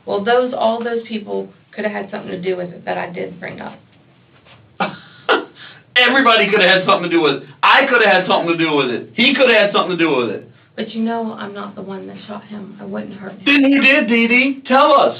Well, all those people could have had something to do with it that I did bring up. Everybody could have had something to do with it. I could have had something to do with it. He could have had something to do with it. But you know I'm not the one that shot him. I wouldn't hurt him. Then who did, DeeDee? Tell us.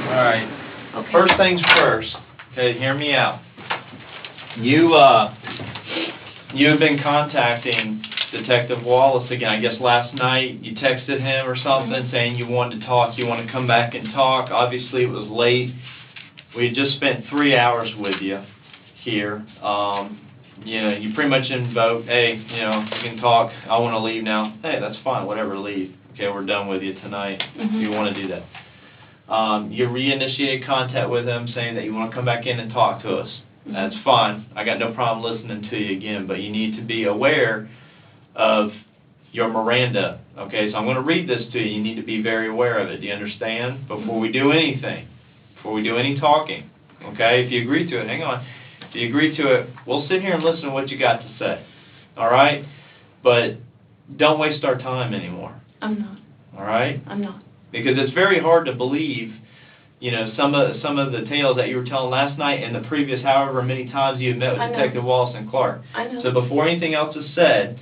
All right. Okay. First things first. Okay, hear me out. You have been contacting Detective Wallace again. I guess last night you texted him or something saying you wanted to talk. You want to come back and talk. Obviously it was late. We had just spent 3 hours with you here. You know, you pretty much invoked, hey, you know, you can talk. I want to leave now. Hey, that's fine. Whatever, leave. Okay, we're done with you tonight. If you want to do that. You reinitiated contact with him saying that you want to come back in and talk to us. That's fine. I got no problem listening to you again, but you need to be aware of your Miranda. Okay, so I'm going to read this to you. You need to be very aware of it. Do you understand? Before we do anything, before we do any talking. Okay, if you agree to it, hang on. If you agree to it, we'll sit here and listen to what you got to say. All right? But don't waste our time anymore. I'm not. All right? I'm not. Because it's very hard to believe, you know, some of the tales that you were telling last night and the previous however many times you had met with Detective Wallace and Clark. I know. So before anything else is said,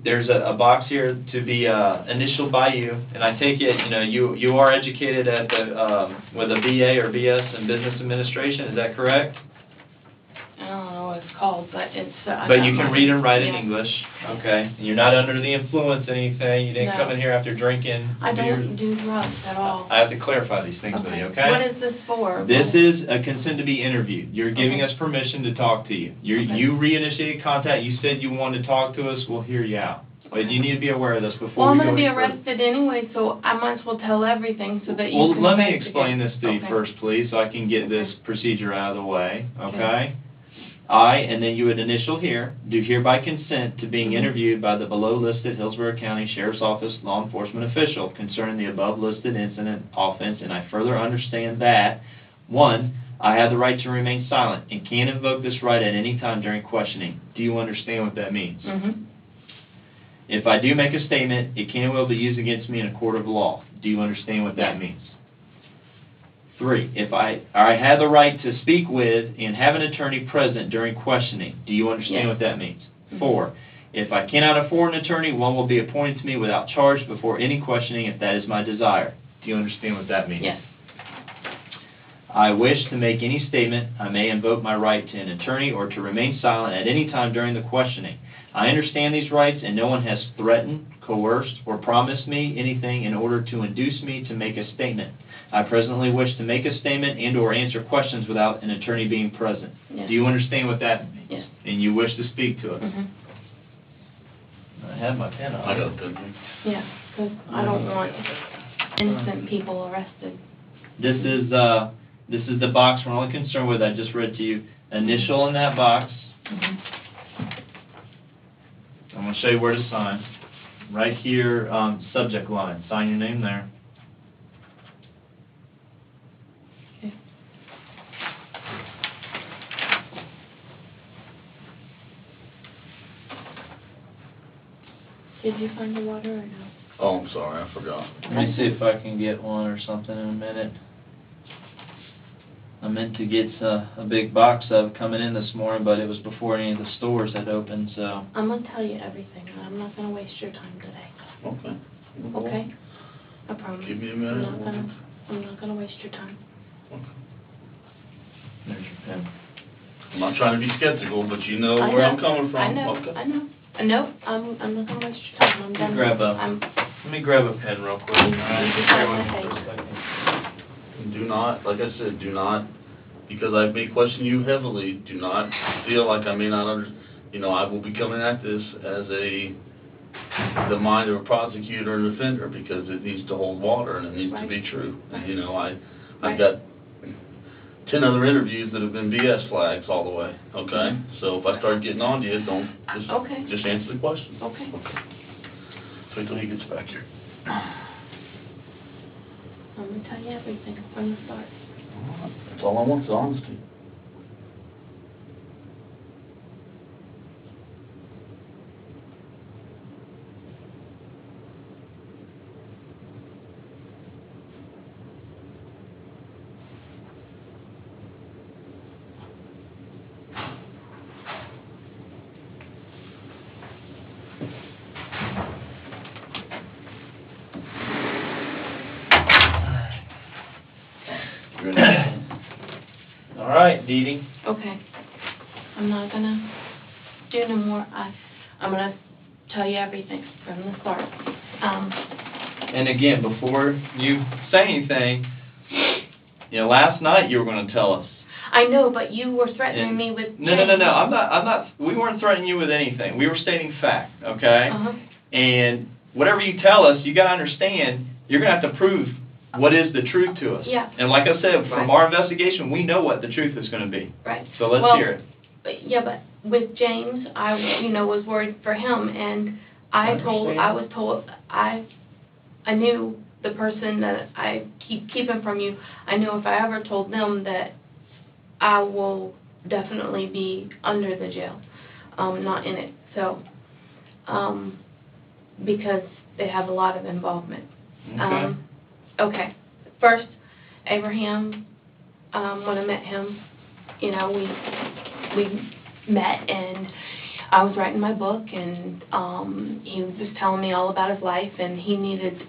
there's a box here to be initialed by you, and I take it, you know, you are educated at the with a BA or BS in Business Administration. Is that correct? I don't know what it's called, but it's... but you can read and write in English, okay? You're not under the influence or anything. You didn't come in here after drinking. I don't do drugs at all. I have to clarify these things with you, okay? What is this for? This is a consent to be interviewed. You're giving us permission to talk to you. You reinitiated contact. You said you wanted to talk to us. We'll hear you out. But you need to be aware of this before we go. Well, I'm going to be arrested anyway, so I might as well tell everything so that you can... Well, let me explain this to you first, please, so I can get this procedure out of the way, okay? I, and then you would initial here, do hereby consent to being interviewed by the below-listed Hillsborough County Sheriff's Office law enforcement official concerning the above-listed incident, offense, and I further understand that, 1, I have the right to remain silent and can invoke this right at any time during questioning. Do you understand what that means? If I do make a statement, it can and will be used against me in a court of law. Do you understand what that means? 3, if I have the right to speak with and have an attorney present during questioning. Do you understand what that means? 4, if I cannot afford an attorney, one will be appointed to me without charge before any questioning if that is my desire. Do you understand what that means? Yes. I wish to make any statement, I may invoke my right to an attorney or to remain silent at any time during the questioning. I understand these rights, and no one has threatened, coerced, or promised me anything in order to induce me to make a statement. I presently wish to make a statement and or answer questions without an attorney being present. Yes. Do you understand what that means? Yes. And you wish to speak to us? I have my pen on. I got a pen. Yeah, because I don't want innocent people arrested. This is the box we're only concerned with. I just read to you. Initial in that box. I'm going to show you where to sign. Right here, subject line. Sign your name there. Okay. Did you find the water or no? Oh, I'm sorry, I forgot. Let me see if I can get one or something in a minute. I meant to get a big box of coming in this morning, but it was before any of the stores had opened, so... I'm going to tell you everything. I'm not going to waste your time today. Okay. Okay? I promise. Give me a minute. I'm not going to waste your time. Okay. There's your pen. I'm not trying to be skeptical, but you know where I'm coming from. I know, Okay. I know. No, I'm not going to waste your time. I'm done. Let me grab a pen real quick. Do not, like I said, do not, because I may question you heavily, do not feel like I may not I will be coming at this as the mind of a prosecutor and defender, because it needs to hold water and it needs to be true. And, I've got 10 other interviews that have been BS flags all the way, okay? So if I start getting on to you, just answer the question. Okay. Wait till he gets back here. to tell you everything from the start. That's all I want is honesty. All right, DeeDee. Okay. I'm not gonna do no more. I'm gonna tell you everything from the start. And again, before you say anything, last night you were going to tell us. I know, but you were threatening me with... No. I'm not, we weren't threatening you with anything. We were stating fact, okay? Uh-huh. And whatever you tell us, you got to understand, you're going to have to prove what is the truth to us. Yeah. And like I said, from Right. our investigation, we know what the truth is going to be. Right. So let's Well, hear it. But with James, I, was worried for him, and I knew the person that I keep keeping from you. I knew if I ever told them that I will definitely be under the jail, not in it. So, because they have a lot of involvement. Okay. Okay. First, Abraham, when I met him, we met, and I was writing my book, and he was just telling me all about his life, and he needed,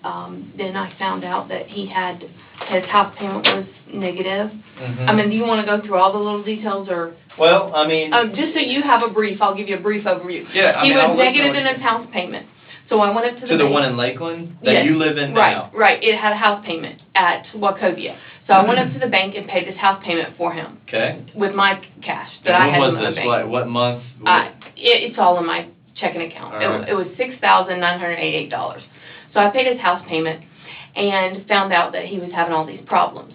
then I found out that his house payment was negative. Mm-hmm. I mean, do you want to go through all the little details, or? Well, I mean... just so you have a brief, I'll give you a brief overview. Yeah, He was I'll listen negative to in what his house payment. So I went up to the To the bank. one in Lakeland that Yes, you live in now? Right. It had a house payment at Wachovia. So I went up to the bank and paid his house payment for him Okay. with my cash that I had in When my was this? bank. Like, what month? It's all in my checking account. All right. It was $6,988. So I paid his house payment and found out that he was having all these problems.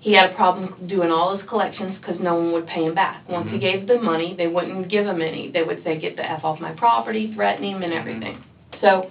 He had a problem doing all his collections because no one would pay him back. Once he Mhm. gave them money, they wouldn't give him any. They would say, get the F off my property, threaten him and everything. So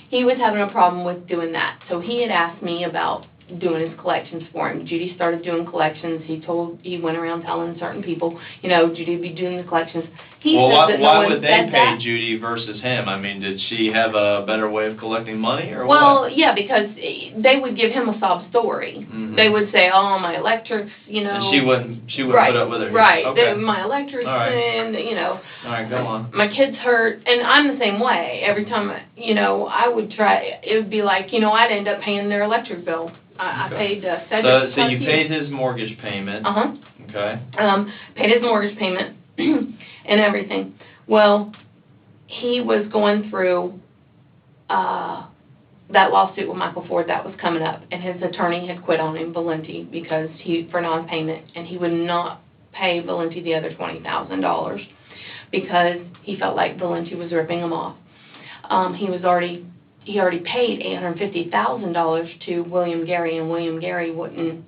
he was having a problem with doing that. So he had asked me about doing his collections for him. Judy started doing collections. He went around telling certain people, Judy would be doing the collections. He Well, said that no why one would they said pay that. Judy versus him? I mean, did she have a better way of collecting money, or Well, what? yeah, because they would give him a sob story. Mhm. They would say, "Oh, my electric's, And she wouldn't right, put up with it. right. Okay. My electric's, All right. and All right, go on. my kid's hurt, and I'm the same way. Every time, I would try, it would be like, I'd end up paying their electric bill. I Okay. paid Cedric. So you paid his mortgage payment. Uh-huh. Okay. Paid his mortgage payment and everything. Well, he was going through that lawsuit with Michael Ford that was coming up, and his attorney had quit on him, Valenti, because for non-payment, and he would not pay Valenti the other $20,000 because he felt like Valenti was ripping him off. He already paid $850,000 to William Gary, and William Gary wouldn't,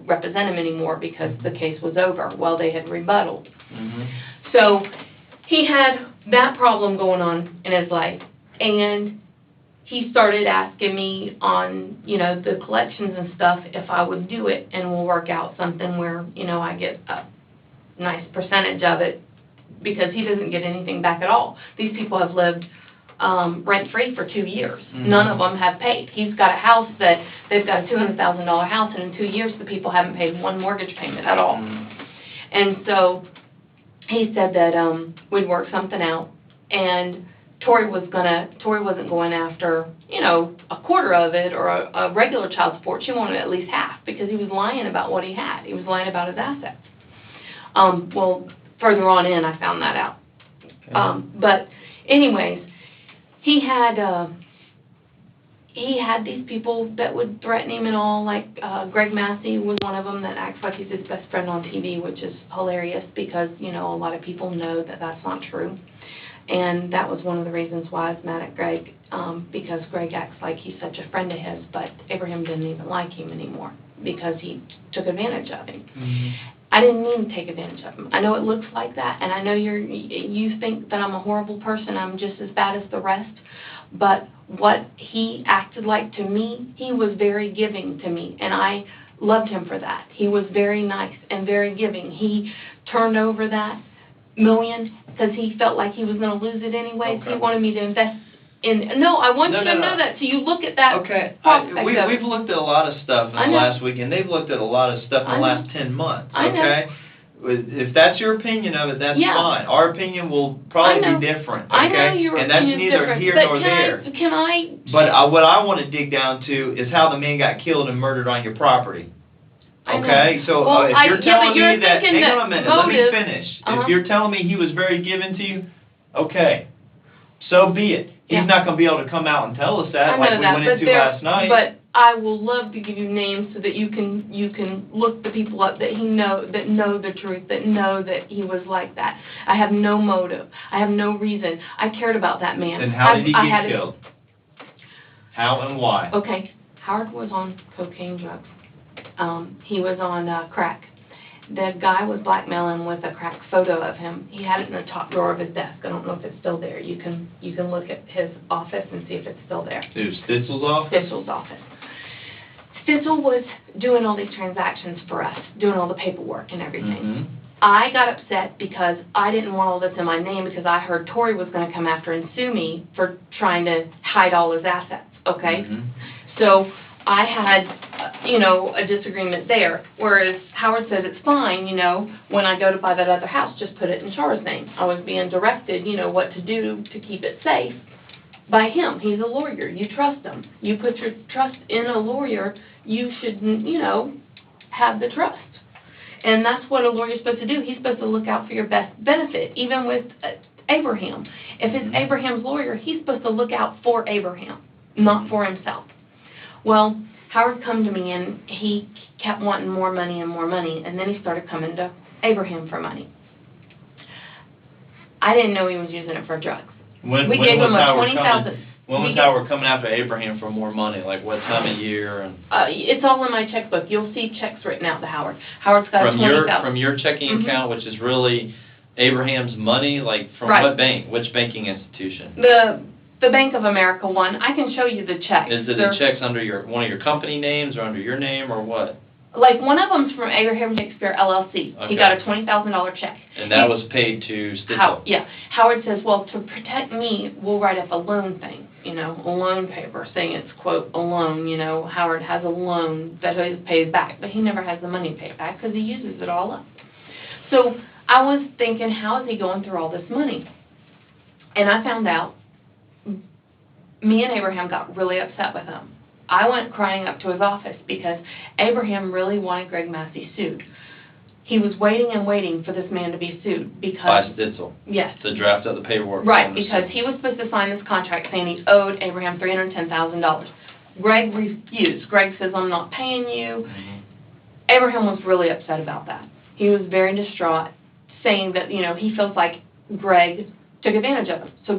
represent him anymore because the case was over. Well, they had rebutted. Mm-hmm. So he had that problem going on in his life, and he started asking me on, the collections and stuff if I would do it, and we'll work out something where, I get a nice percentage of it, because he doesn't get anything back at all. These people have lived rent-free for 2 years. Mhm. None of them have paid. He's got a house that, they've got a $200,000 house, and in 2 years, the people haven't paid one mortgage payment at all. Mhm. And so he said that we'd work something out, and Tori wasn't going after, a quarter of it or a regular child support. She wanted at least half, because he was lying about what he had. He was lying about his assets. Well, further on in, I found that out. Okay. But anyways, he had these people that would threaten him and all, like Greg Massey was one of them that acts like he's his best friend on TV, which is hilarious because, a lot of people know that that's not true. And that was one of the reasons why I was mad at Greg, because Greg acts like he's such a friend of his, but Abraham didn't even like him anymore because he took advantage of him. Mm-hmm. I didn't mean to take advantage of him. I know it looks like that, and I know you think that I'm a horrible person, I'm just as bad as the rest, but what he acted like to me, he was very giving to me, and I loved him for that. He was very nice and very giving. He turned over that million because he felt like he was going to lose it anyways. Okay. He wanted me to invest in. No, I want you to know that. So you look at that. Okay, prospect of it. we've looked at a lot of stuff in I the know. last week, and they've looked at a lot of stuff in the I know. last 10 months, I know. okay? If that's your opinion of it, that's Yeah. fine. Our opinion will I probably know. be different, I okay? know your And that's opinion's neither different, here but nor there. Can I? But what I want to dig down to is how the man got killed and murdered on your property. I know. Okay, so Well, if I- you're yeah, telling but you're me that, thinking hang on that a minute, let me motive- finish. Uh-huh. If you're telling me he was very given to you, okay, so be it. He's Yeah. not going to be able to come out and tell us that I like know we that, went but into last night. But I will love to give you names so that you can look the people up that know the truth, that know that he was like that. I have no motive. I have no reason. I cared about that man. Then how did he I had get killed? How and why? Okay, Howard was on cocaine drugs. He was on crack. The guy was blackmailing with a crack photo of him. He had it in the top drawer of his desk. I don't know if it's still there. You can look at his office and see if it's still there. It was Stitzel's office? Stitzel's office. Stitzel was doing all these transactions for us, doing all the paperwork and everything. Mm-hmm. I got upset because I didn't want all this in my name because I heard Tori was going to come after and sue me for trying to hide all his assets, okay? Mm-hmm. So I had, a disagreement there, whereas Howard says it's fine, when I go to buy that other house, just put it in Char's name. I was being directed, what to do to keep it safe by him. He's a lawyer. You trust him. You put your trust in a lawyer, you should, have the trust. And that's what a lawyer's supposed to do. He's supposed to look out for your best benefit, even with Abraham. If it's Abraham's lawyer, he's supposed to look out for Abraham, not for himself. Well, Howard come to me, and he kept wanting more money, and then he started coming to Abraham for money. I didn't know he was using it for drugs. We gave him a $20,000. When was Howard coming after Abraham for more money? Like what time of year? And it's all in my checkbook. You'll see checks written out to Howard. Howard's got $20,000. From your checking Mm-hmm. account, which is really Abraham's money, like from Right. what bank? Which banking institution? The Bank of America one. I can show you the checks. Is it the checks under one of your company names or under your name or what? Like one of them's from Abraham Shakespeare LLC. Okay. He got a $20,000 check. And that was paid to Stitzel. Howard says, well, to protect me, we'll write up a loan thing, a loan paper saying it's, quote, a loan, Howard has a loan that he pays back, but he never has the money paid back because he uses it all up. So I was thinking, how is he going through all this money? And I found out, me and Abraham got really upset with him. I went crying up to his office because Abraham really wanted Greg Massey sued. He was waiting and waiting for this man to be sued because... By Stitzel. Yes. To draft up the paperwork. Right, because he was supposed to sign this contract saying he owed Abraham $310,000. Greg refused. Greg says, I'm not paying you. Mm-hmm. Abraham was really upset about that. He was very distraught, saying that, he feels like Greg took advantage of him. So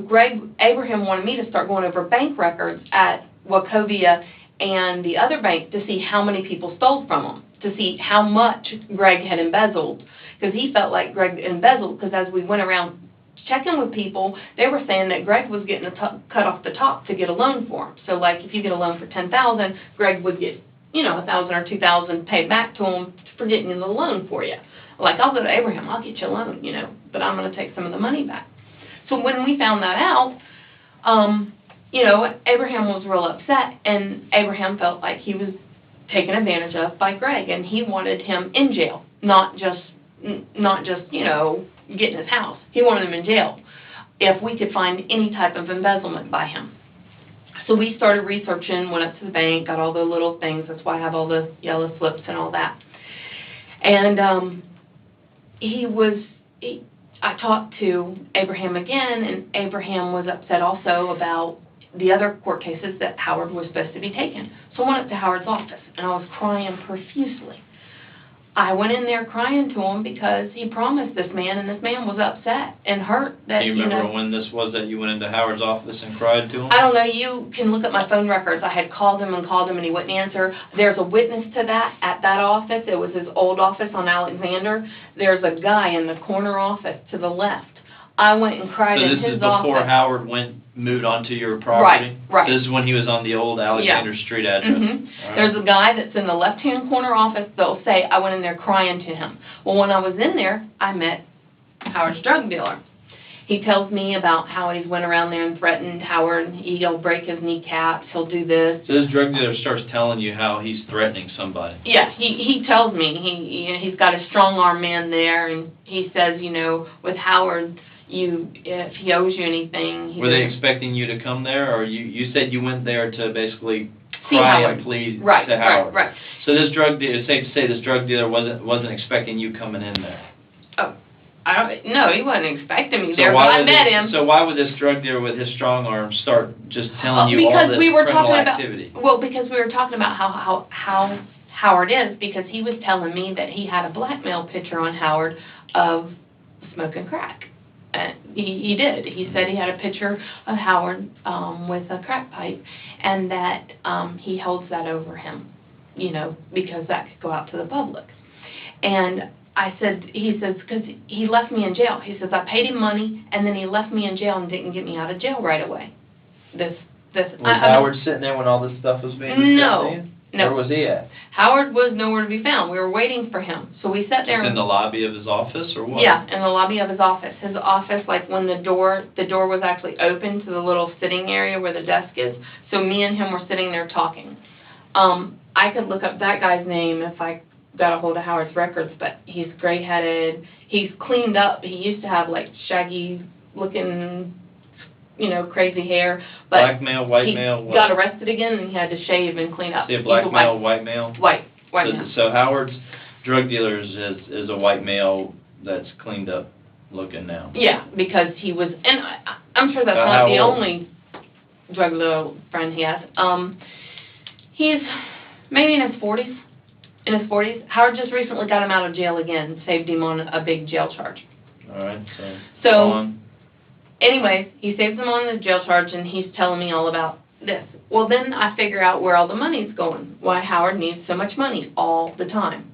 Abraham wanted me to start going over bank records at Wachovia and the other bank to see how many people stole from him, to see how much Greg had embezzled, because he felt like Greg embezzled, because as we went around checking with people, they were saying that Greg was getting cut off the top to get a loan for him. So, like, if you get a loan for $10,000, Greg would get, $1,000 or $2,000 paid back to him for getting the loan for you. Like, I'll go to Abraham, I'll get you a loan, but I'm going to take some of the money back. So when we found that out, Abraham was real upset, and Abraham felt like he was taken advantage of by Greg, and he wanted him in jail, not just getting his house. He wanted him in jail if we could find any type of embezzlement by him. So we started researching, went up to the bank, got all the little things. That's why I have all the yellow slips and all that. And I talked to Abraham again, and Abraham was upset also about the other court cases that Howard was supposed to be taking. So I went up to Howard's office, and I was crying profusely. I went in there crying to him because he promised this man, and this man was upset and hurt that, Do you remember when this was that you went into Howard's office and cried to him? I don't know. You can look at my phone records. I had called him, and he wouldn't answer. There's a witness to that at that office. It was his old office on Alexander. There's a guy in the corner office to the left. I went and cried So in this his is before office. Howard moved onto your property? Right. This is when he was on the old Alexander Street address? Mhm. All right. There's a guy that's in the left-hand corner office that'll say, I went in there crying to him. Well, when I was in there, I met Howard's drug dealer. He tells me about how he's went around there and threatened Howard. He'll break his kneecaps, he'll do this. So this drug dealer starts telling you how he's threatening somebody? Yeah, he tells me. He's got a strong-arm man there, and he says, with Howard, if he owes you anything... Were they expecting you to come there, or you said you went there to basically See cry Howard. and plead Right, to Howard? Right. So this drug dealer, it's safe to say this drug dealer wasn't expecting you coming in there? Oh, no, he wasn't expecting me there, but I met him. So why would this drug dealer with his strong arm start just telling you all because this we were criminal talking activity? Because we were talking about how Howard is, because he was telling me that he had a blackmail picture on Howard of smoking crack. He did. He said he had a picture of Howard with a crack pipe, and that he holds that over him, because that could go out to the public. And he says, because he left me in jail. He says, I paid him money, and then he left me in jail and didn't get me out of jail right away. Was Howard sitting there when all this stuff was being discussed? No. Where was he at? Howard was nowhere to be found. We were waiting for him. So we sat there. Just in the lobby of his office, or what? Yeah, in the lobby of his office. His office, like when the door was actually open to the little sitting area where the desk is. So me and him were sitting there talking. I could look up that guy's name if I got a hold of Howard's records, but he's gray-headed. He's cleaned up. He used to have like shaggy-looking, crazy hair. But black male, white male? He got arrested again, and he had to shave and clean up. Is he a black male, white male? White male. So Howard's drug dealer is a white male that's cleaned up looking now? Yeah, because he was, and I'm sure that's not the only drug dealer friend he has. He's maybe in his 40s. Howard just recently got him out of jail again, saved him on a big jail charge. All right, so anyways, he saved him on the jail charge, and he's telling me all about this. Well, then I figure out where all the money's going, why Howard needs so much money all the time.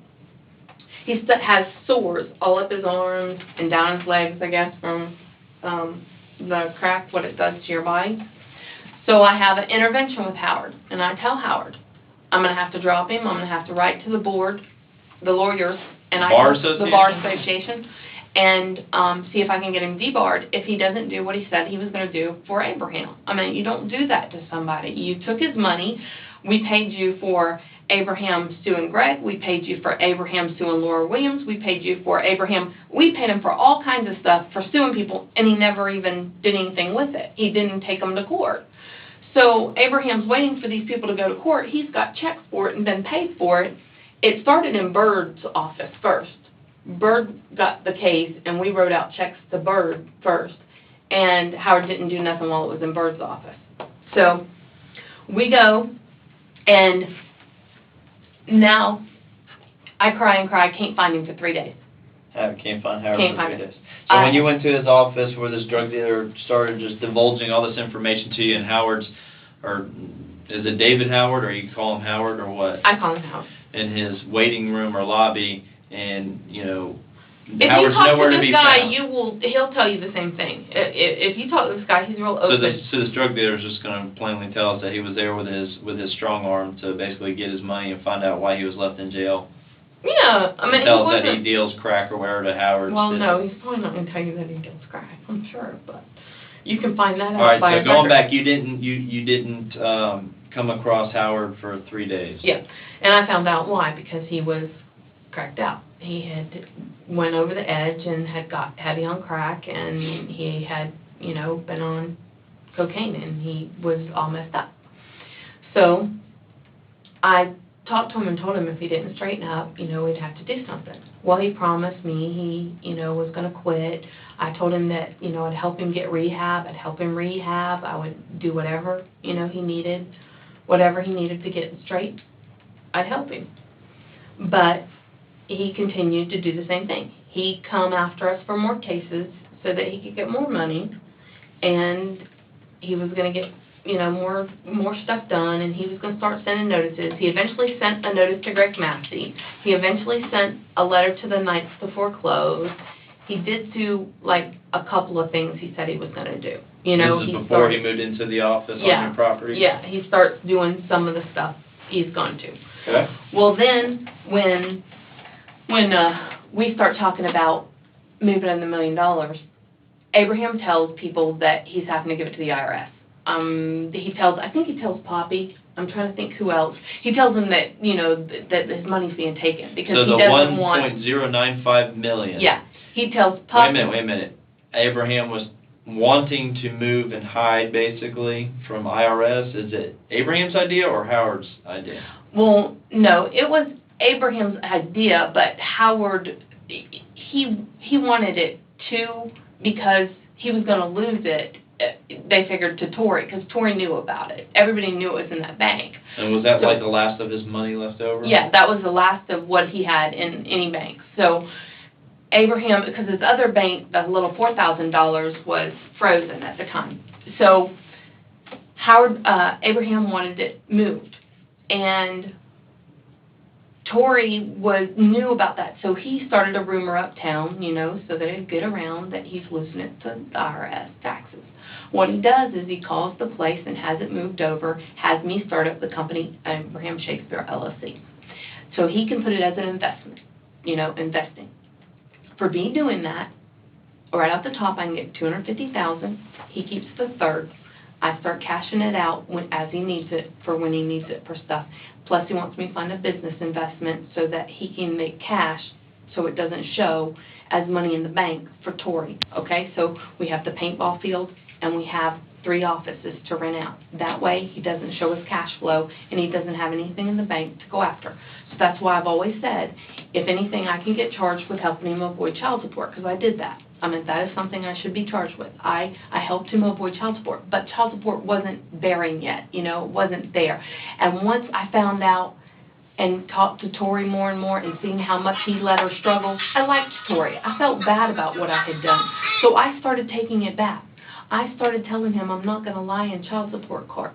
He has sores all up his arms and down his legs, I guess, from the crack, what it does to your body. So I have an intervention with Howard, and I tell Howard, I'm going to have to drop him. I'm going to have to write to the board, the lawyers, and the Bar Association, and see if I can get him debarred if he doesn't do what he said he was going to do for Abraham. I mean, you don't do that to somebody. You took his money. We paid you for Abraham suing Greg. We paid you for Abraham suing Laura Williams. We paid you for Abraham. We paid him for all kinds of stuff for suing people, and he never even did anything with it. He didn't take them to court. So Abraham's waiting for these people to go to court. He's got checks for it and been paid for it. It started in Bird's office first. Bird got the case, and we wrote out checks to Bird first. And Howard didn't do nothing while it was in Bird's office. So we go, and now I cry and cry. Can't find him for 3 days. Can't find Howard Can't for find 3 him. days. So when you went to his office where this drug dealer started just divulging all this information to you, and Howard's, or is it David Howard, or you call him Howard, or what? I call him Howard. In his waiting room or lobby, and, if Howard's nowhere to be found. If you talk to this guy, he'll tell you the same thing. If you talk to this guy, he's real open. So this drug dealer is just going to plainly tell us that he was there with his strong arm to basically get his money and find out why he was left in jail. Yeah, I mean, tell us that he deals crack or whatever to Howard. Well, no, he's probably not going to tell you that he deals crack. I'm sure, but you can find that out. All right, by so going back, you didn't come across Howard for 3 days. Yeah, and I found out why, because he was cracked out. He had went over the edge and had got heavy on crack, and he had been on cocaine, and he was all messed up. So I talked to him and told him if he didn't straighten up, we'd have to do something. Well, he promised me he, was going to quit. I told him that, I'd help him get rehab. I'd help him rehab. I would do whatever, he needed. Whatever he needed to get straight, I'd help him. But he continued to do the same thing. He'd come after us for more cases so that he could get more money, and he was going to get more stuff done, and he was going to start sending notices. He eventually sent a notice to Greg Massey. He eventually sent a letter to the Knights to foreclose, He did do, like, a couple of things he said he was gonna do. You know, This is he before started- he moved into the office on Yeah, your property? Yeah, he starts doing some of the stuff he's going to. Okay. Well, then, when we start talking about moving in the $1 million, Abraham tells people that he's having to give it to the IRS. I think he tells Poppy, I'm trying to think who else. He tells them that, you know, that his money's being taken because So he the doesn't want. $1.095 million. Yeah, he tells Poppy. Wait a minute. Abraham was wanting to move and hide, basically, from IRS. Is it Abraham's idea or Howard's idea? Well, no, it was Abraham's idea, but Howard, he wanted it too because he was going to lose it. They figured to Tori, because Tori knew about it. Everybody knew it was in that bank. And was that like the last of his money left over? Yeah, that was the last of what he had in any bank. So Abraham, because his other bank, the little $4,000, was frozen at the time. So Abraham wanted it moved, and Tori knew about that, so he started a rumor uptown, you know, so that it'd get around that he's losing it to the IRS taxes. What he does is he calls the place and has it moved over, has me start up the company, Abraham Shakespeare LLC. So he can put it as an investment, you know, investing. For me doing that, right off the top, I can get $250,000. He keeps the third. I start cashing it out as he needs it for when he needs it for stuff. Plus, he wants me to find a business investment so that he can make cash so it doesn't show as money in the bank for Tori, okay? So we have the paintball field, and we have 3 offices to rent out. That way, he doesn't show his cash flow, and he doesn't have anything in the bank to go after. So that's why I've always said, if anything, I can get charged with helping him avoid child support, because I did that. I mean, that is something I should be charged with. I helped him avoid child support, but child support wasn't bearing yet, you know, it wasn't there. And once I found out and talked to Tori more and more and seeing how much he let her struggle, I liked Tori. I felt bad about what I had done. So I started taking it back. I started telling him I'm not going to lie in child support court,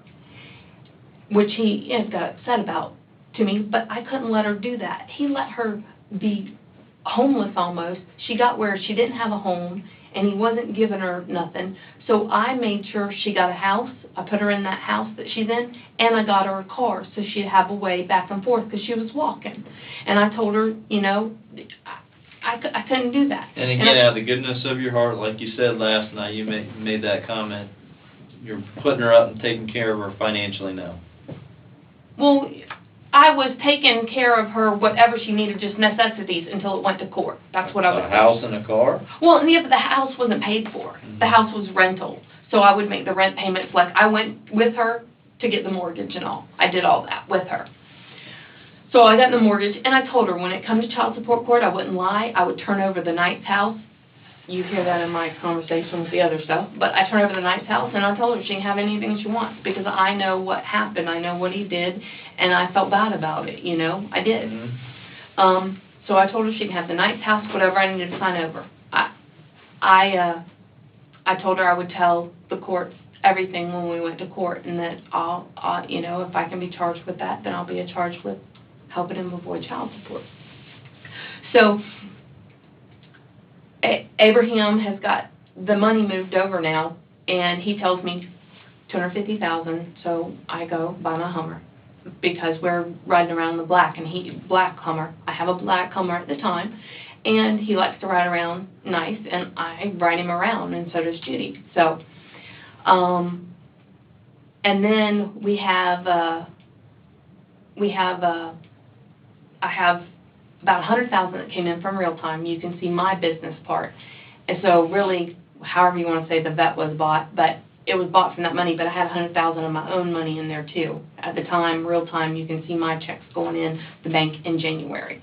which he got upset about to me, but I couldn't let her do that. He let her be homeless almost. She got where she didn't have a home, and he wasn't giving her nothing. So I made sure she got a house. I put her in that house that she's in, and I got her a car so she'd have a way back and forth because she was walking. And I told her, you know, I couldn't do that. And again, out of the goodness of your heart, like you said last night, you made that comment, you're putting her up and taking care of her financially now. Well, I was taking care of her, whatever she needed, just necessities, until it went to court. That's what I was doing. A house and a car? Well, yeah, but the house wasn't paid for. Mm-hmm. The house was rental. So I would make the rent payments. Like, I went with her to get the mortgage and all. I did all that with her. So I got the mortgage, and I told her when it comes to child support court, I wouldn't lie. I would turn over the Knight's house. You hear that in my conversation with the other stuff. But I turned over the Knight's house, and I told her she can have anything she wants because I know what happened. I know what he did, and I felt bad about it, you know. I did. Mm-hmm. So I told her she can have the Knight's house, whatever I needed to sign over. I told her I would tell the court everything when we went to court, and that I'll you know, if I can be charged with that, then I'll be charged with helping him avoid child support. So Abraham has got the money moved over now, and he tells me $250,000. So I go buy my Hummer because we're riding around the black Hummer. I have a black Hummer at the time, and he likes to ride around nice, and I ride him around, and so does Judy. So, and then I have about $100,000 that came in from Real Time. You can see my business part. And so really, however you want to say the vet was bought, but it was bought from that money, but I had $100,000 of my own money in there too. At the time, Real Time, you can see my checks going in the bank in January.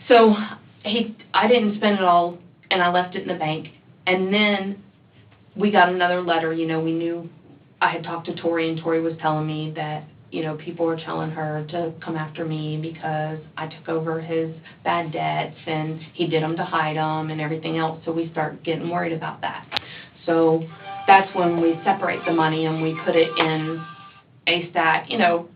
So I didn't spend it all, and I left it in the bank. And then we got another letter. You know, we knew I had talked to Tori, and Tori was telling me that, you know, people were telling her to come after me because I took over his bad debts and he did them to hide them and everything else. So we start getting worried about that. So that's when we separate the money and we put it in a stack, you know,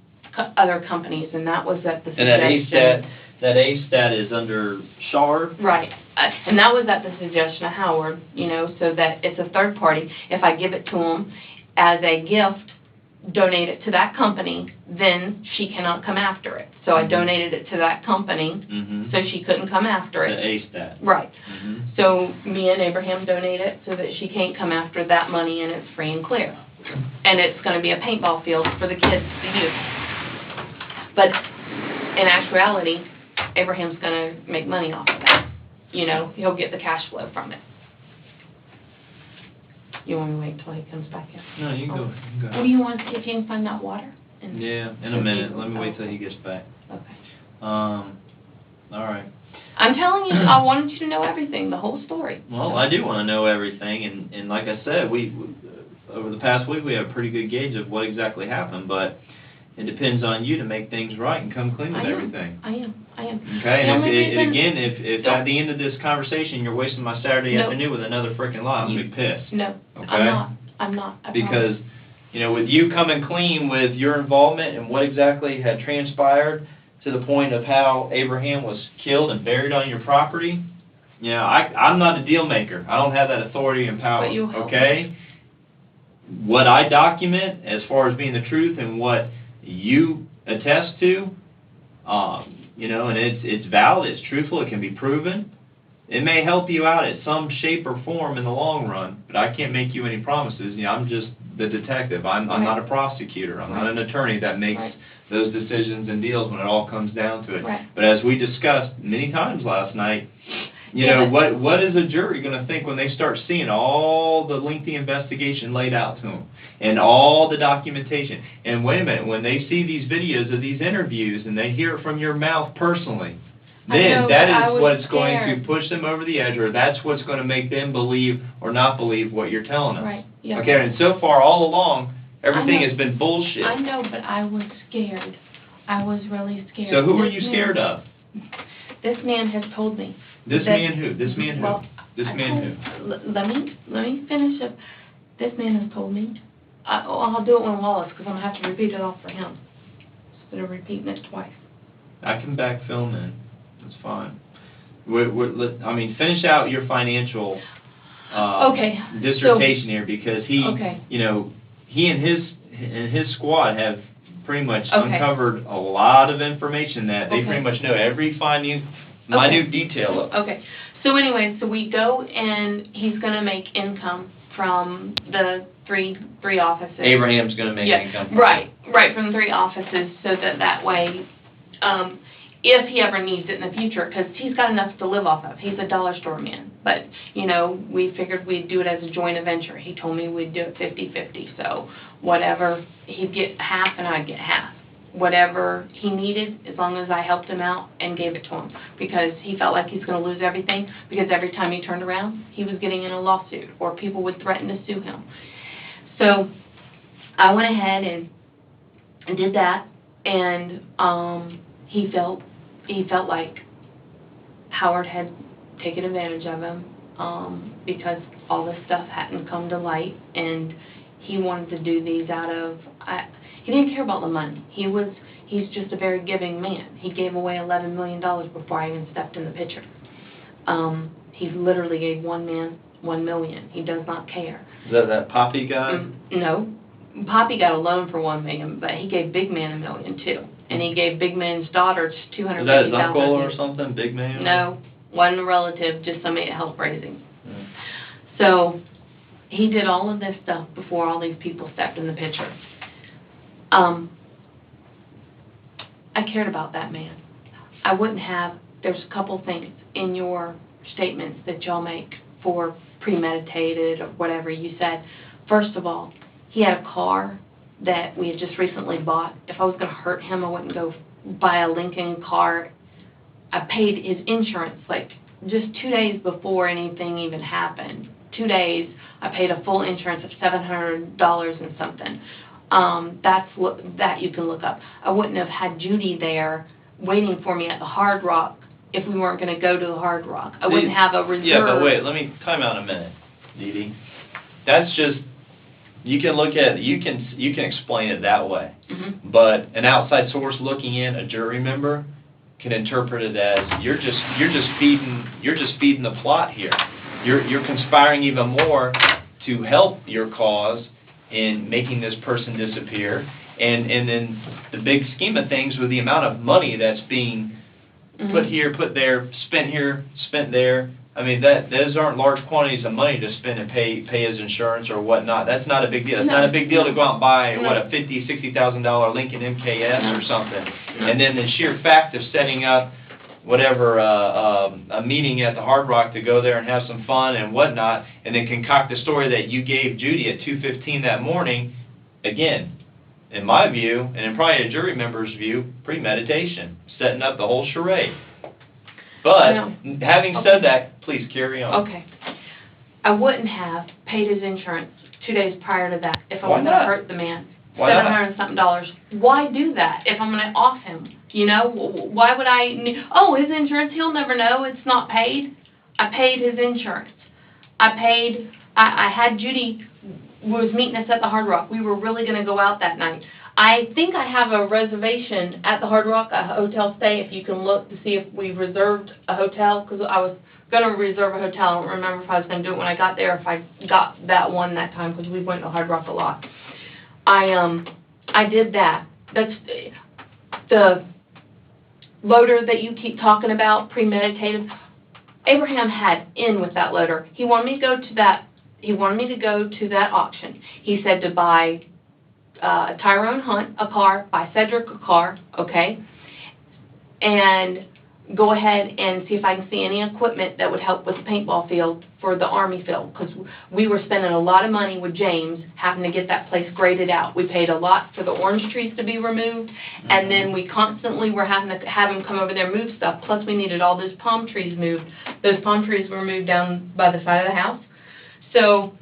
other companies, and that was at the And that suggestion. that A-stat is under Shard? Right, and that was at the suggestion of Howard, you know, so that it's a third party. If I give it to him as a gift, donate it to that company, then she cannot come after it. So I donated it to that company, so she couldn't come after it. The A-stat. Right. So me and Abraham donate it so that she can't come after that money, and it's free and clear. And it's going to be a paintball field for the kids to use. But in actuality, Abraham's going to make money off of that. You know, he'll get the cash flow from it. You want me to wait till he comes back in? No, you can go. What do you want to see if you can find that water? Yeah, in a minute. Let me wait till he gets back. Okay. All right. I'm telling you, I wanted you to know everything, the whole story. Well, I do want to know everything, and like I said, we over the past week we have a pretty good gauge of what exactly happened, but it depends on you to make things right and come clean with everything. I am. Okay, and if at the end of this conversation you're wasting my Saturday afternoon with another freaking lie, I'm going to be pissed. No, okay? I'm not. I because, promise. you know, with you coming clean with your involvement and what exactly had transpired to the point of how Abraham was killed and buried on your property, you know, I'm not a deal maker. I don't have that authority and power, But you help. okay? What I document as far as being the truth and what you attest to, you know, and it's valid, it's truthful, it can be proven. It may help you out at some shape or form in the long run, but I can't make you any promises. You know, I'm just the detective. I'm not a prosecutor. I'm not an attorney that makes those decisions and deals when it all comes down to it. Right. But as we discussed many times last night, you know, what is a jury going to think when they start seeing all the lengthy investigation laid out to them and all the documentation? And wait a minute, when they see these videos of these interviews and they hear it from your mouth personally, then that is what's going to push them over the edge, or that's what's going to make them believe or not believe what you're telling them. Right. Yeah. Okay, and so far, all along, everything has been bullshit. I know, but I was scared. I was really scared. So who are you scared of? This man has told me. This man who? This man who? Well, this man who? Let me finish up. This man has told me. I'll do it when Wallace, because I'm going to have to repeat it all for him. Instead of repeating it twice. I can backfill him in. That's fine. I mean, finish out your financial dissertation here, because he, you know, he and his squad have pretty much uncovered a lot of information that they pretty much know every minute detail of. Okay. So anyway, so we go and he's going to make income from the three offices. Abraham's going to make income. Right, from the 3 offices, so that way, if he ever needs it in the future, because he's got enough to live off of. He's a dollar store man. But, you know, we figured we'd do it as a joint venture. He told me we'd do it 50-50. So whatever, he'd get half and I'd get half. Whatever he needed, as long as I helped him out and gave it to him. Because he felt like he's going to lose everything, because every time he turned around, he was getting in a lawsuit, or people would threaten to sue him. So I went ahead and did that, and he felt like Howard had taken advantage of him, because all this stuff hadn't come to light, and he wanted to do these out of, he didn't care about the money. He's just a very giving man. He gave away $11 million before I even stepped in the picture. He literally gave one man $1 million. He does not care. Is that Poppy guy? No. Poppy got a loan for $1 million, but he gave Big Man $1 million too. And he gave Big Man's daughter $250,000. Is that his uncle or something, Big Man? No, wasn't a relative, just somebody that helped raise him. So he did all of this stuff before all these people stepped in the picture. I cared about that man. I wouldn't have, there's a couple things in your statements that y'all make for premeditated or whatever you said. First of all, he had a car that we had just recently bought. If I was going to hurt him, I wouldn't go buy a Lincoln car. I paid his insurance like just 2 days before anything even happened. 2 days, I paid a full insurance of $700 and something. That you can look up. I wouldn't have had Judy there waiting for me at the Hard Rock if we weren't going to go to the Hard Rock. I wouldn't have a reserve. Yeah, but wait, let me time out a minute, DeeDee. That's just You can look at, you can explain it that way. Mm-hmm. But an outside source looking in, a jury member, can interpret it as you're just feeding the plot here. You're conspiring even more to help your cause in making this person disappear. And in the big scheme of things, with the amount of money that's being put here, put there, spent there, I mean, those aren't large quantities of money to spend and pay his insurance or whatnot. That's not a big deal. It's not a big deal to go out and buy, a $50,000, $60,000 Lincoln MKS or something. And then the sheer fact of setting up whatever, a meeting at the Hard Rock to go there and have some fun and whatnot, and then concoct the story that you gave Judy at 2:15 that morning, again, in my view, and in probably a jury member's view, premeditation, setting up the whole charade. But, having said that, please carry on. Okay. I wouldn't have paid his insurance 2 days prior to that if I Why wanted not? to hurt the man. Why not? $700 and something. Why do that if I'm going to off him? You know, why would I? His insurance, he'll never know. It's not paid. I paid his insurance. I had Judy was meeting us at the Hard Rock. We were really going to go out that night. I think I have a reservation at the Hard Rock, a hotel stay, if you can look to see if we reserved a hotel, because I was going to reserve a hotel. I don't remember if I was going to do it when I got there, if I got that one that time, because we went to Hard Rock a lot. I did that. That's the loader that you keep talking about, premeditated. Abraham had in with that loader. He wanted me to go to that. He wanted me to go to that auction. He said to buy Tyrone Hunt a car, buy Cedric a car, okay, and go ahead and see if I can see any equipment that would help with the paintball field for the Army field, because we were spending a lot of money with James having to get that place graded out. We paid a lot for the orange trees to be removed, and then we constantly were having to have him come over there and move stuff, plus we needed all those palm trees moved. Those palm trees were moved down by the side of the house. So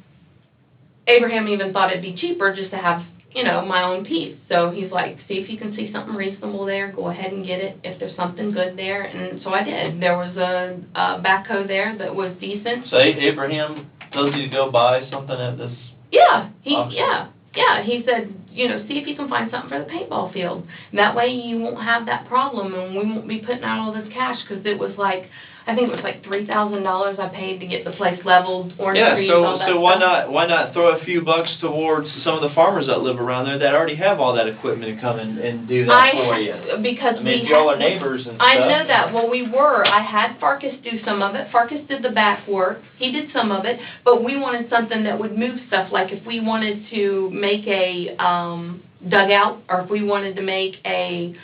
Abraham even thought it'd be cheaper just to have, my own piece. So he's like, see if you can see something reasonable there, go ahead and get it if there's something good there. And so I did. There was a backhoe there that was decent. So Abraham told you to go buy something at this? Yeah, auction? He said, see if you can find something for the paintball field. That way you won't have that problem and we won't be putting out all this cash, because it was like, I think it was like $3,000 I paid to get the place leveled, orange trees, all that so stuff. why not throw a few bucks towards some of the farmers that live around there that already have all that equipment to come and do that for you? Because y'all are neighbors and stuff. I know that. Well, we were. I had Farkas do some of it. Farkas did the back work. He did some of it. But we wanted something that would move stuff, like if we wanted to make a dugout, or if we wanted to make a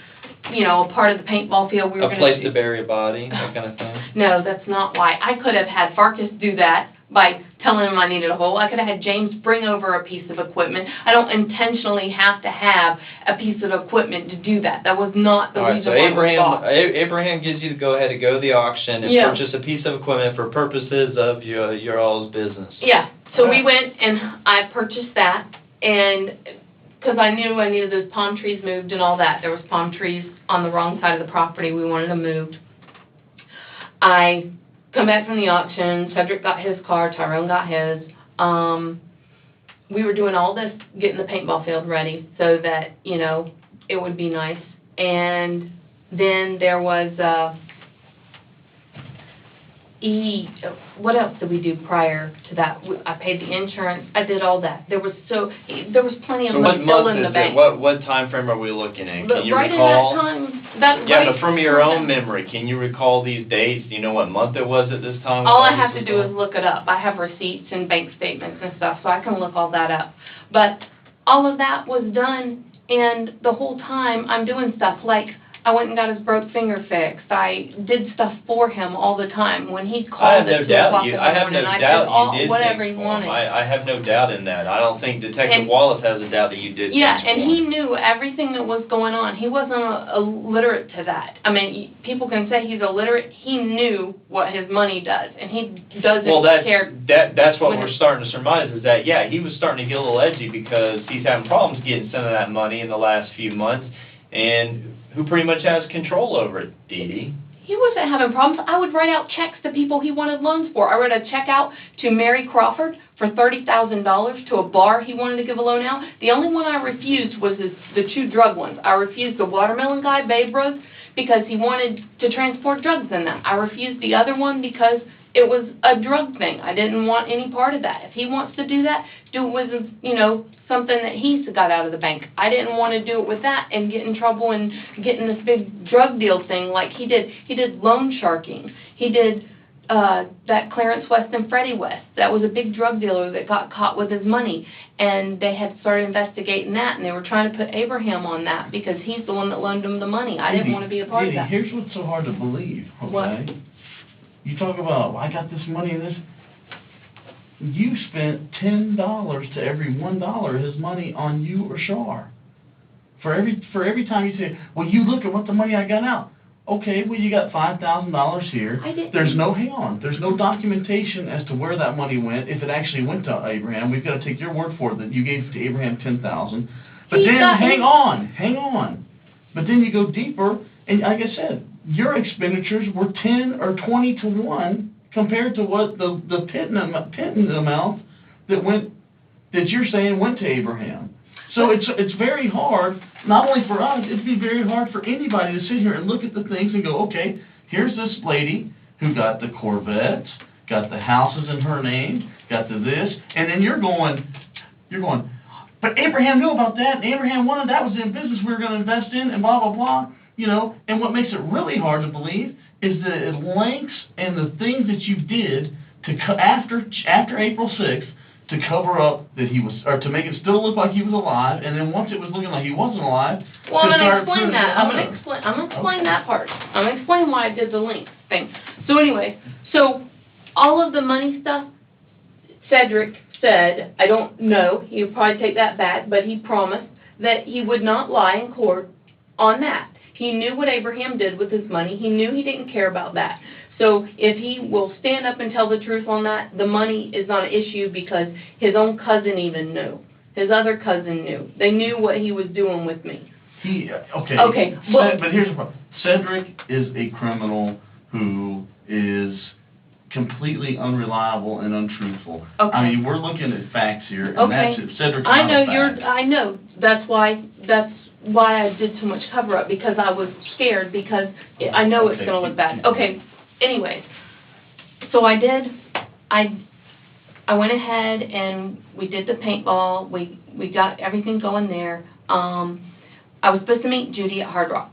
part of the paintball field. We were a place to bury a body, that kind of thing? No, that's not why. I could have had Farkas do that by telling him I needed a hole. I could have had James bring over a piece of equipment. I don't intentionally have to have a piece of equipment to do that. That was not the reason why we bought. Abraham gives you to go ahead and go to the auction and purchase a piece of equipment for purposes of your all's business. Yeah. So we went and I purchased that, and because I knew I needed those palm trees moved and all that. There was palm trees on the wrong side of the property. We wanted them moved. I come back from the auction. Cedric got his car. Tyrone got his. We were doing all this, getting the paintball field ready so that, it would be nice. And then there was what else did we do prior to that? I paid the insurance. I did all that. There was plenty of money still in the bank. What time frame are we looking at? Can you right recall? In that time, but from your own memory, can you recall these dates? Do you know what month it was at this time? All I have to do is look it up. I have receipts and bank statements and stuff, so I can look all that up. But all of that was done, and the whole time I'm doing stuff like I went and got his broke finger fixed. I did stuff for him all the time. When he called at 2 o'clock in the morning, I did whatever he wanted. I have no doubt in that. I don't think Detective Wallace has a doubt that you did. Yeah, and he knew everything that was going on. He wasn't illiterate to that. I mean, people can say he's illiterate. He knew what his money does, and he doesn't care. That's what we're starting to surmise, is that, he was starting to get a little edgy because he's having problems getting some of that money in the last few months, and who pretty much has control over it, DeeDee? He wasn't having problems. I would write out checks to people he wanted loans for. I wrote a check out to Mary Crawford for $30,000 to a bar he wanted to give a loan out. The only one I refused was the two drug ones. I refused the watermelon guy, Babe Ruth, because he wanted to transport drugs in that. I refused the other one because it was a drug thing. I didn't want any part of that. If he wants to do that, do it with, something that he's got out of the bank. I didn't want to do it with that and get in trouble and get in this big drug deal thing like he did. He did loan sharking. He did that Clarence West and Freddie West. That was a big drug dealer that got caught with his money. And they had started investigating that, and they were trying to put Abraham on that because he's the one that loaned him the money. I didn't want to be a part of that. Here's what's so hard to believe, okay? What? You talk about, I got this money and this. You spent $10 to every $1 of his money on you or Shar. For every time you say, well, you look at what the money I got out. Okay, well, you got $5,000 here. There's no documentation as to where that money went, if it actually went to Abraham. We've got to take your word for it that you gave to Abraham $10,000. But then, hang on. But then you go deeper, and like I said, your expenditures were 10 or 20 to 1 compared to what the pitting amount that you're saying went to Abraham. So it's very hard, not only for us, it'd be very hard for anybody to sit here and look at the things and go, okay, here's this lady who got the Corvettes, got the houses in her name, got the this, and then you're going, but Abraham knew about that, and Abraham wanted, that was in business we were going to invest in, and blah, blah, blah. And what makes it really hard to believe is the lengths and the things that you did to after April 6th to cover up that he was, or to make it still look like he was alive, and then once it was looking like he wasn't alive, well, I'm going to explain that. I'm going to explain that part. I'm going to explain why I did the link thing. So anyway, all of the money stuff, Cedric said, I don't know, he would probably take that back, but he promised that he would not lie in court on that. He knew what Abraham did with his money. He knew he didn't care about that. So if he will stand up and tell the truth on that, the money is not an issue because his own cousin even knew. His other cousin knew. They knew what he was doing with me. Okay. But here's the problem. Cedric is a criminal who is completely unreliable and untruthful. Okay. I mean, we're looking at facts here, and that's it. Cedric's not a fact. I know. That's why I did so much cover-up, because I was scared, because I know it's going to look bad. Okay, anyways, so I went ahead and we did the paintball. We got everything going there. I was supposed to meet Judy at Hard Rock.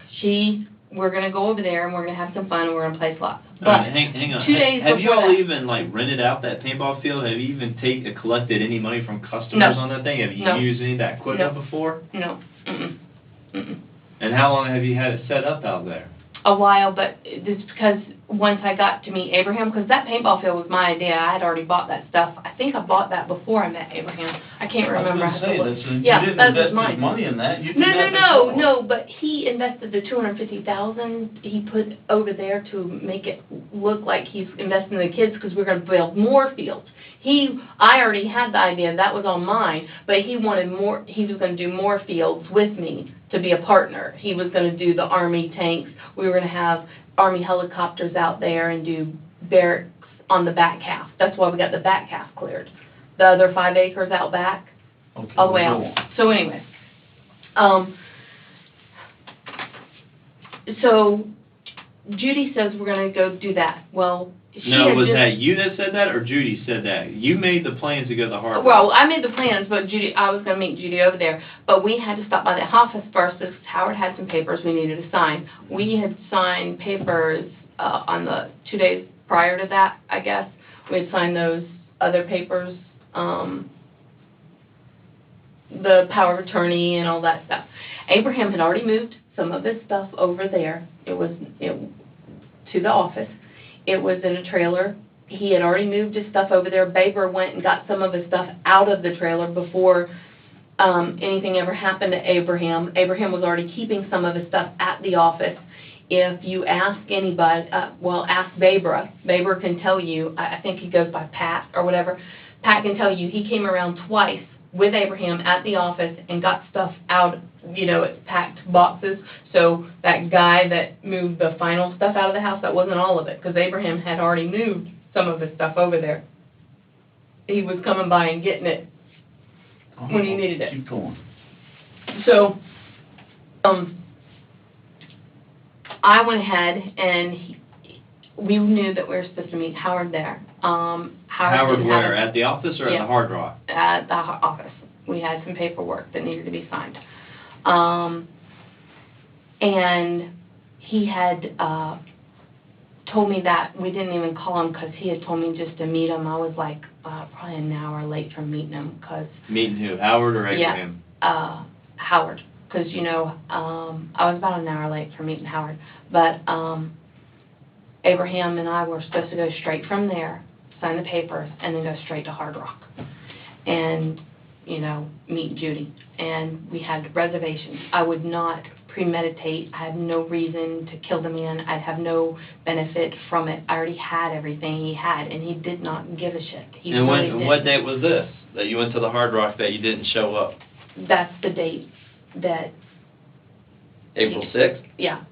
We're going to go over there, and we're going to have some fun, and we're going to play slots. But hang on. 2 days have you all that, even rented out that paintball field? Have you even collected any money from customers on that thing? Have you used any of that equipment before? No. And how long have you had it set up out there? A while, but it's because once I got to meet Abraham, because that paintball field was my idea. I had already bought that stuff. I think I bought that before I met Abraham. I can't remember. I was going to say, yeah, you didn't that invest was mine. money in that. You No, but he invested the $250,000 he put over there to make it look like he's investing in the kids because we're going to build more fields. I already had the idea, that was on mine, but he wanted more. He was going to do more fields with me to be a partner. He was going to do the Army tanks. We were going to have Army helicopters out there and do barracks on the back half. That's why we got the back half cleared. The other 5 acres out back, all the way out. So anyway, so Judy says we're going to go do that. Well, was that you that said that, or Judy said that? You made the plans to go to the Hard Rock. Well, I made the plans, but I was going to meet Judy over there. But we had to stop by the office first because Howard had some papers we needed to sign. We had signed papers on the 2 days prior to that, I guess. We had signed those other papers, the power of attorney and all that stuff. Abraham had already moved some of his stuff over there. It was to the office. It was in a trailer. He had already moved his stuff over there. Baber went and got some of his stuff out of the trailer before anything ever happened to Abraham. Abraham was already keeping some of his stuff at the office. If you ask anybody, ask Baber. Baber can tell you, I think he goes by Pat or whatever. Pat can tell you he came around twice with Abraham at the office and got stuff out, it's packed boxes. So that guy that moved the final stuff out of the house, that wasn't all of it, because Abraham had already moved some of his stuff over there. He was coming by and getting it when he needed it. Keep going. So, I went ahead and we knew that we were supposed to meet Howard there. Howard where? At the office or at the Hard Rock? At the office. We had some paperwork that needed to be signed. And he had told me that we didn't even call him because he had told me just to meet him. I was like probably an hour late from meeting him because... Meeting who? Howard or Abraham? Yeah, Howard. Because, I was about an hour late for meeting Howard. But Abraham and I were supposed to go straight from there, sign the papers, and then go straight to Hard Rock. And, meet Judy. And we had reservations. I would not premeditate. I had no reason to kill the man. I'd have no benefit from it. I already had everything he had, and he did not give a shit. And what date was this, that you went to the Hard Rock that you didn't show up? That's the date that... April 6th? Yeah.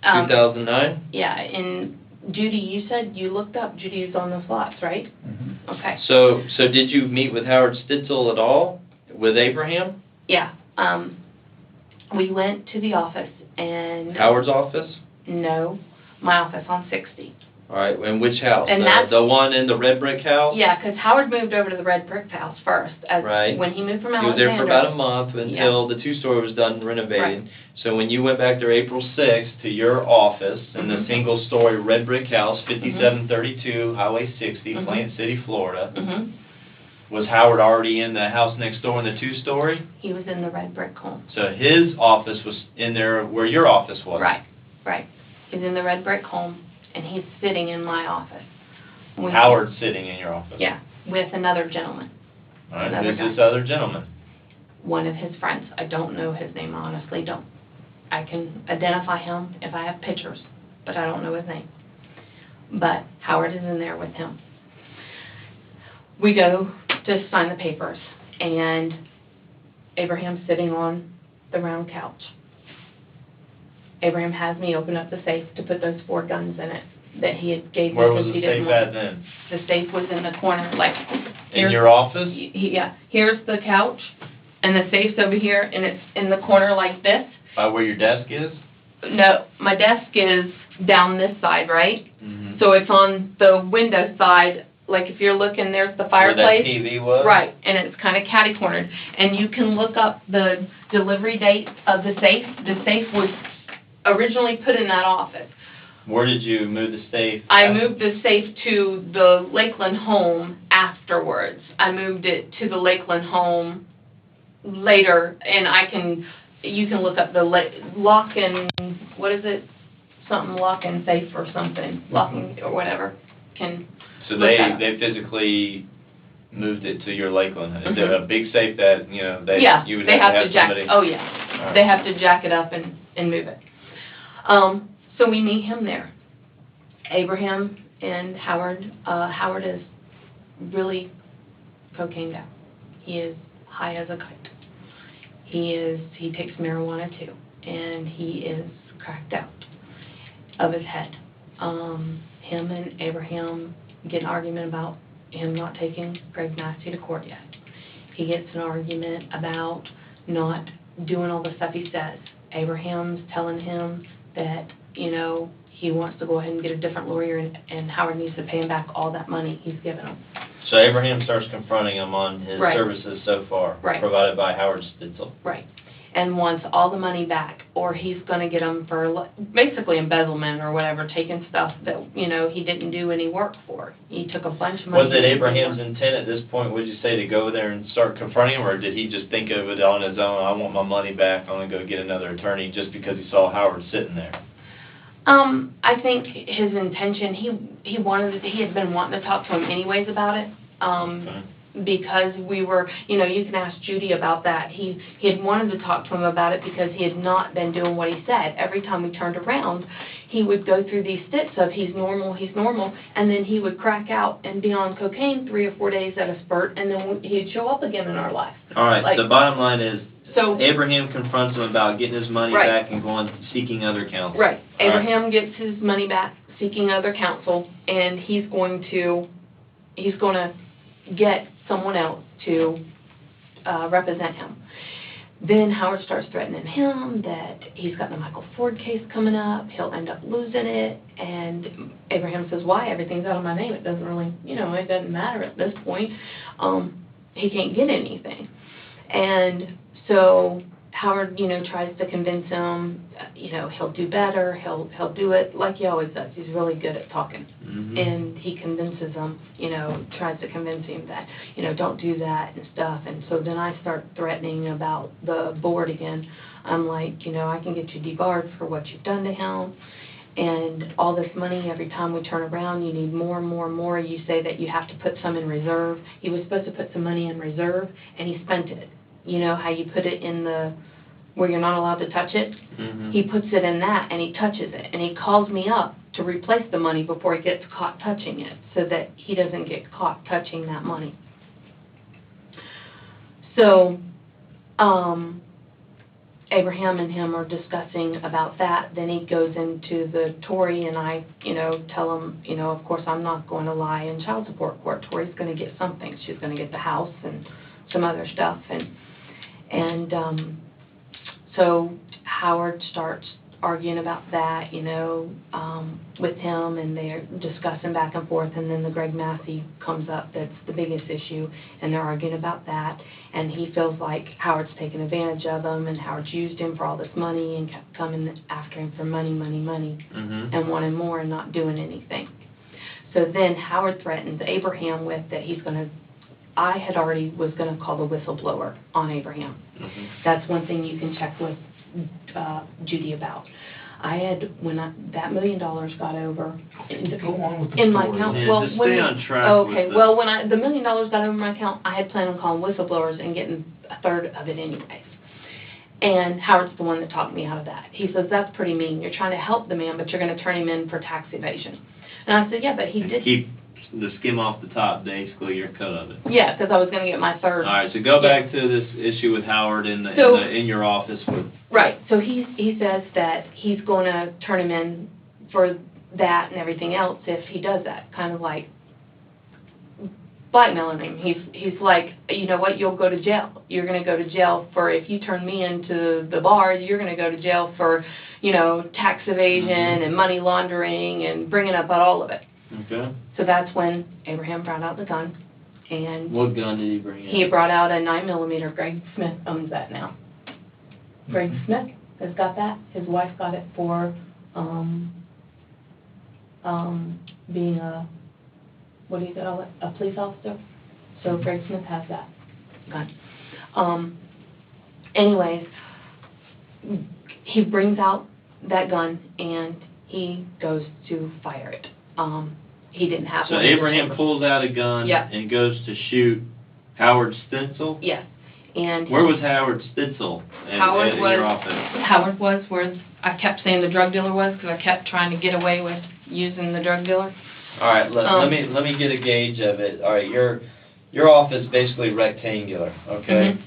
2009? Yeah, and Judy, you said you looked up Judy's on the slots, right? Mm-hmm. Okay. So did you meet with Howard Stitzel at all, with Abraham? Yeah. We went to the office and... Howard's office? No, my office on 60. All right, and which house? And that's... The one in the red brick house? Yeah, because Howard moved over to the red brick house first. Right. When he moved from He was Alexander. there for about a month until the two-story was done renovating. Right. So when you went back there April 6th to your office in the single-story red brick house, 5732 Highway 60, Plant City, Florida, was Howard already in the house next door in the two-story? He was in the red brick home. So his office was in there where your office was? Right. He's in the red brick home, and he's sitting in my office. Howard's sitting in your office? Yeah, with another gentleman. All right, who's this other gentleman? One of his friends. I don't know his name, I honestly don't. I can identify him if I have pictures, but I don't know his name. But Howard is in there with him. We go to sign the papers, and Abraham's sitting on the round couch. Abraham has me open up the safe to put those 4 guns in it that he had gave me. Where was the safe at then? The safe was in the corner, like... In your office? Yeah. Here's the couch, and the safe's over here, and it's in the corner like this. By where your desk is? No, my desk is down this side, right? Mm-hmm. So it's on the window side, like if you're looking, there's the fireplace. Where that TV was? Right, and it's kind of catty-cornered. And you can look up the delivery date of the safe. The safe was originally put in that office. Where did you move the safe? I moved the safe to the Lakeland home afterwards. I moved it to the Lakeland home later, and you can look up the lock and, what is it? Something lock and safe or something, locking or whatever. So they physically moved it to your Lakeland. Is there a big safe that, you would have to have somebody? Oh, yeah. Right. They have to jack it up and move it. So we meet him there. Abraham and Howard. Howard is really cocaine out. He is high as a kite. He takes marijuana too, and he is cracked out of his head. Him and Abraham get an argument about him not taking Greg Nasty to court yet. He gets an argument about not doing all the stuff he says. Abraham's telling him that, he wants to go ahead and get a different lawyer, and Howard needs to pay him back all that money he's given him. So Abraham starts confronting him on his services so far, provided by Howard Stitzel. Right. And wants all the money back, or he's going to get him for basically embezzlement or whatever, taking stuff that, he didn't do any work for. He took a bunch of money. Was it Abraham's intent at this point, would you say, to go there and start confronting him, or did he just think of it on his own, I want my money back, I'm going to go get another attorney, just because he saw Howard sitting there? I think his intention, he had been wanting to talk to him anyways about it. because we were, you know, you can ask Judy about that. He had wanted to talk to him about it because he had not been doing what he said. Every time we turned around, he would go through these fits of he's normal, and then he would crack out and be on cocaine 3 or 4 days at a spurt, and then he'd show up again in our life. All right, Like, the bottom line is, so Abraham confronts him about getting his money Right. back and going, seeking other counsel. Right. All right. Abraham gets his money back, seeking other counsel, and he's going to get someone else to represent him. Then Howard starts threatening him that he's got the Michael Ford case coming up, he'll end up losing it, and Abraham says, why? Everything's out of my name. It doesn't really, you know, it doesn't matter at this point. He can't get anything. And so Howard, you know, tries to convince him, you know, he'll do better, he'll do it like he always does. He's really good at talking. Mm-hmm. And he convinces him, you know, tries to convince him that, you know, don't do that and stuff. And so then I start threatening about the board again. I'm like, you know, I can get you debarred for what you've done to him. And all this money, every time we turn around, you need more and more and more. You say that you have to put some in reserve. He was supposed to put some money in reserve, and he spent it. You know how you put it in the, where you're not allowed to touch it? Mm-hmm. He puts it in that, and he touches it. And he calls me up to replace the money before he gets caught touching it, so that he doesn't get caught touching that money. So, Abraham and him are discussing about that. Then he goes into the Tory, and I, you know, tell him, you know, of course I'm not going to lie in child support court. Tory's going to get something. She's going to get the house and some other stuff. So Howard starts arguing about that, you know, with him, and they're discussing back and forth, and then the Greg Massey comes up. That's the biggest issue, and they're arguing about that, and he feels like Howard's taken advantage of him, and Howard's used him for all this money and kept coming after him for money, Mm-hmm. and wanting more and not doing anything. So then Howard threatens Abraham with that he's going to, I had already was going to call the whistleblower on Abraham. Mm-hmm. That's one thing you can check with Judy about. I had, when that $1 million got over Go on with the in my story. account, Yeah, well, just when stay the- on track okay, with the- well, when the $1 million got over my account, I had planned on calling whistleblowers and getting a third of it anyways. And Howard's the one that talked me out of that. He says, that's pretty mean. You're trying to help the man, but you're going to turn him in for tax evasion. And I said, yeah, but he And did. keep the skim off the top, basically, your cut of it. Yeah, because I was going to get my third. All right, so go back to this issue with Howard in your office with. Right, so he says that he's going to turn him in for that and everything else if he does that, kind of like blackmailing him. He's like, you know what, you'll go to jail. You're going to go to jail for, if you turn me into the bar, you're going to go to jail for, you know, tax evasion and money laundering and bringing up all of it. Okay. So that's when Abraham brought out the gun, and What gun did he bring in? he brought out a 9mm. Greg Smith owns that now. Greg Smith has got that. His wife got it for being a, what do you call it, a police officer. So Greg Smith has that gun. Anyways, he brings out that gun and he goes to fire it. He didn't have So one in the Abraham chamber. pulls out a gun Yeah. and goes to shoot Howard Stitzel? Yes. And Where was Howard Stitzel Howard in was- your office? Howard was where I kept saying the drug dealer was, because I kept trying to get away with using the drug dealer. All right, let me get a gauge of it. All right, your office is basically rectangular, okay? Mhm.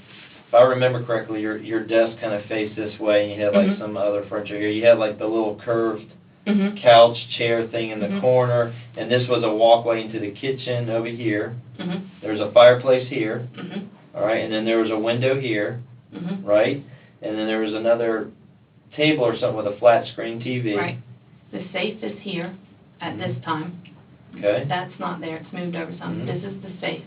If I remember correctly, your desk kind of faced this way, and you had like Mhm. some other furniture here. You had like the little curved Mhm. couch chair thing in the Mhm. corner, and this was a walkway into the kitchen over here. Mhm. There's a fireplace here, Mhm. all right, and then there was a window here, Mhm. right? And then there was another table or something with a flat screen TV. Right. The safe is here at this time. Okay. That's not there. It's moved over some. Mhm. This is the safe.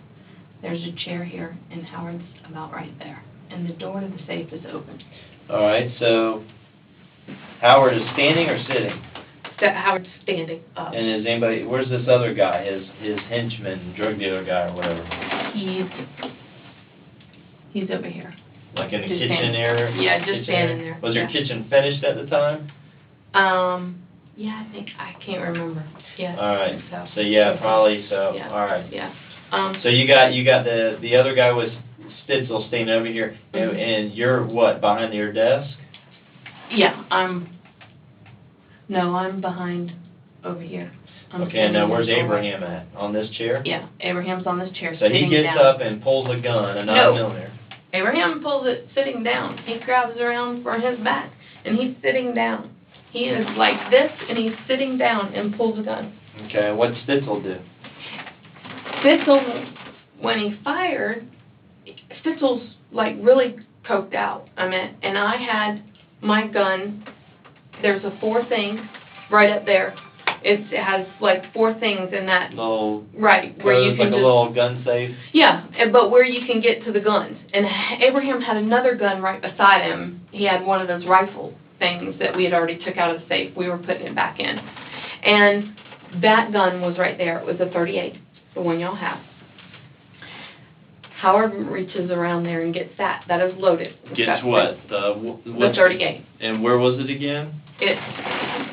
There's a chair here, and Howard's about right there. And the door to the safe is open. All right, so Howard is standing or sitting? Howard's standing up. And is anybody, where's this other guy, his henchman, drug dealer guy or whatever? He's over here. Like in the Just kitchen standing. area? Yeah, just Kitchen standing area? there. Was your Yeah. kitchen finished at the time? Yeah, I think, I can't remember. Yeah. All I right, think so. so yeah, probably so, Yeah. all right. Yeah. So you got the other guy was Stitzel standing over here, and you're what, behind your desk? Yeah, I'm behind over here. I'm Okay, and now where's standing forward. Abraham at? On this chair? Yeah, Abraham's on this chair, So he sitting gets down. up and pulls a gun, a 9mm. Abraham pulls it sitting down. He grabs around for his back, and he's sitting down. He is like this, and he's sitting down and pulls a gun. Okay, what'd Stitzel do? Stitzel, when he fired, Stitzel's like really coked out. And I had my gun. There's a 4 thing right up there. It has like 4 things in that. Little, right, where you can like a little gun safe? Yeah, but where you can get to the guns. And Abraham had another gun right beside him. He had one of those rifle things that we had already took out of the safe. We were putting it back in. And that gun was right there. It was a .38, the one y'all have. Howard reaches around there and gets that. That is loaded. Gets what? The .38. And where was it again? It's,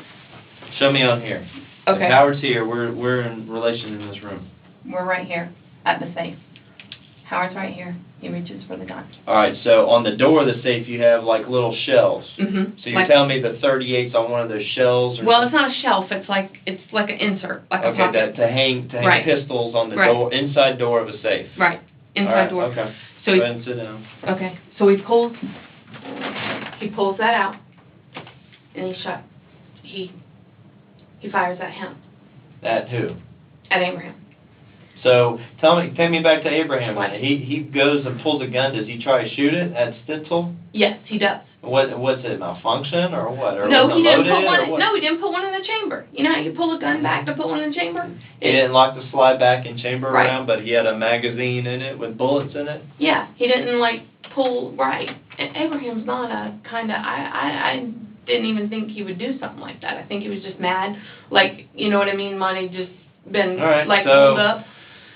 Show me on here. okay, If Howard's here, we're in relation in this room. we're right here at the safe. Howard's right here. He reaches for the gun. All right, so on the door of the safe, you have like little shells. Mm-hmm. So you're telling me the .38's on one of those shells? Or Well, it's not a shelf. It's like an insert, like a okay, pocket. to hang Right. pistols on the Right. door, inside door of a safe. Right, inside All right, door. Okay. So Go he, ahead and sit down. okay, so he pulls that out, and he fires at him, At who? at Abraham. So take me back to Abraham. What? He goes and pulls a gun. Does he try to shoot it at Stitzel? Yes, he does. What's it, malfunction or what? Or No, was he it didn't loaded put one. or what? No, he didn't put one in the chamber. You know how you pull a gun back to put one in the chamber? He didn't lock the slide back and chamber Right. around, but he had a magazine in it with bullets in it? Yeah, he didn't like pull right. And Abraham's not a kind of. I didn't even think he would do something like that. I think he was just mad, like, you know what I mean. Money just been All right, like so- pulled up.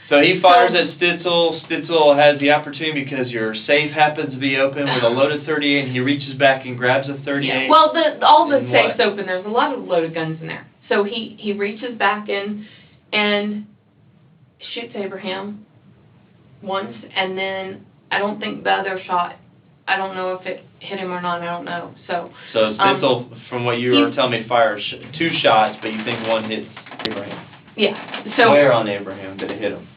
So he fires at Stitzel. Stitzel has the opportunity because your safe happens to be open with a loaded .38, and he reaches back and grabs a .38. Yeah. Well, all the And safes what? open. There's a lot of loaded guns in there. So he reaches back in and shoots Abraham once, and then I don't think the other shot. I don't know if it hit him or not. I don't know. So Stitzel, from what you were telling me, fires 2 shots, but you think one hits Abraham. yeah. So Where on Abraham did it hit him?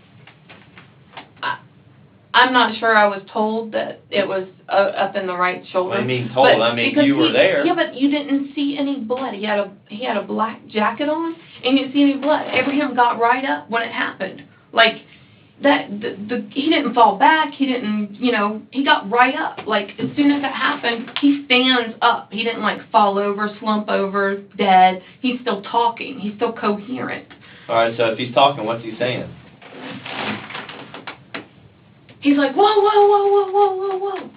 I'm not sure. I was told that it was up in the right shoulder. What do you mean told? But I mean, because you were there. Yeah, but you didn't see any blood. He had a black jacket on, and you didn't see any blood. Abraham got right up when it happened. Like that, he didn't fall back. He didn't, he got right up. Like as soon as it happened, he stands up. He didn't like fall over, slump over, dead. He's still talking. He's still coherent. All right, so if he's talking, what's he saying? He's like, whoa, whoa, whoa, whoa, whoa, whoa, whoa.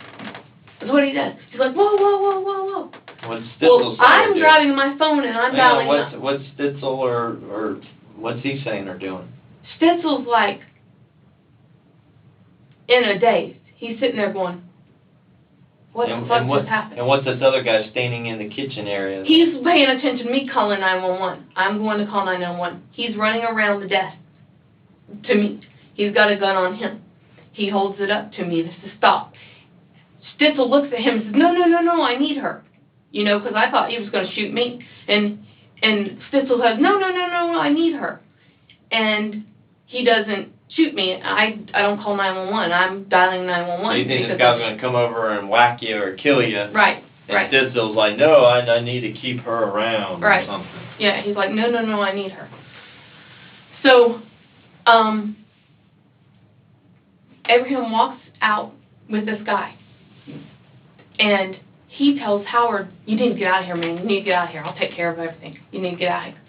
That's what he does. He's like, whoa, whoa, whoa, whoa, whoa. What's Stitzel saying? I'm grabbing my phone and I'm dialing up. What's Stitzel or what's he saying or doing? Stitzel's like in a daze. He's sitting there going, what the fuck just happened? And what's this other guy standing in the kitchen area? He's paying attention to me calling 911. I'm going to call 911. He's running around the desk to me. He's got a gun on him. He holds it up to me to stop. Stitzel looks at him and says, no, no, no, no, I need her. Because I thought he was going to shoot me. And Stitzel says, no, no, no, no, I need her. And he doesn't shoot me. I don't call 911. I'm dialing 911. So you think this guy's going to come over and whack you or kill you? Right, and right. Stitzel's like, no, I need to keep her around Right. or something. Yeah, he's like, no, no, no, I need her. So, Abraham walks out with this guy, and he tells Howard, you need to get out of here, man. You need to get out of here. I'll take care of everything. You need to get out of here.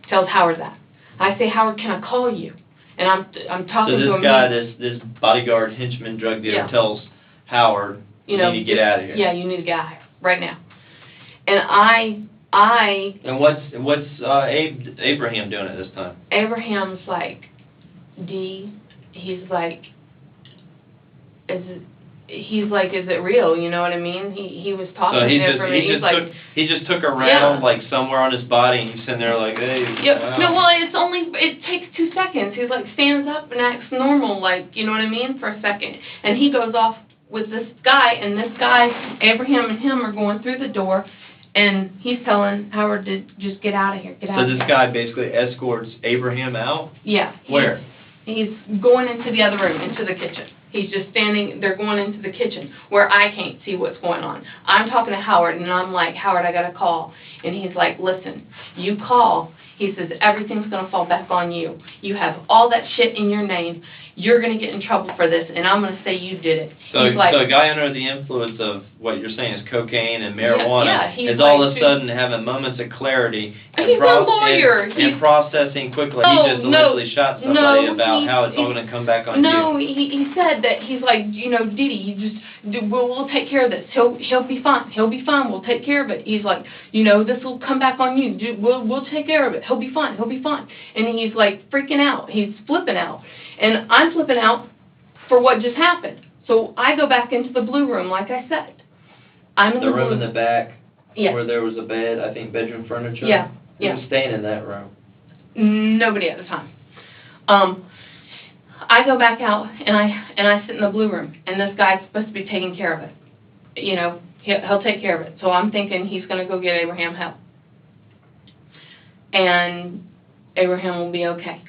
Tells Howard that. I say, Howard, can I call you? And I'm talking to him. So this guy, this bodyguard henchman drug dealer tells Howard, you need to get out of here. Yeah, you need to get out of here right now. And I. And what's Abraham doing at this time? Abraham's like, Dee, he's like, he's like, is it real? You know what I mean? He was talking So there for me. He's like, he just took a round, Yeah. like, somewhere on his body, and he's sitting there like, hey, yeah, wow. no, well, it takes 2 seconds. He's like, stands up and acts normal, like, you know what I mean, for a second. And he goes off with this guy, and this guy, Abraham and him are going through the door, and he's telling Howard to just get out of here, get out of So here. this guy basically escorts Abraham out? Yeah. Where? He's going into the other room, into the kitchen. He's just standing, they're going into the kitchen where I can't see what's going on. I'm talking to Howard, and I'm like, Howard, I got a call. And he's like, listen, you call. He says, everything's going to fall back on you. You have all that shit in your name. You're going to get in trouble for this, and I'm going to say you did it. So, he's like, so a guy under the influence of what you're saying is cocaine and marijuana he's is all like, of a sudden having moments of clarity and, he's a lawyer. and processing quickly. Oh, he just allegedly shot somebody no, about how it's all going to come back on no, you. he said that he's like, you know, DeeDee, you just, we'll take care of this. He'll be fine. He'll be fine. We'll take care of it. He's like, you know, this will come back on you. We'll take care of it. He'll be fine. He'll be fine. And he's like freaking out. He's flipping out. And I'm flipping out for what just happened. So I go back into the blue room, like I said. I'm in The room in the back, Yeah. where there was a bed, I think bedroom furniture? Yeah, Who yeah. was staying in that room? Nobody at the time. I go back out and I sit in the blue room, and this guy's supposed to be taking care of it. You know, he'll take care of it. So I'm thinking he's going to go get Abraham help, and Abraham will be okay.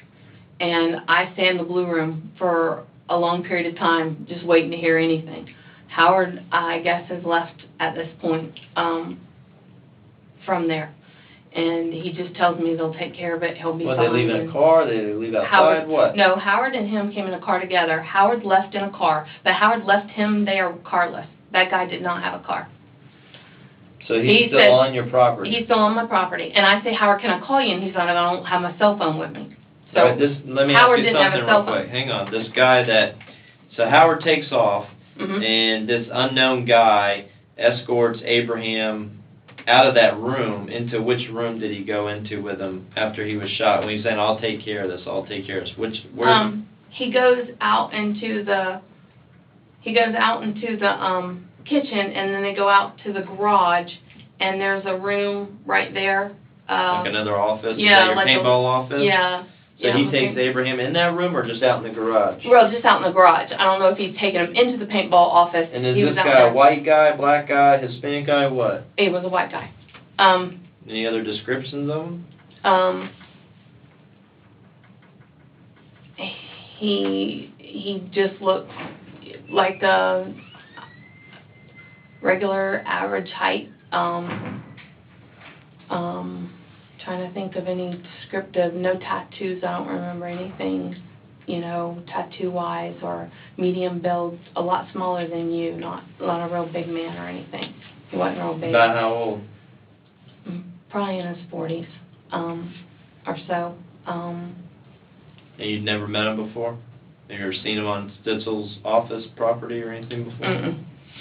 And I stay in the blue room for a long period of time, just waiting to hear anything. Howard, I guess, has left at this point from there. And he just tells me they'll take care of it, he'll be fine. Well, they leave in a car, they leave outside, Howard, what? No, Howard and him came in a car together. Howard left in a car, but Howard left him there carless. That guy did not have a car. So he he's still said- on your property? He's still on my property. And I say, Howard, can I call you? And he's like, I don't have my cell phone with me. So All right, let me Howard ask you didn't have a something cell real phone. quick. Hang on. This guy so Howard takes off, Mhm. and this unknown guy escorts Abraham out of that room. Into which room did he go into with him after he was shot? When he's saying, I'll take care of this, I'll take care of this. Where? He goes out into the kitchen, and then they go out to the garage, and there's a room right there. Like another office? yeah, Is that your like a- paintball office? Yeah. So yeah, he takes Abraham in that room or just out in the garage? Well, just out in the garage. I don't know if he's taken him into the paintball office. And is He this was out guy there. a white guy, black guy, Hispanic guy, what? He was a white guy. Any other descriptions of him? He just looked like a regular average height. Trying to think of any descriptive, no tattoos, I don't remember anything, you know, tattoo-wise, or medium build, a lot smaller than you, not a real big man or anything. He wasn't real big. About how old? Probably in his 40s, or so. And you'd never met him before? Have you ever seen him on Stitzel's office property or anything before?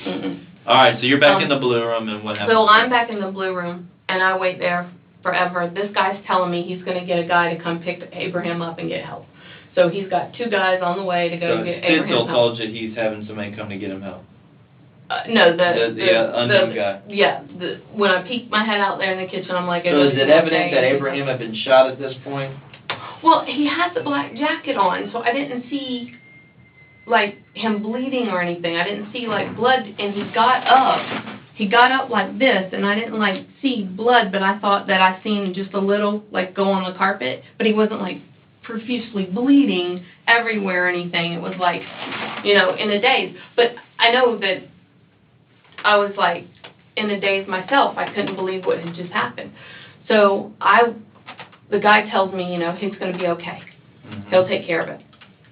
Mm-mm. All right, so you're back in the blue room, and what happens? So I'm back in the blue room, and I wait there forever. This guy's telling me he's going to get a guy to come pick Abraham up and get help. So he's got 2 guys on the way to go So get Abraham Stitzel help. told you he's having somebody come to get him help? No, The unknown guy. Yeah, when I peeked my head out there in the kitchen, I'm like, So is it okay. evident that Abraham had been shot at this point? Well, he had the black jacket on, so I didn't see, like, him bleeding or anything. I didn't see, like, blood, and he got up like this, and I didn't, like, see blood, but I thought that I seen just a little, like, go on the carpet, but he wasn't, like, profusely bleeding everywhere or anything. It was, like, you know, in a daze. But I know that I was, like, in a daze myself. I couldn't believe what had just happened. So the guy tells me, you know, he's going to be okay. Mm-hmm. He'll take care of it.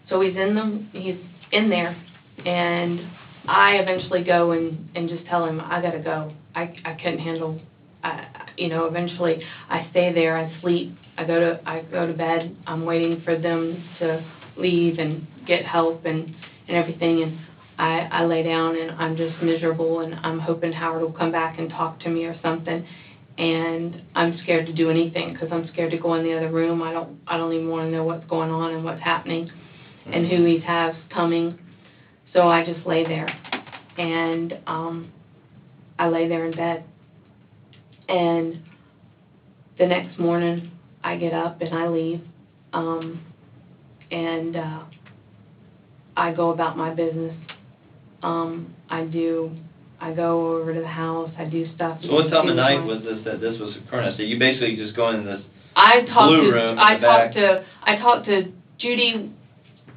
So he's in there, and I eventually go and just tell him, I got to go. I couldn't handle, you know, eventually I stay there, I sleep, I go to bed. I'm waiting for them to leave and get help and everything, and I lay down, and I'm just miserable, and I'm hoping Howard will come back and talk to me or something. And I'm scared to do anything because I'm scared to go in the other room. I don't even want to know what's going on and what's happening and who he has coming. So I just lay there. and, I lay there in bed. And the next morning, I get up and I leave, and I go about my business. I go over to the house, I do stuff. So what time of night was this that this was occurring? So you basically just go in this I blue room in the back. I talked to Judy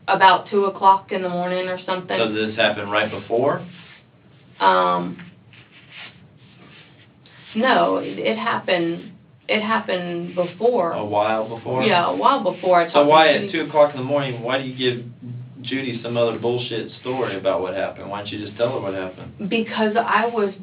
about 2 o'clock in the morning or something. So did this happen right before? No, it happened before. A while before? Yeah, a while before. I talked So why to at Judy. 2 o'clock in the morning, why do you give Judy some other bullshit story about what happened? Why don't you just tell her what happened? Because I was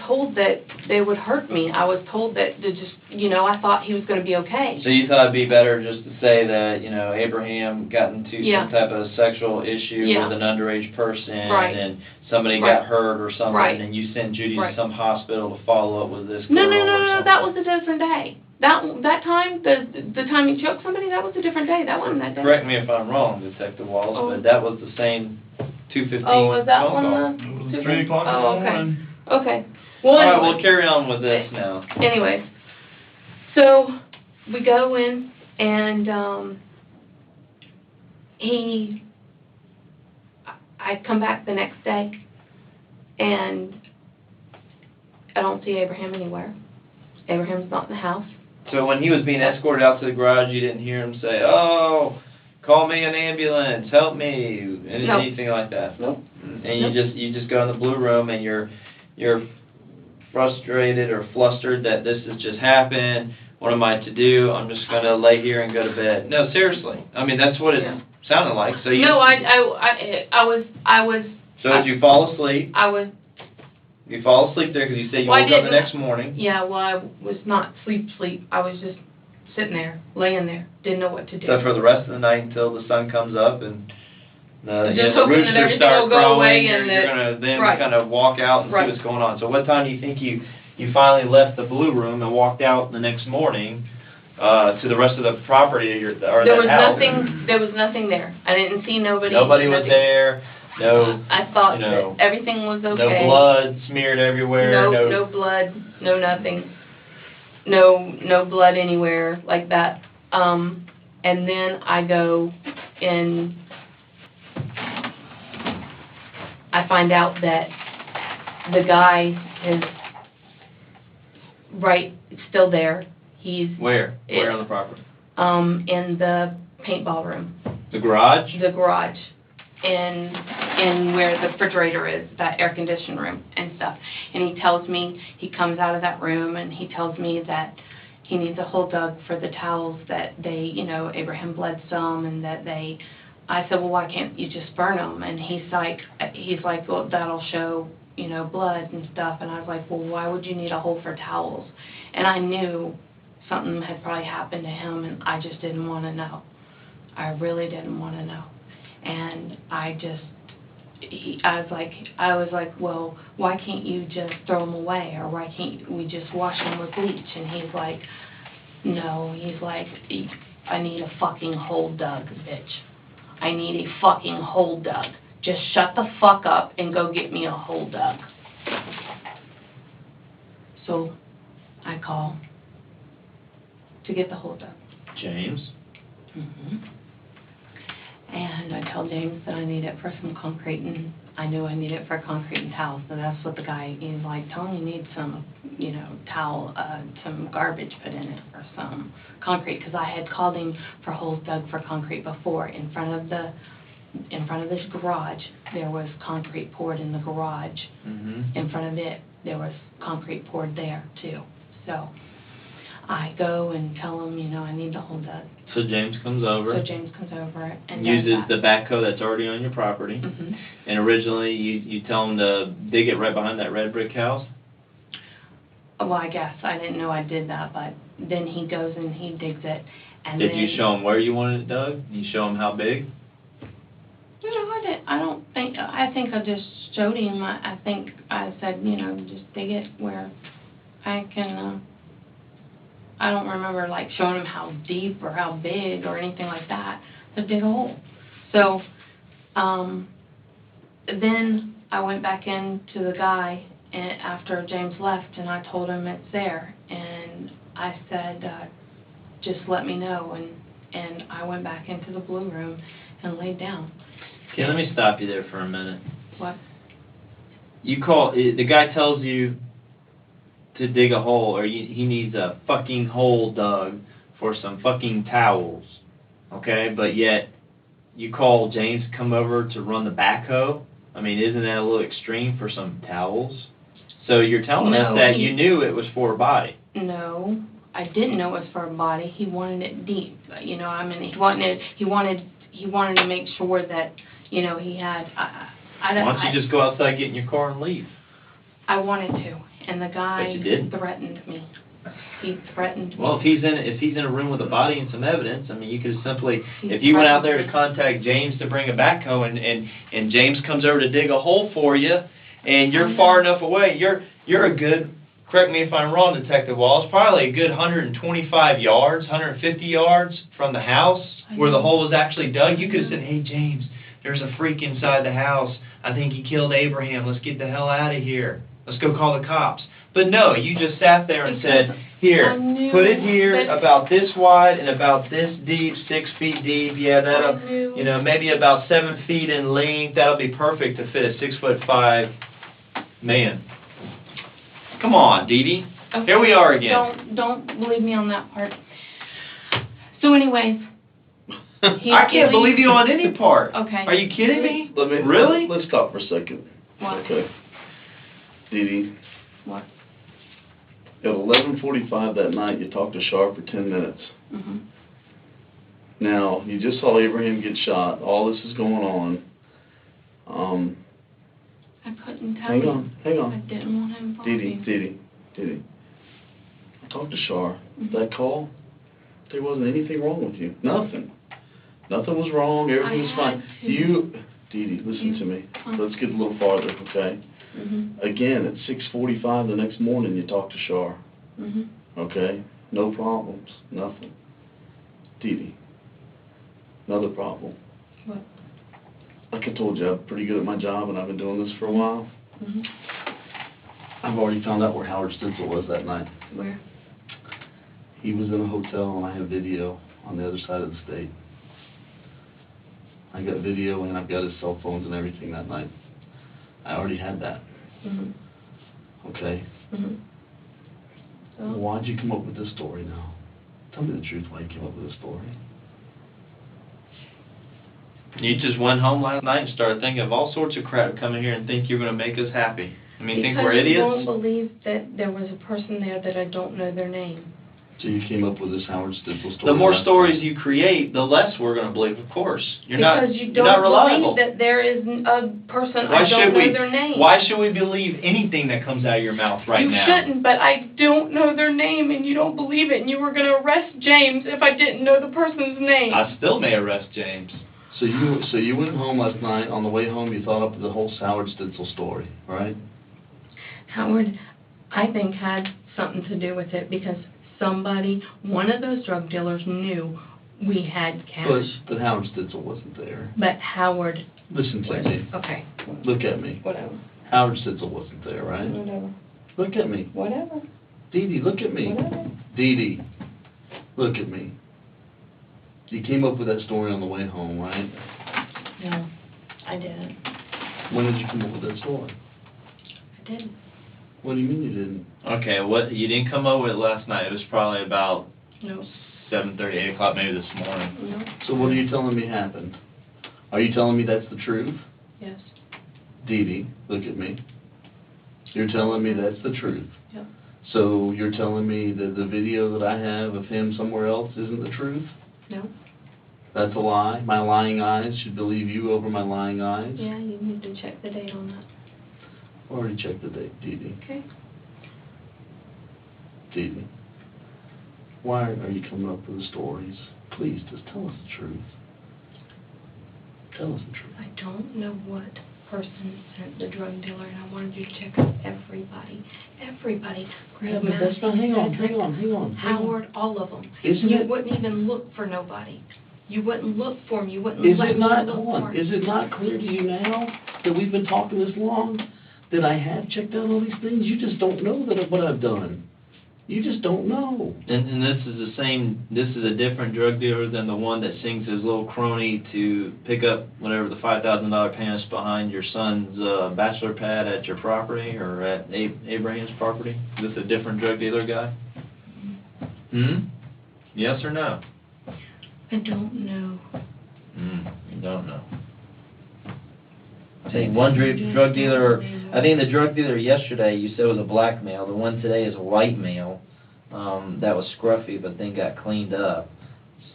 told that they would hurt me. I was told that to just, I thought he was going to be okay. So you thought it'd be better just to say that, Abraham got into some type of sexual issue with an underage person, and somebody got hurt or something, and you sent Judy to some hospital to follow up with this girl or No, something. that was a different day. That time, the time he choked somebody, that was a different day. That wasn't that day. Correct me if I'm wrong, Detective Wallace, but that was the same 2:15 Oh, was that phone call. one It was 3 o'clock in the morning. Okay. All Well, right, anyway. we'll carry on with this now. Anyways, so we go in, and I come back the next day, and I don't see Abraham anywhere. Abraham's not in the house. So when he was being escorted out to the garage, you didn't hear him say, "Oh, call me an ambulance, help me," anything like that? Nope. And you just go in the blue room, and you're frustrated or flustered that this has just happened. What am I to do? I'm just gonna lay here and go to bed. No, seriously. I mean, that's what it sounded like. So you. No, I was. So did you fall asleep? I was. You fall asleep there because you said you woke up the next morning. Yeah, well, I was not sleep. I was just sitting there, laying there, didn't know what to do. So for the rest of the night until the sun comes up and the Just hoping that roosters everything start will go crowing, away you're and going to then kind of walk out and see what's going on. So what time do you think you finally left the blue room and walked out the next morning to the rest of the property or that house? There was nothing there. I didn't see nobody. Nobody was there. No. I thought that everything was okay. No blood smeared everywhere. No blood. No nothing. No blood anywhere like that. And then I go and I find out that the guy is still there. He's Where on the property? In the paintball room. The garage? The garage. In where the refrigerator is, that air conditioned room and stuff. And he tells me, he comes out of that room and he tells me that he needs a hole dug for the towels that they, Abraham bled some and that I said, well, why can't you just burn them? And he's like, well, that'll show, blood and stuff. And I was like, well, why would you need a hole for towels? And I knew something had probably happened to him and I just didn't want to know. I really didn't want to know. And I was like, well, why can't you just throw them away? Or why can't we just wash them with bleach? And he's like, no, I need a fucking hole dug, bitch. I need a fucking hole dug. Just shut the fuck up and go get me a hole dug. So I call to get the hole dug. James? Mm-hmm. And I tell James that I need it for some concrete, and I knew I need it for concrete and towels. So that's what the guy, he's like, tell him you need some, towel, some garbage put in it or some concrete. Because I had called him for holes dug for concrete before. In front of this garage, there was concrete poured in the garage. Mm-hmm. In front of it, there was concrete poured there too. So I go and tell him, I need the hole dug. So James comes over. And uses the backhoe that's already on your property. Mm-hmm. And originally you tell him to dig it right behind that red brick house? Well, I guess. I didn't know I did that, but then he goes and he digs it. And Did you show him where you wanted it dug? Did you show him how big? I didn't. I think I just showed him. I think I said, just dig it where I can, I don't remember showing him how deep or how big or anything like that to dig a hole. So, then I went back into the guy and after James left, and I told him it's there, and I said, just let me know, and I went back into the blue room and laid down. Okay, let me stop you there for a minute. What? You call, the guy tells you to dig a hole, or he needs a fucking hole dug for some fucking towels, okay? But yet, you call James to come over to run the backhoe? I mean, isn't that a little extreme for some towels? So you're telling us that you knew it was for a body? No, I didn't know it was for a body. He wanted it deep. You know, I mean, he wanted to make sure that, you know, he had. Why don't you just go outside, get in your car, and leave? I wanted to, and the guy But you didn't. threatened me. He threatened me. Well, if he's in a room with a body and some evidence, I mean, you could simply, He if you went out there threatened to contact James to bring a backhoe, and James comes over to dig a hole for you, and you're far enough away, you're a good, correct me if I'm wrong, Detective Wallace, probably a good 125 yards, 150 yards from the house where the hole was actually dug. You could have said, hey, James, there's a freak inside the house. I think he killed Abraham. Let's get the hell out of here. Let's go call the cops. But no, you just sat there and said, here, put it here, about this wide and about this deep, 6 feet deep. Yeah, that'll, you know, maybe about 7 feet in length. That'll be perfect to fit a 6'5" man. Come on, DeeDee. Okay. Here we are again. Don't believe me on that part. So anyways, I can't believe you on any part. Okay. Are you kidding me? Really? Let's stop for a second. What? Okay. DeeDee. What? At 11:45 that night, you talked to Sharp for 10 minutes. Mhm. Now, you just saw Abraham get shot. All this is going on. I couldn't tell Hang you. on. I didn't want him involved. DeeDee. I talked to Shar. That call, there wasn't anything wrong with you. Nothing. Nothing was wrong. Everything was fine. DeeDee, listen to me. Let's get a little farther, okay? Mhm. Again, at 6:45 the next morning, you talked to Shar. Mhm. Okay? No problems. Nothing. DeeDee, another problem. What? Like I told you, I'm pretty good at my job, and I've been doing this for a while. Mhm. I've already found out where Howard Stitzel was that night. Where? He was in a hotel, and I have video on the other side of the state. I got video, and I've got his cell phones and everything that night. I already had that. Mhm. Okay? Mhm. So? Why'd you come up with this story now? Tell me the truth, why you came up with this story. You just went home last night and started thinking of all sorts of crap to come in here and think you're going to make us happy. I mean, think we're idiots? Because you don't believe that there was a person there that I don't know their name. So you came up with this Howard Stitzel story? The more stories you create, the less we're going to believe, of course. You're not reliable. Because you don't believe that there is a person I don't know their name. Why should we believe anything that comes out of your mouth right now? You shouldn't, but I don't know their name, and you don't believe it, and you were going to arrest James if I didn't know the person's name. I still may arrest James. So you went home last night. On the way home, you thought up the whole Howard Stitzel story, right? Howard, I think, had something to do with it because somebody, one of those drug dealers, knew we had cash. But Howard Stitzel wasn't there. But Howard Listen to was. me. Okay. Look at me. Whatever. Howard Stitzel wasn't there, right? Whatever. Look at me. Whatever. DeeDee, look at me. Whatever. DeeDee, look at me. You came up with that story on the way home, right? No, I didn't. When did you come up with that story? I didn't. What do you mean you didn't? Okay, you didn't come up with it last night. It was probably about No. 7:30, 8 o'clock maybe this morning. No. So what are you telling me happened? Are you telling me that's the truth? Yes. DeeDee, look at me. You're telling me that's the truth? Yep. So you're telling me that the video that I have of him somewhere else isn't the truth? No. That's a lie? My lying eyes should believe you over my lying eyes? Yeah, you need to check the date on that. Already checked the date, DeeDee. Okay. DeeDee, why are you coming up with the stories? Please, just tell us the truth. Tell us the truth. I don't know what person sent the drug dealer, and I wanted you to check out everybody. Everybody. Yeah, but that's not, hang on. Howard, all of them. Isn't You it? wouldn't even look for nobody. You wouldn't look for them, you wouldn't Is let it me not, look hold for on, 'em. is it not clear to you now that we've been talking this long, that I have checked out all these things? You just don't know that what I've done. You just don't know. And this is a different drug dealer than the one that sings his little crony to pick up whatever the $5,000 payments behind your son's bachelor pad at your property or at Abraham's property? Is this a different drug dealer guy? Yes or no? I don't know. You don't know. I think one drug dealer, I think the drug dealer yesterday you said was a black male. The one today is a white male. That was scruffy, but then got cleaned up.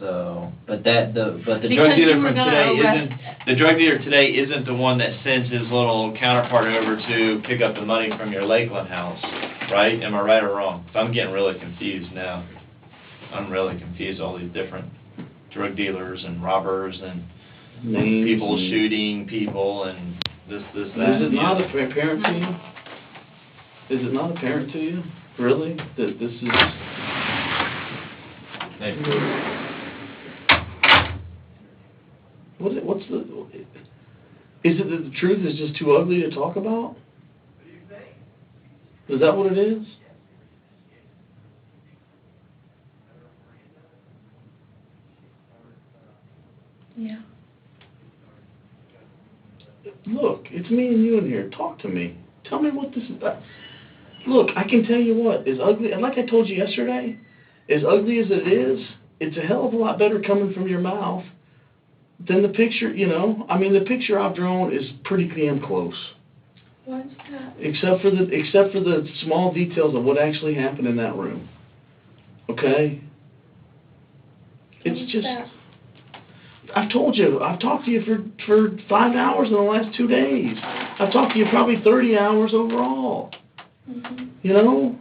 So, but the drug Because dealer you were from gonna today arrest- the drug dealer today isn't the one that sends his little counterpart over to pick up the money from your Lakeland house, right? Am I right or wrong? 'Cause I'm getting really confused now. I'm really confused. All these different drug dealers and robbers and Names people and- shooting people and this, that. Is it not apparent to you? Is it not apparent to you, really, that this is... What's the... Is it that the truth is just too ugly to talk about? Is that what it is? Yeah. Look, it's me and you in here. Talk to me. Tell me what this is. Look, I can tell you what, as ugly, and like I told you yesterday, as ugly as it is, it's a hell of a lot better coming from your mouth than the picture, you know. I mean, the picture I've drawn is pretty damn close. What's that? Except for the small details of what actually happened in that room. Okay? It's What's just... that? I've told you, I've talked to you for 5 hours in the last 2 days. I've talked to you probably 30 hours overall. Mhm. You know?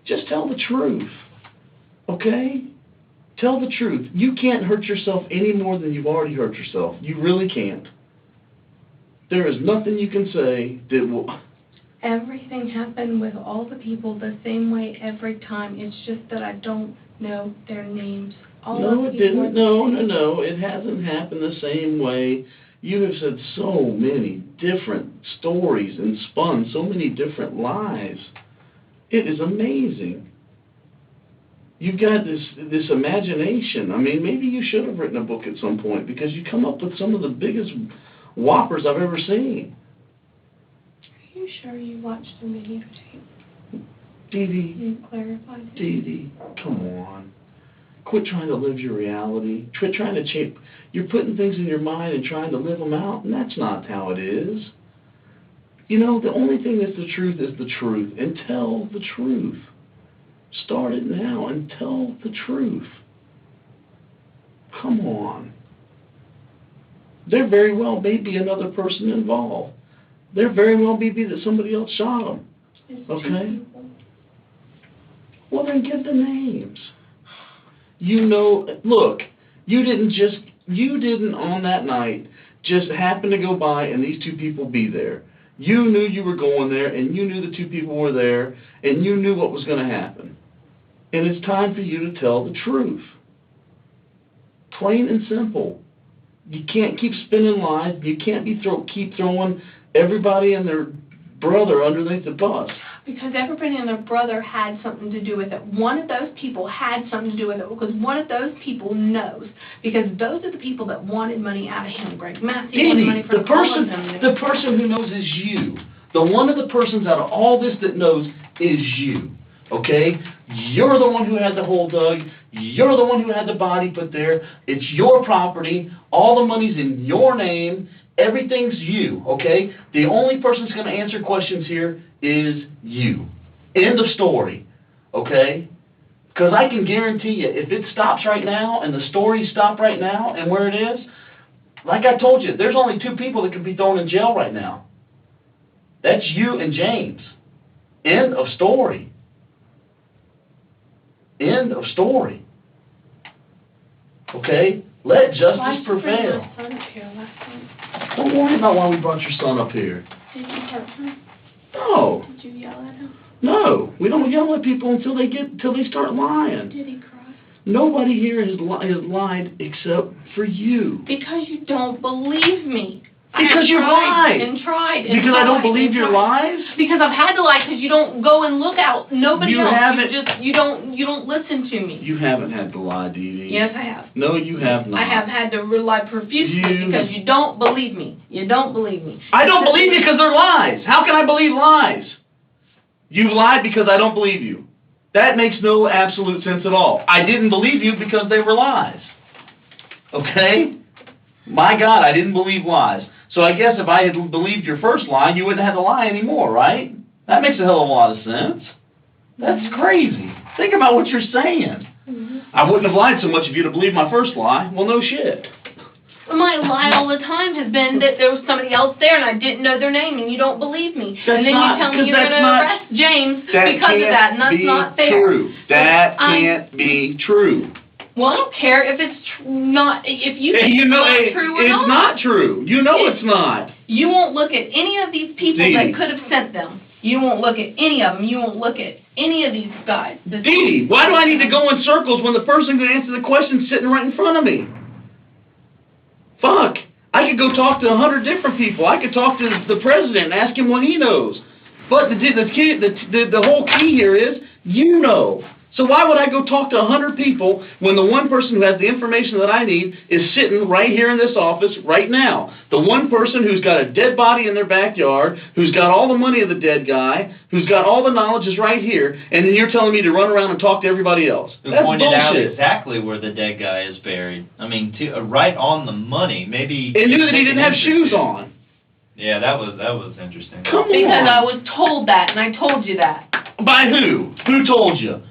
Just tell the truth. Okay? Tell the truth. You can't hurt yourself any more than you've already hurt yourself. You really can't. There is nothing you can say that will... Everything happened with all the people the same way every time. It's just that I don't know their names. All No, of it the people didn't. are the No. same. It hasn't happened the same way. You have said so many different stories and spun so many different lies. It is amazing. You've got this imagination. I mean, maybe you should have written a book at some point because you come up with some of the biggest whoppers I've ever seen. Are you sure you watched the videotape? DeeDee, You clarified it? DeeDee, come on. Quit trying to live your reality. Quit trying to change. You're putting things in your mind and trying to live them out, and that's not how it is. You know, the only thing that's the truth is the truth, and tell the truth. Start it now and tell the truth. Come on. There very well may be another person involved. There very well may be that somebody else shot them. It's Okay. 2 people. Well, then give the names. You know, look, you didn't on that night just happen to go by and these 2 people be there. You knew you were going there, and you knew the 2 people were there, and you knew what was going to happen. And it's time for you to tell the truth. Plain and simple. You can't keep spinning lies. You can't keep throwing everybody and their brother underneath the bus. Because everybody and their brother had something to do with it. One of those people had something to do with it because one of those people knows. Because those are the people that wanted money out of him, Greg Matthew wanted money DeeDee, from all of them. the person who knows is you. The one of the persons out of all this that knows is you. Okay? You're the one who had the hole dug. You're the one who had the body put there. It's your property. All the money's in your name. Everything's you, okay? The only person that's going to answer questions here is you. End of story, okay? Because I can guarantee you, if it stops right now and the stories stop right now and where it is, like I told you, there's only 2 people that could be thrown in jail right now. That's you and James. End of story. End of story. Okay? Let justice prevail. My son up here last night. Don't worry about why we brought your son up here. Did you hurt him? No. Did you yell at him? No. We don't yell at people until they start lying. Did he cry? Nobody here has lied except for you. Because you don't believe me. Because you lied. And tried and Because I don't tried believe and your tried. lies? Because I've had to lie because you don't go and look out. Nobody You else. haven't- You don't listen to me. You haven't had to lie, DeeDee. Yes, I have. No, you have not. I have had to rely profusely You- because you don't believe me. You don't believe me. I don't believe you because they're lies. How can I believe lies? You lied because I don't believe you. That makes no absolute sense at all. I didn't believe you because they were lies. Okay? My God, I didn't believe lies. So I guess if I had believed your first lie, you wouldn't have to lie anymore, right? That makes a hell of a lot of sense. That's crazy. Think about what you're saying. I wouldn't have lied so much if you'd have believed my first lie. Well, no shit. My lie all the time has been that there was somebody else there and I didn't know their name and you don't believe me. That's and then not- you tell me because you're going that's to not- arrest James That because of that, and that's can't not be fair. true. That I- can't be true. Well, I don't care if it's not, if you Hey, think you know, it's hey, not true or it's not. not true. You know it's not. You won't look at any of these people DeeDee. that could have sent them. You won't look at any of them. You won't look at any of these guys. DeeDee, why do I need to go in circles when the person who can answer the question is sitting right in front of me? Fuck. I could go talk to 100 different people. I could talk to the president and ask him what he knows. But the whole key here is you know. So why would I go talk to 100 people when the one person who has the information that I need is sitting right here in this office right now? The one person who's got a dead body in their backyard, who's got all the money of the dead guy, who's got all the knowledge is right here, and then you're telling me to run around and talk to everybody else. Who That's pointed out bullshit. exactly where the dead guy is buried. I mean, right on the money. Maybe. And knew that he didn't have interest shoes in- on. Yeah, that was interesting. Come on. Because I was told that, and I told you that. By who? Who told you?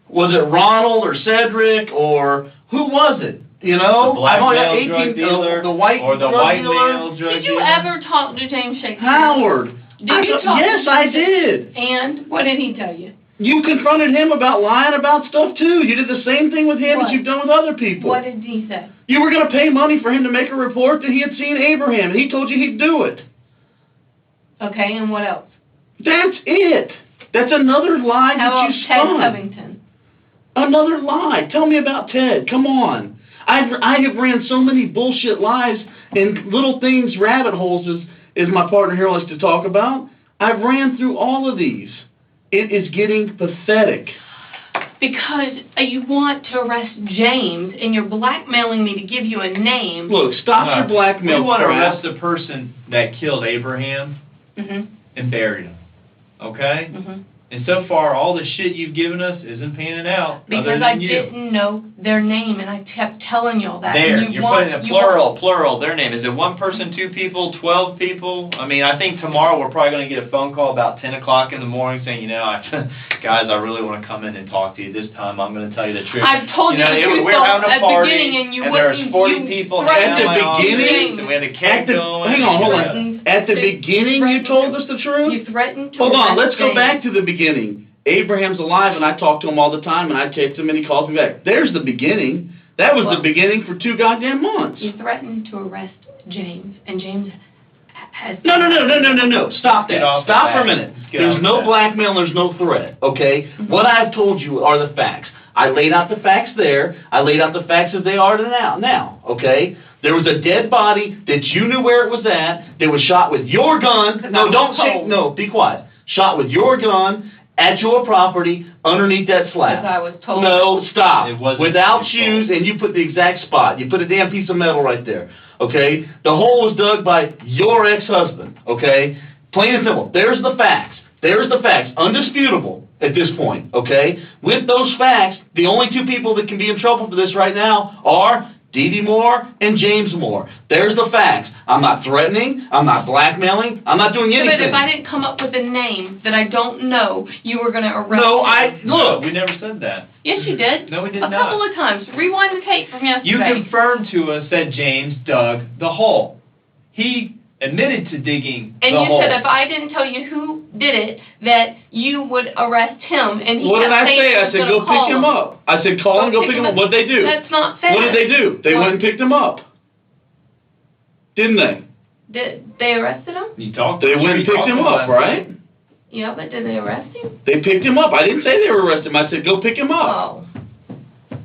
Was it Ronald or Cedric or who was it? You know, The black I've only got male drug dealer, the white or the drug white dealer. male drug Did you dealer. ever talk to James Shakespeare? Howard. Did you talk Yes, to I James did. And what did he tell you? You confronted him about lying about stuff too. You did the same thing with him What? as you've done with other people. What did he say? You were going to pay money for him to make a report that he had seen Abraham, and he told you he'd do it. Okay, and what else? That's it. That's another lie How that about you Ted spun. Covington? Another lie. Tell me about Ted. Come on. I have ran so many bullshit lies and little things, rabbit holes, as my partner here likes to talk about. I've ran through all of these. It is getting pathetic. Because you want to arrest James, and you're blackmailing me to give you a name. Look, stop your blackmail We want to crap. arrest the person that killed Abraham Mm-hmm. and buried him. Okay? Mm-hmm. And so far, all the shit you've given us isn't panning out. other Because than I you. didn't know their name, and I kept telling y'all that. There, And you're want- putting a you plural, their name. Is it one person, 2 people, 12 people? I mean, I think tomorrow we're probably going to get a phone call about 10 o'clock in the morning saying, you know, guys, I really want to come in and talk to you. This time I'm going to tell you the truth. I've told you, know, the it- truth we're all having a at the party, beginning, and you and wouldn't. there's 40 you people threatened hanging out At the my beginning? office, and we had a cake going. Hang on, hold on. threatened- At the you beginning, you threatened told to- us the truth? You threatened to Hold on, arrest let's go James. back to the beginning. Abraham's alive, and I talk to him all the time, and I text him, and he calls me back. There's the beginning. That was the Well- beginning for 2 goddamn months. You threatened to arrest James, and James has... No. Stop Get that. off the Stop for a bat. minute. Let's get There's off no that. blackmail, there's no threat, okay? Mhm. What I've told you are the facts. I laid out the facts there. I laid out the facts as they are now, okay? There was a dead body that you knew where it was at, that was shot with your gun. Because I No, was don't say, told. no, be quiet. Shot with your gun at your property underneath that slab. Because I was told. No, stop. It wasn't Without your fault. shoes, and you put the exact spot. You put a damn piece of metal right there, okay? The hole was dug by your ex-husband, okay? Plain and simple. There's the facts. There's the facts. Undisputable at this point, okay? With those facts, the only 2 people that can be in trouble for this right now are DeeDee Moore and James Moore. There's the facts. I'm not threatening. I'm not blackmailing. I'm not doing But anything. if I didn't come up with a name that I don't know, you were going to arrest No, him. look. We never said that. Yes, you did. No, we did a not. couple of times. Rewind the tape from yesterday. You confirmed to us that James dug the hole. He admitted to digging And the you hole. said if I didn't tell you who did it, that you would arrest him. And he What did kept I saying say? he I was said, gonna go pick call him up. I said, call him, go pick him up. What'd they do? That's not fair. What did they do? They went and picked him up. Didn't they? Did they arrested him? You talked. They went and picked him up, right? Yeah, but did they arrest him? They picked him up. I didn't say they were arresting him. I said, go pick him up. Oh.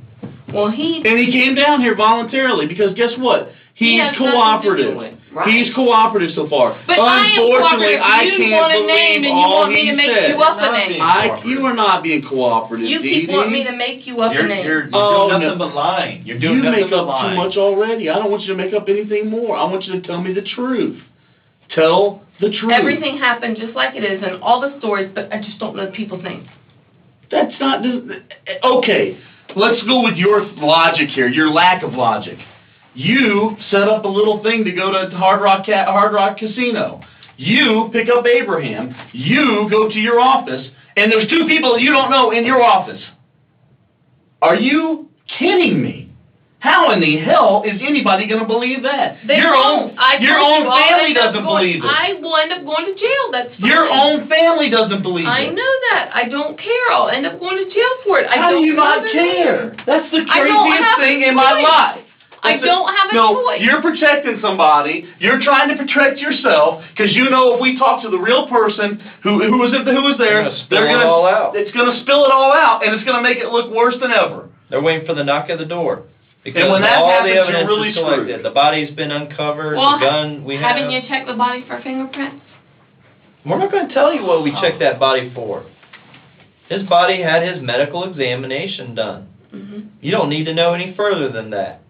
Well, he And he came down here voluntarily because guess what? He's has nothing to do cooperative. with it. Right. He's cooperative so far. But I am Unfortunately, cooperative. You can't want a believe name and you all want me he to make said. you up a Not name. being You are not being cooperative, You keep DeeDee. wanting me to make you up a name. You're Oh, doing no. nothing but lying. You're doing You nothing make but up lying. too much already. I don't want you to make up anything more. I want you to tell me the truth. Tell the truth. Everything happened just like it is in all the stories, but I just don't know people's names. That's not... Okay, let's go with your logic here, your lack of logic. You set up a little thing to go to Hard Rock Casino. You pick up Abraham. You go to your office, and there's two people that you don't know in your office. Are you kidding me? How in the hell is anybody going to believe that? Your own family doesn't believe it. I will end up going to jail. That's fine. Your own family doesn't believe I it. know that. I don't care. I'll end up going to jail for it. How do you not care? That's the craziest thing in my life. I don't have a No, choice. you're protecting somebody. You're trying to protect yourself because you know if we talk to the real person who was there, They're gonna spill it all out. It's going to spill it all out, and it's going to make it look worse than ever. They're waiting for the knock at the door. Because And when that all happens, the you're evidence really is collected. screwed. The body's been uncovered, Well, the gun we have. haven't you checked the body for fingerprints? We're not going to tell you what we checked that body for. His body had his medical examination done. Mm-hmm. You don't need to know any further than that.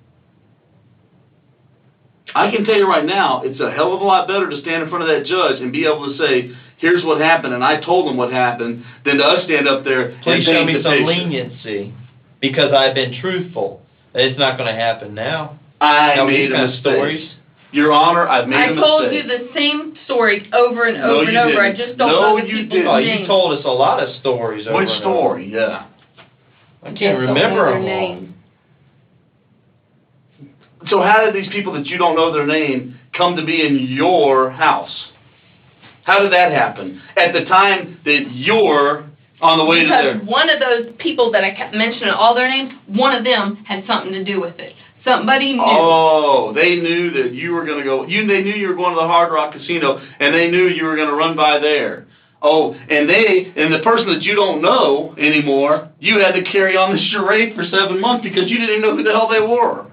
I can tell you right now, it's a hell of a lot better to stand in front of that judge and be able to say, here's what happened, and I told him what happened, than to us stand up there Please and show paint me the some picture. leniency because I've been truthful. It's not going to happen now. I Now, made these a kind of mistake. stories. Your Honor, I've made a I mistake. told you the same story over and No, over and you over. I didn't. just don't No, know the you people's didn't. Oh, names. you told us a lot of stories over Which and story? Yeah. over. I Just can't don't know remember their them all. names. So how did these people that you don't know their name come to be in your house? How did that happen? At the time that you're on the way to Because there. one of those people that I kept mentioning all their names, one of them had something to do with it. Somebody knew. Oh, they knew that you were going to go. They knew you were going to the Hard Rock Casino, and they knew you were going to run by there. Oh, and the person that you don't know anymore, you had to carry on this charade for 7 months because you didn't even know who the hell they were.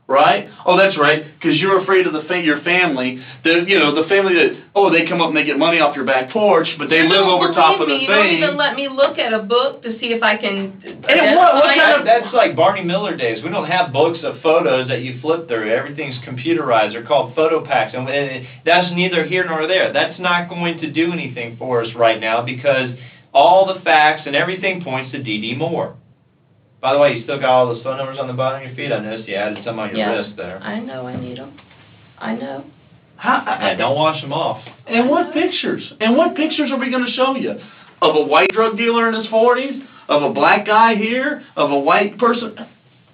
Right? Oh, that's right, because you're afraid of your family. The family that, they come up and they get money off your back porch, but they live over top of the You thing. don't even let me look at a book to see if I can. And what kind of- That's like Barney Miller days. We don't have books of photos that you flip through. Everything's computerized. They're called photo packs. And that's neither here nor there. That's not going to do anything for us right now because all the facts and everything points to DeeDee Moore. By the way, you still got all those phone numbers on the bottom of your feet? I noticed you added some on your wrist there. I know I need them. I know. Yeah, don't wash them off. And what pictures? And what pictures are we going to show you? Of a white drug dealer in his 40s? Of a black guy here? Of a white person?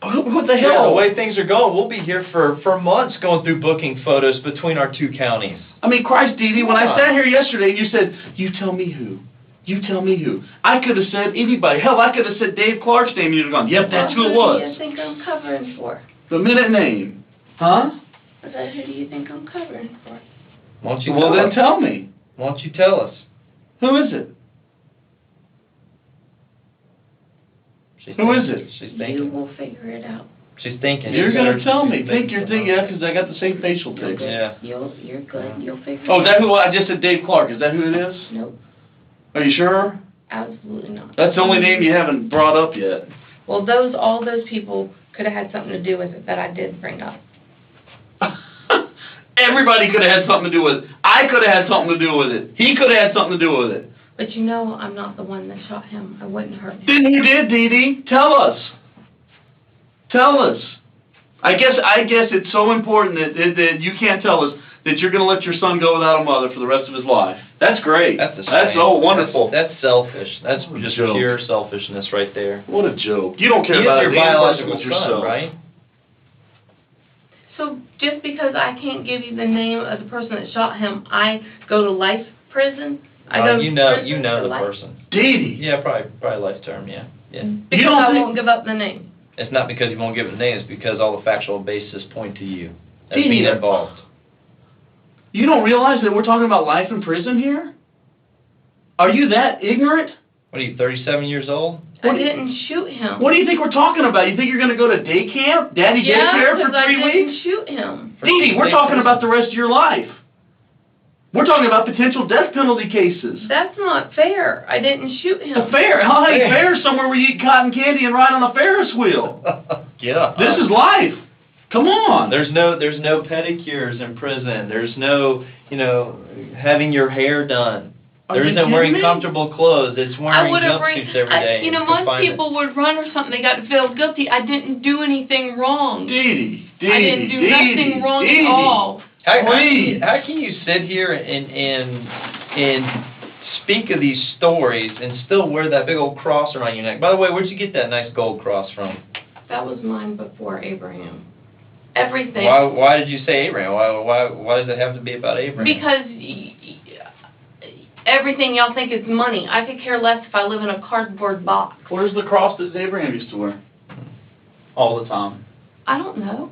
What the hell? Yeah, the way things are going, we'll be here for months going through booking photos between our two counties. I mean, Christ, DeeDee, when I sat here yesterday, you said, you tell me who. You tell me who. I could have said anybody. Hell, I could have said Dave Clark's name and you'd have gone, yep, that's who it Who do you was. think I'm covering for? The minute name. Huh? I said, who do you think I'm covering for? Why don't you Well, tell then us? tell me. Why don't you tell us? Who is it? Who is it? She's You thinking. will figure it out. She's thinking. You're going to tell me. She's Think you're thinking. thinking, yeah, because I got the same facial tics. Yeah. You're good. You'll figure Oh, it is out. that who I just said? Dave Clark. Is that who it is? Nope. Are you sure? Absolutely not. That's the only name you haven't brought up yet. Well, all those people could have had something to do with it that I did bring up. Everybody could have had something to do with it. I could have had something to do with it. He could have had something to do with it. But you know, I'm not the one that shot him. I wouldn't hurt him. Then who did, DeeDee? Tell us. Tell us. I guess it's so important that you can't tell us that you're going to let your son go without a mother for the rest of his life. That's great. That's so wonderful. That's selfish. That's What a just joke. pure selfishness right there. What a joke. You don't care He is about your it. You're biological with son, yourself. right? So just because I can't give you the name of the person that shot him, I go to life prison? I go to You prison know for the life? person. DeeDee. Yeah, probably life term. Yeah. Because don't I think- won't give up the name. It's not because you won't give it a name. It's because all the factual basis point to you as DeeDee, being involved. You don't realize that we're talking about life in prison here? Are you that ignorant? What are you, 37 years old? I didn't shoot him. What do you think we're talking about? You think you're going to go to day camp, daddy daycare for 3 I didn't weeks? shoot him. DeeDee, we're talking about the rest of your life. We're talking about potential death penalty cases. That's not fair. I didn't shoot him. Fair? How ain't fair somewhere where you eat cotton candy and ride on a Ferris wheel? Yeah. This is life. Come on. There's no pedicures in prison. There's no, having your hair done. Are There you isn't kidding wearing me? comfortable clothes. It's wearing would've jumpsuits every day. Most people would run or something. They got felt guilty. I didn't do anything wrong. DeeDee, I didn't do nothing wrong at all. Please. How can you sit here and speak of these stories and still wear that big old cross around your neck? By the way, where'd you get that nice gold cross from? That was mine before Abraham. Everything. Why did you say Abraham? Why does it have to be about Abraham? Because everything y'all think is money. I could care less if I live in a cardboard box. Where's the cross that Abraham used to wear? All the time. I don't know.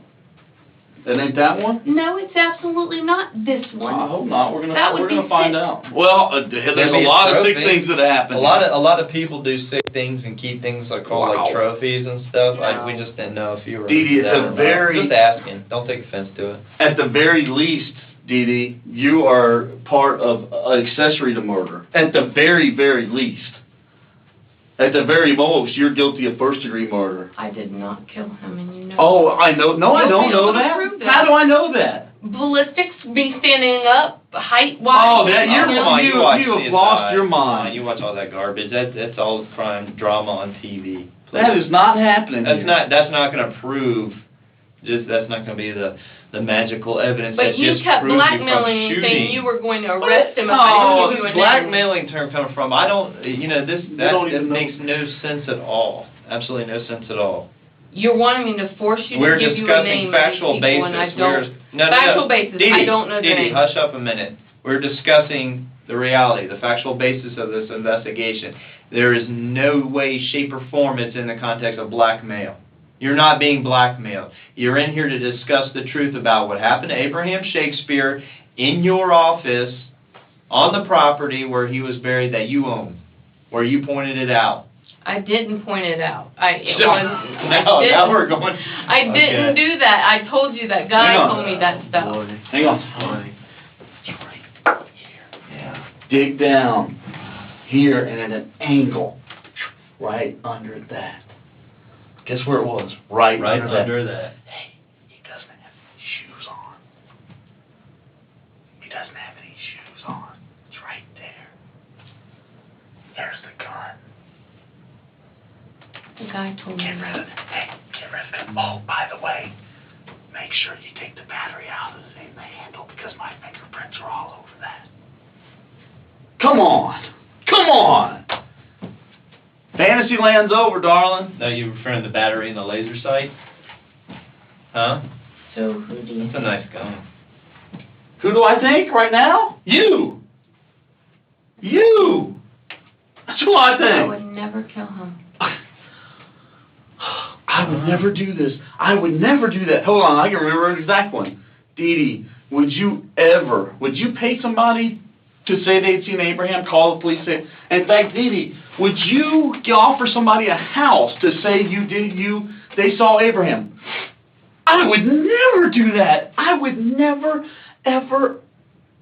It ain't that one? No, it's absolutely not this one. I hope not. We're That would gonna be find sick. out. Well, there's a lot of sick things that happen. A lot of people do sick things and keep things called Wow. like trophies and stuff. No. We just didn't know if you were. DeeDee, it's that a or not. very- Just asking. Don't take offense to it. At the very least, DeeDee, you are part of accessory to murder. At the very, very least. At the very most, you're guilty of first-degree murder. I did not kill him, and you know. Oh, I know. No, I You'll don't be know able to that. prove that. How do I know that? Ballistics, me standing up, height-wise. Oh, that you're Come on, you watch have CSI. lost your Come on, mind. you watch all that garbage. That's all crime drama on TV. That is not happening. That's here. not going to prove. That's not going to be the magical evidence But that you just kept proves blackmailing you me, from saying shooting. you were going to arrest him if Oh, I didn't Where's give you this a name. blackmailing term coming from? I don't. don't even know. Makes no sense at all. Absolutely no sense at all. You're wanting me to force you We're to give you a discussing name factual of these people, and I basis. don't. No, Factual basis, I DeeDee, don't know their DeeDee, names. hush up a minute. We're discussing the reality, the factual basis of this investigation. There is no way, shape, or form it's in the context of blackmail. You're not being blackmailed. You're in here to discuss the truth about what happened to Abraham Shakespeare in your office on the property where he was buried that you own, where you pointed it out. I didn't point it out. Now we're going. I didn't do that. I told you that guy Hang on. told me that stuff. Hang on. Yeah. Dig down here and at an angle, right under that. Guess where it was? Right under that. Hey, he doesn't have any shoes on. He doesn't have any shoes on. It's right there. There's the gun. The guy told me Get rid of it. Hey, get rid of it. Oh, by the way, make sure you take the battery out of the handle because my fingerprints are all over that. Come on. Come on. Fantasyland's over, darling. No, you referring to the battery and the laser sight? Huh? So who do you That's a nice gun. Who do I think right now? You. You. That's who I I think. would never kill him. I would never do this. I would never do that. Hold on, I can remember an exact one. DeeDee, would you pay somebody to say they'd seen Abraham, call the police, say, in fact, DeeDee, would you offer somebody a house to say they saw Abraham? I would never do that. I would never, ever,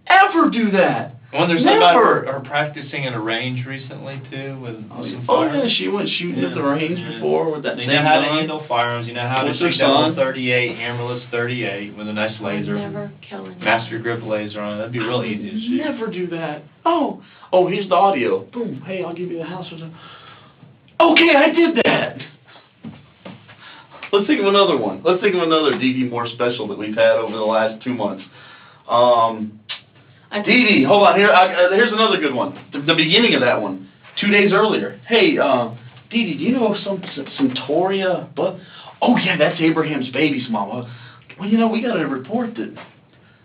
ever do that. Well, there's Never. somebody her practicing at a range recently too with some Oh firearms. yeah, she went shooting at the range before with that You same know how to gun. handle firearms. You know how to What's her shoot that little son? 38, hammerless 38 with a nice I would laser, never kill him. master grip laser on it. That'd be real easy to shoot. Never do that. Oh, here's the audio. Boom. Hey, I'll give you the house. Okay, I did that. Let's think of another one. Let's think of another DeeDee more special that we've had over the last 2 months. DeeDee, hold on. Here's another good one. The beginning of that one. 2 days earlier. Hey, DeeDee, do you know some Toria? Oh yeah, that's Abraham's baby's mama. Well, we got a report that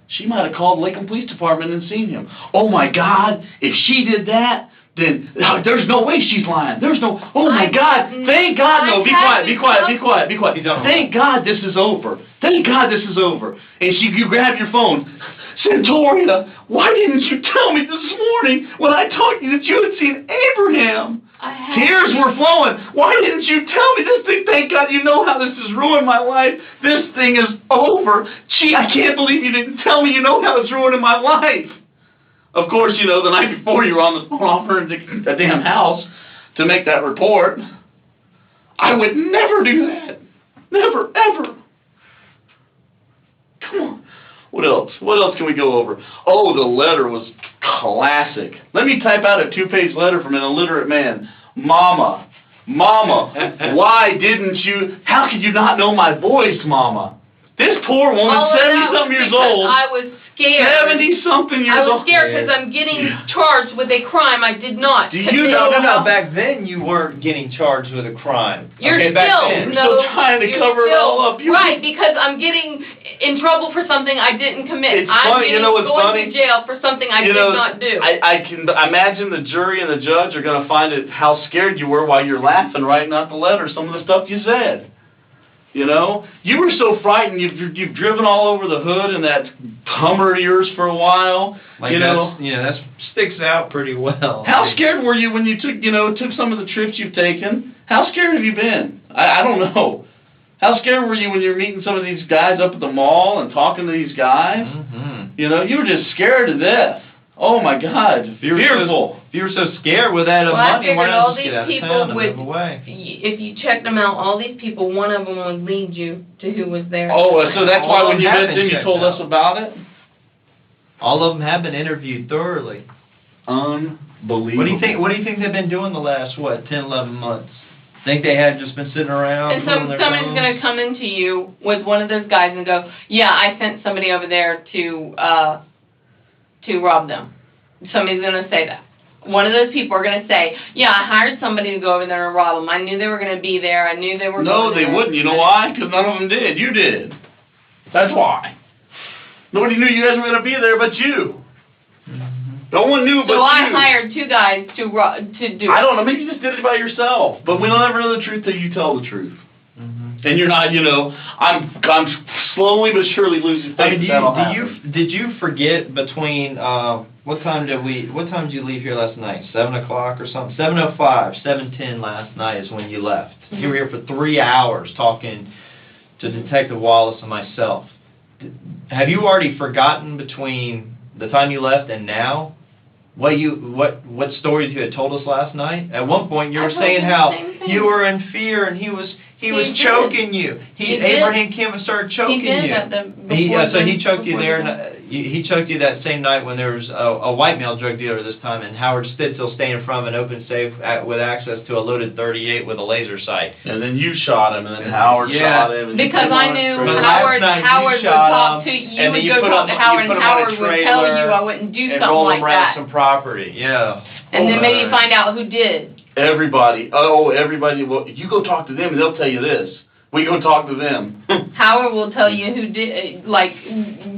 she might have called Lakeland Police Department and seen him. Oh my God, if she did that, then there's no way she's lying. There's no, oh my God, thank God, no, be quiet. Thank God this is over. Thank God this is over. And you grab your phone. Centoria, why didn't you tell me this morning when I told you that you had seen Abraham? I have. Tears were flowing. Why didn't you tell me this thing? Thank God you know how this has ruined my life. This thing is over. Gee, I can't believe you didn't tell me you know how it's ruining my life. Of course, you know, the night before you were on the phone offering the damn house to make that report. I would never do that. Never, ever. Come on. What else? What else can we go over? Oh, the letter was classic. Let me type out a 2-page letter from an illiterate man. Mama, why didn't you, how could you not know my voice, Mama? This poor woman, 70-something years old. I was scared. 70-something years old. I was scared because I'm getting charged with a crime I did not. Do you know No, back then you weren't getting charged with a crime. You're okay, back still, then. no, You're still trying to cover it all up. Right, because I'm getting in trouble for something I didn't commit. It's I'm funny, you know what's going funny? to jail for something I did not do. I can imagine the jury and the judge are going to find it how scared you were while you're laughing, writing out the letter, some of the stuff you said. You know, you were so frightened. You've driven all over the hood in that Hummer of yours for a while. Like you know, that sticks out pretty well. how scared were you when you took some of the trips you've taken? How scared have you been? I don't know. How scared were you when you were meeting some of these guys up at the mall and talking to these guys? Mm-hmm. You know, you were just scared to death. Oh my God, fearful. If you were so scared with that money, why not just get out of town and move away? If you checked them out, all these people, one of them would lead you to who was there. Oh, so that's why All when you have met been them, you checked told us out. about it? All of them have been interviewed thoroughly. Unbelievable. What do you think they've been doing the last 10, 11 months? Think they had just been sitting around? And somebody's going to come into you with one of those guys and go, "Yeah, I sent somebody over there to rob them." Somebody's going to say that. One of those people are going to say, "Yeah, I hired somebody to go over there and rob them. I knew they were going to be there. I knew they were." No, going they there." wouldn't. You know why? Because none of them did. You did. That's why. Nobody knew you guys were going to be there but you. No one knew but So you. I hired two guys to do it. I don't know. Maybe you just did it by yourself. But we don't ever know the truth till you tell the truth. Mm-hmm. And you're not, I'm slowly but surely losing faith that'll happen. Did you forget between, what time did you leave here last night? 7 o'clock or something? 7:05, 7:10 last night is when you left. Mm-hmm. You were here for 3 hours talking to Detective Wallace and myself. Have you already forgotten between the time you left and now what stories you had told us last night? At one point you were saying how you were in fear and he was choking you. Abraham Kim started choking you. So he choked you there. He choked you that same night when there was a white male drug dealer this time, and Howard Stitzel standing in front of an open safe with access to a loaded .38 with a laser sight. And then you shot him, and then Howard shot him. And because I knew Howard would talk to you. You would go talk to Howard, and Howard would tell you I wouldn't do something like that. Some property, yeah. And then maybe find out who did. Everybody. Well, you go talk to them, and they'll tell you this. We go talk to them. Howard will tell you who did,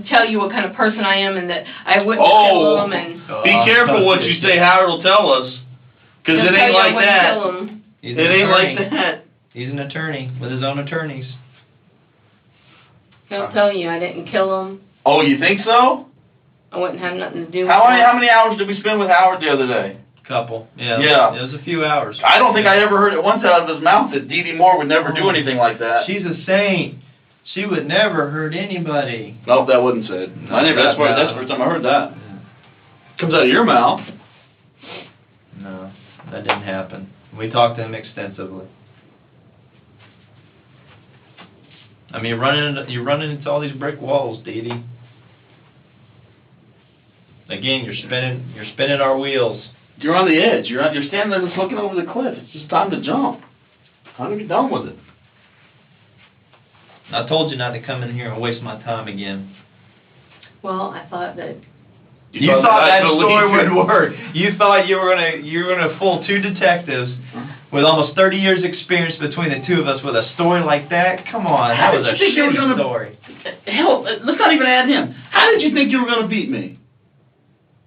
tell you what kind of person I am and that I wouldn't kill them. And be careful what you say. Howard will tell us, because it ain't like that. It ain't like that. He's an attorney with his own attorneys. He'll tell you I didn't kill them. Oh, you think so? I wouldn't have nothing to do with How many hours did we spend with Howard the other day? Couple. Yeah. It was a few hours. I don't think I ever heard it once out of his mouth that DeeDee Moore would never do anything like that. She's a saint. She would never hurt anybody. Nope, that wasn't said. No, that's the first time I heard that. Comes out of your mouth. No, that didn't happen. We talked to him extensively. I mean, you're running into all these brick walls, DeeDee. Again, you're spinning our wheels. You're on the edge. You're standing there just looking over the cliff. It's just time to jump. Time to be done with it. I told you not to come in here and waste my time again. Well, I thought that. You thought that story would work. You thought you were gonna fool two detectives with almost 30 years experience between the two of us with a story like that? Come on, that was a shitty story. Hell, let's not even add him. How did you think you were going to beat me?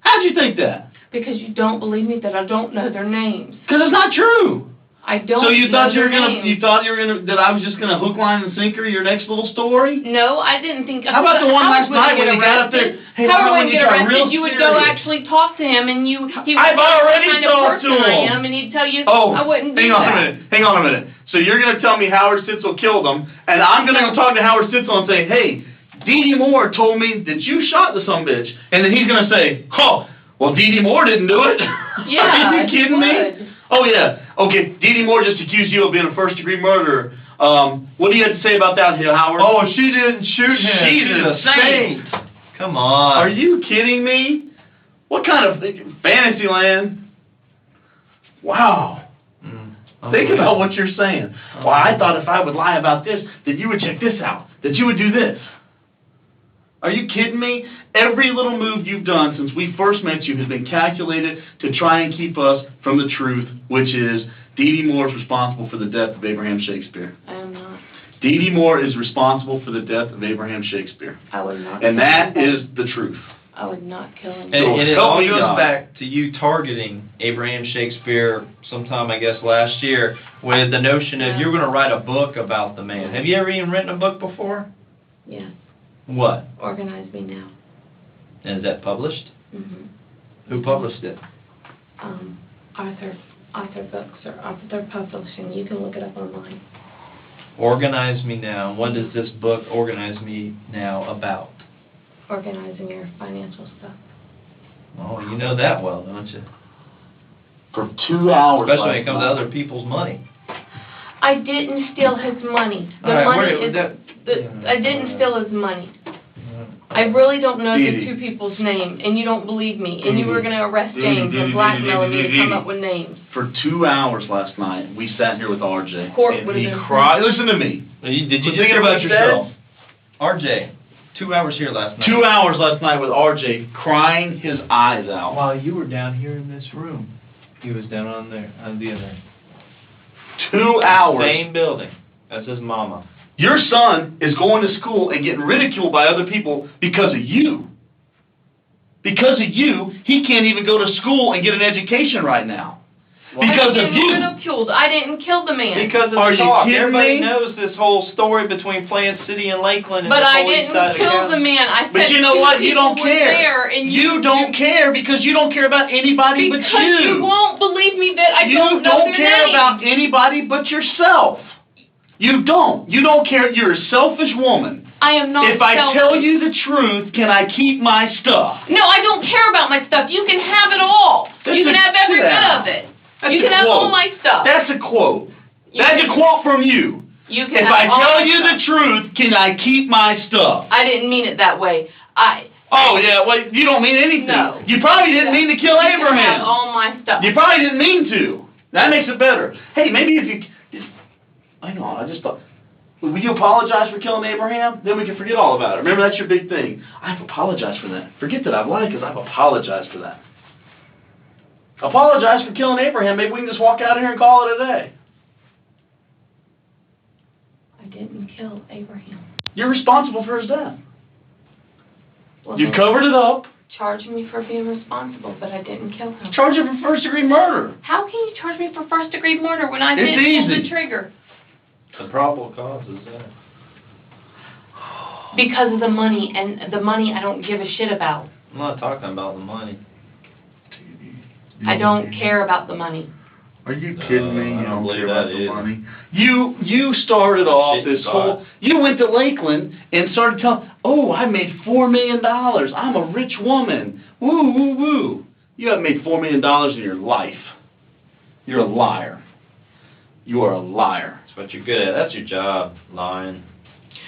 How did you think that? Because you don't believe me that I don't know their names. Because it's not true. I don't So you know thought you their were gonna, names. you thought you were gonna, that I was just gonna hook, line, and sinker your next little story? No, I didn't think. How about the one last night when you got up there? Hey, how about when you got real You would go serious? actually talk to him, and he would I've already kind of talked to person I him. am, and he'd tell you Oh, I wouldn't do hang on that. a minute. So you're gonna tell me Howard Sitzel killed him, and I'm gonna go talk to Howard Sitzel and say, hey, DeeDee Moore told me that you shot the sumbitch, and then he's gonna say, oh, well, DeeDee Moore didn't do it. Yeah, Are you kidding he me? would. Oh yeah. Okay, DeeDee Moore just accused you of being a first-degree murderer. What do you have to say about that, Howard? Oh, she didn't shoot him. She's a saint. Come on. Are you kidding me? What kind of fantasy land? Wow. Think about what you're saying. Well, I thought if I would lie about this, that you would check this out, that you would do this. Are you kidding me? Every little move you've done since we first met you has been calculated to try and keep us from the truth, which is DeeDee Moore is responsible for the death of Abraham Shakespeare. I am not. DeeDee Moore is responsible for the death of Abraham Shakespeare. I would not. And that is the truth. I would not kill him. And it help all me goes God. back to you targeting Abraham Shakespeare sometime, I guess, last year with the notion of you're going to write a book about the man. Have you ever even written a book before? Yeah. What? Organize Me Now. And is that published? Mm-hmm. Who published it? Arthur Books or Arthur Publishing. You can look it up online. Organize Me Now. What is this book, Organize Me Now, about? Organizing your financial stuff. Oh, you know that well, don't you? For 2 hours. Especially when it comes to other people's money. I didn't steal his money. The All right, money wait, is. that- I didn't steal his money. I really don't know the DeeDee. two people's name, and you don't believe me, and you were DeeDee. going to arrest DeeDee, James DeeDee, and blackmail me to DeeDee, come DeeDee. up with names. For 2 hours last night, we sat here with RJ. Court and would've he been- cried. Listen to me. Did you Quit just thinking hear what about he yourself. said? RJ, 2 hours here last night. 2 hours last night with RJ crying his eyes out. While you were down here in this room. He was down on there, on the other. 2 hours. Same building. That's his mama. Your son is going to school and getting ridiculed by other people because of you. Because of you, he can't even go to school and get an education right now. Because of you. Ridiculed. I didn't kill the man. Because of Are you talk. kidding Everybody me? knows this whole story between Plant City and Lakeland and But the I whole east didn't side of kill the county. man. I said But you know two what? You don't people were care. there, and You don't care because you don't care about anybody but because you won't believe me that I You don't know their care names. about anybody but yourself. You don't. You don't care. You're a selfish woman. I am not If I selfish. tell you the truth, can I keep my stuff? No, I don't care about my stuff. You can have it all. You can have every bit of it. That's You a can have quote. all my stuff. That's a quote. You That's a can- quote from you. You can If have I all tell my you stuff. the truth, can I keep my stuff? I didn't mean it that way. Oh, yeah, well, you don't mean anything. No. You probably didn't mean to kill You can have Abraham. all my stuff. You probably didn't mean to. That makes it better. Hey, maybe if you... I know, I just thought... Will you apologize for killing Abraham? Then we can forget all about it. Remember, that's your big thing. I've apologized for that. Forget that I've lied because I've apologized for that. Apologize for killing Abraham. Maybe we can just walk out of here and call it a day. I didn't kill Abraham. You're responsible for his death. Well, You then covered it up. charge me for being responsible, but I didn't kill him. Charge him for first-degree murder. How can you charge me for first-degree murder when I It's didn't pull easy. the trigger? The probable cause is that. Because of the money, and the money I don't give a shit about. I'm not talking about the money. I don't care about the money. Are you kidding me? I You don't don't believe care about that the either. money. You started off Shit, this you whole... thought. You went to Lakeland and started telling, oh, I made $4 million. I'm a rich woman. Woo, woo, woo. You haven't made $4 million in your life. You're a liar. You are a liar. That's what you're good at. That's your job, lying.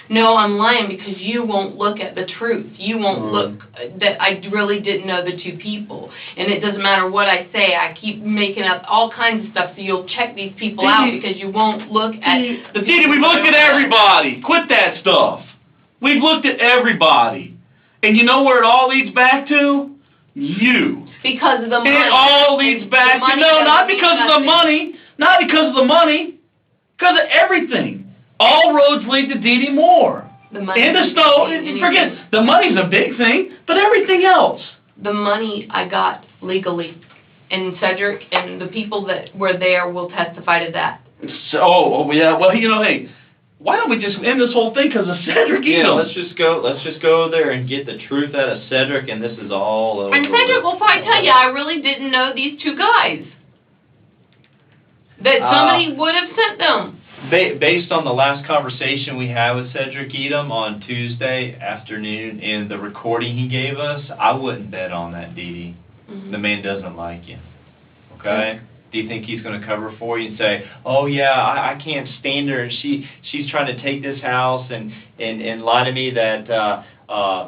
No, I'm lying because you won't look at the truth. You won't Mm. look that I really didn't know the two people. And it doesn't matter what I say. I keep making up all kinds of stuff so you'll check these people out DeeDee. because you won't look at the people. DeeDee, we've looked at everybody. Quit that stuff. We've looked at everybody. And you know where it all leads back to? You. Because of the money. It all leads back to, money no, doesn't not mean because of the nothing. money. Not because of the money. Because of everything. All roads lead to DeeDee Moore. The money. And the doesn't stove, mean anything. forget, the money's a big thing, but everything else. The money I got legally And Cedric and the people that were there will testify to that. So, oh, yeah, well, you know, hey, why don't we just end this whole thing because of Cedric Yeah, Edom? let's just go there and get the truth out of Cedric, and this is all over. And Cedric will probably tell you, I really didn't know these two guys. That somebody would have sent them. Based on the last conversation we had with Cedric Edom on Tuesday afternoon and the recording he gave us, I wouldn't bet on that, DeeDee. Mm-hmm. The man doesn't like you. Okay? Do you think he's going to cover for you and say, oh yeah, I can't stand her and she's trying to take this house and lie to me that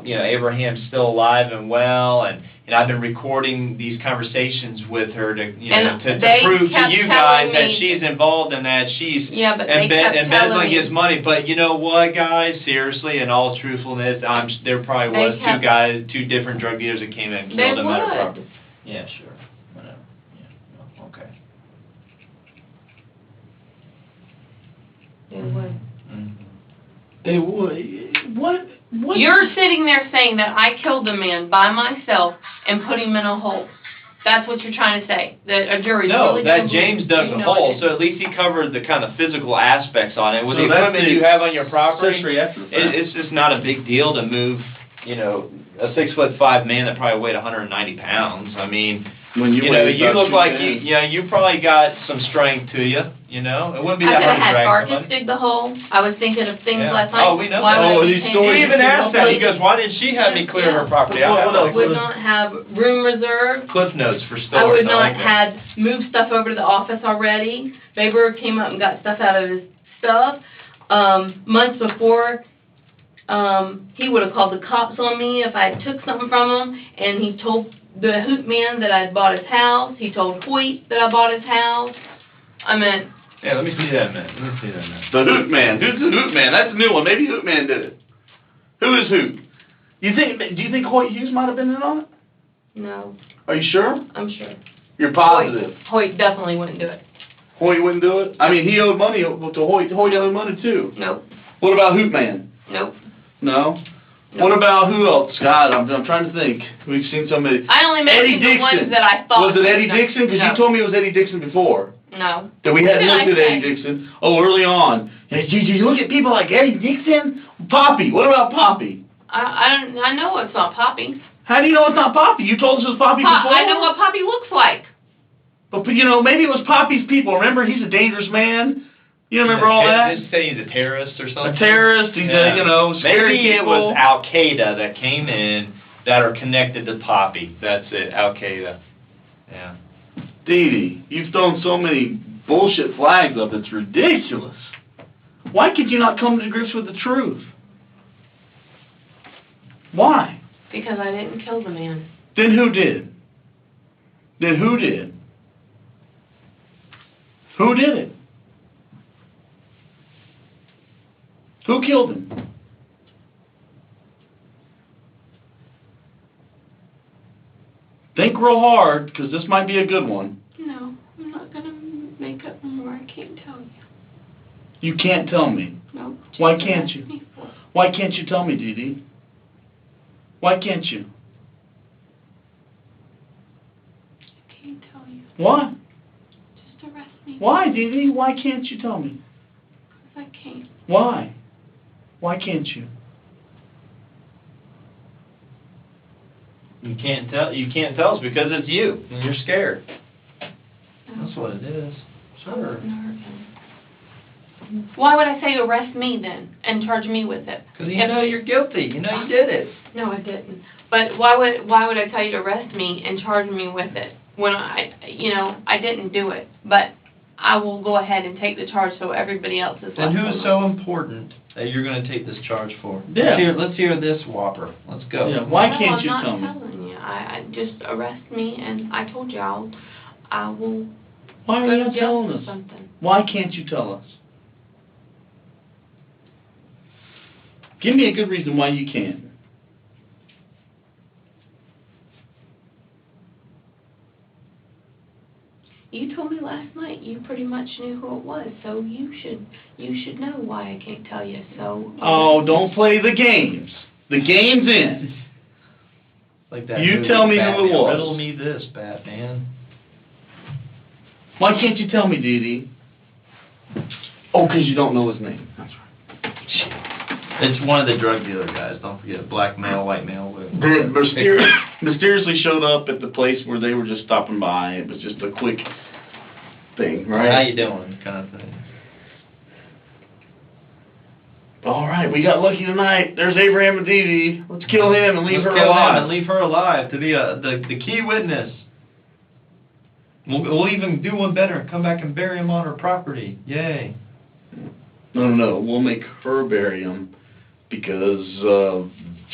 you know, Abraham's still alive and well and I've been recording these conversations with her to you know to prove to you guys that she's involved in that she's embezzling his money. But you know what, guys? Seriously, in all truthfulness, there probably was two different drug dealers that came in and killed him at a property. Yeah, sure. Whatever. Yeah. Well, okay. They would. Mm-hmm. They would. What? You're sitting there saying that I killed a man by myself and put him in a hole. That's what you're trying to say. That a jury really that James dug the hole, so at least he covered the kind of physical aspects on it. With the equipment you have on your property, it's just not a big deal to move, you know, a 6'5" man that probably weighed 190 pounds. I mean, when you look like you probably got some strength to you. You know, it wouldn't be that hard to drag somebody. I somebody. dig the hole. I was thinking of things last night. Oh, we know. These stories. He even asked that. He goes, "Why didn't she have me clear her property?" I would not have room reserved. Cliff notes for stores. I would not have moved stuff over to the office already. Baber came up and got stuff out of his stuff. Months before, he would have called the cops on me if I took something from him. And he told the hoot man that I'd bought his house. He told Hoyt that I bought his house. I mean. Yeah, let me see that a minute. The Hoot Man. Who's the Hoot Man? That's a new one. Maybe Hoot Man did it. Who is Hoot? Do you think Hoyt Hughes might have been in on it? No. Are you sure? I'm sure. You're positive? Hoyt definitely wouldn't do it. Hoyt wouldn't do it? I mean, he owed money to Hoyt. Hoyt owed money too. Nope. What about Hoot Man? Nope. No? What about who else? God, I'm trying to think. We've seen somebody. I only mentioned the ones that I thought. Was it Eddie Dixon? Because you told me it was Eddie Dixon before. No. That we hadn't looked at Eddie Dixon. Oh, early on. Did you look at people like Eddie Dixon? Poppy. What about Poppy? I know it's not Poppy. How do you know it's not Poppy? You told us it was Poppy before. I know what Poppy looks like. But you know, maybe it was Poppy's people. Remember, he's a dangerous man. You remember all that? Did say he's a terrorist or something? A terrorist. He's a scary Maybe it people. was Al Qaeda that came in that are connected to Poppy. That's it. Al Qaeda. Yeah. DeeDee, you've thrown so many bullshit flags up, it's ridiculous. Why could you not come to grips with the truth? Why? Because I didn't kill the man. Then who did? Who did it? Who killed him? Think real hard, because this might be a good one. No, I'm not going to make up more. I can't tell you. You can't tell me. No. Why can't you? Why can't you tell me, DeeDee? Why can't you? I can't tell you. Why? Just arrest me. Why, DeeDee? Why can't you tell me? Because I can't. Why? Why can't you? You can't tell us because it's you and you're scared. No. That's what it is. Sure. Why would I say arrest me then and charge me with it? Because you know you're guilty. You know you did it. No, I didn't. But why would I tell you to arrest me and charge me with it when I didn't do it? But I will go ahead and take the charge so everybody else is left And who alone. is so important that you're going to take this charge for? Yeah. Let's hear this whopper. Let's go. Yeah. Why can't you tell I'm me? not telling you. I just arrest me, and I told you I will. Why are go you to not jail telling for us? something. Why can't you tell us? Give me a good reason why you can't. You told me last night you pretty much knew who it was, so you should know why I can't tell you. So. Oh, don't play the games. The game's in. Like that. You movie, tell me who it Batman. was. Riddle me this, Batman. Why can't you tell me, DeeDee? Oh, 'cause you don't know his name. That's right. It's one of the drug dealer guys, don't forget, black male, white male. That mysteriously showed up at the place where they were just stopping by. It was just a quick thing, right? How you doing, kind of thing. All right, we got lucky tonight. There's Abraham and DeeDee. Let's kill him and leave her Let's kill him alive. and leave her alive to be the key witness. We'll even do one better and come back and bury him on her property. Yay. No. We'll make her bury him because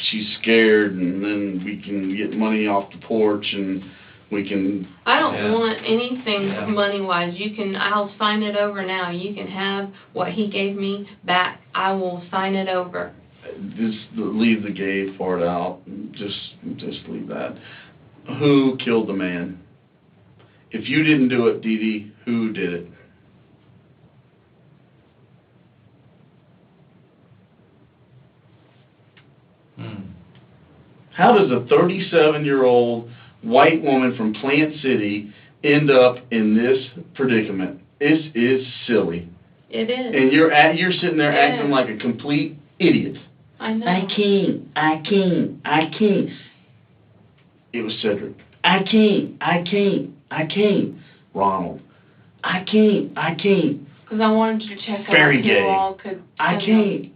she's scared, and then we can get money off the porch, and we can... I don't want anything money-wise. I'll sign it over now. You can have what he gave me back. I will sign it over. Just leave the gay part out. Just leave that. Who killed the man? If you didn't do it, DeeDee, who did it? How does a 37-year-old white woman from Plant City end up in this predicament? This is silly. It is. And you're sitting there acting like a complete idiot. I know. I can't. It was Cedric. I can't. Ronald. I can't. Because I wanted to check out Very who gay. all could... I can't.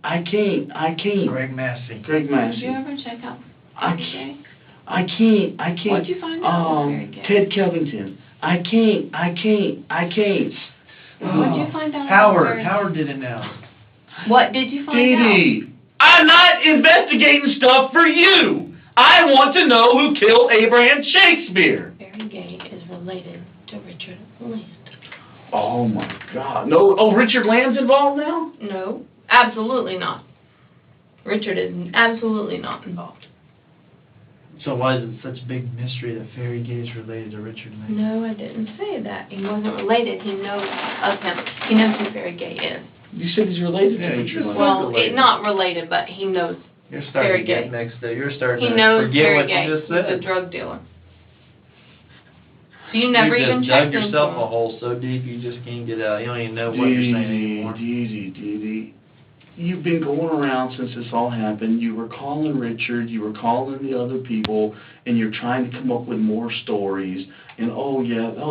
Greg Massey. Greg Massey. Did you ever check out I Very Gay? I can't. What'd you find out was very gay? Ted Covington. I can't. What'd you find out? Howard did it now. What did you find DeeDee, I'm not investigating stuff for you. I want to know who killed Abraham Shakespeare. out? Very Gay is related to Richard Land. Oh my God. No. Oh, Richard Land's involved now? No, absolutely not. Richard is absolutely not involved. So why is it such a big mystery that Fairy Gay is related to Richard Lane? No, I didn't say that. He wasn't related. He knows of him. He knows who Very Gay is. You said he's related to Yeah, Richard he's Land. Well, related. not related, but he knows. You're starting Very to get gay. mixed up. You're starting He to knows forget Very what Gay. you just He's a said. drug dealer. So you never you even just checked dug into yourself him. a hole so deep you just can't get out. You don't even know what you're saying anymore. DeeDee. You've been going around since this all happened. You were calling Richard, you were calling the other people, and you're trying to come up with more stories. And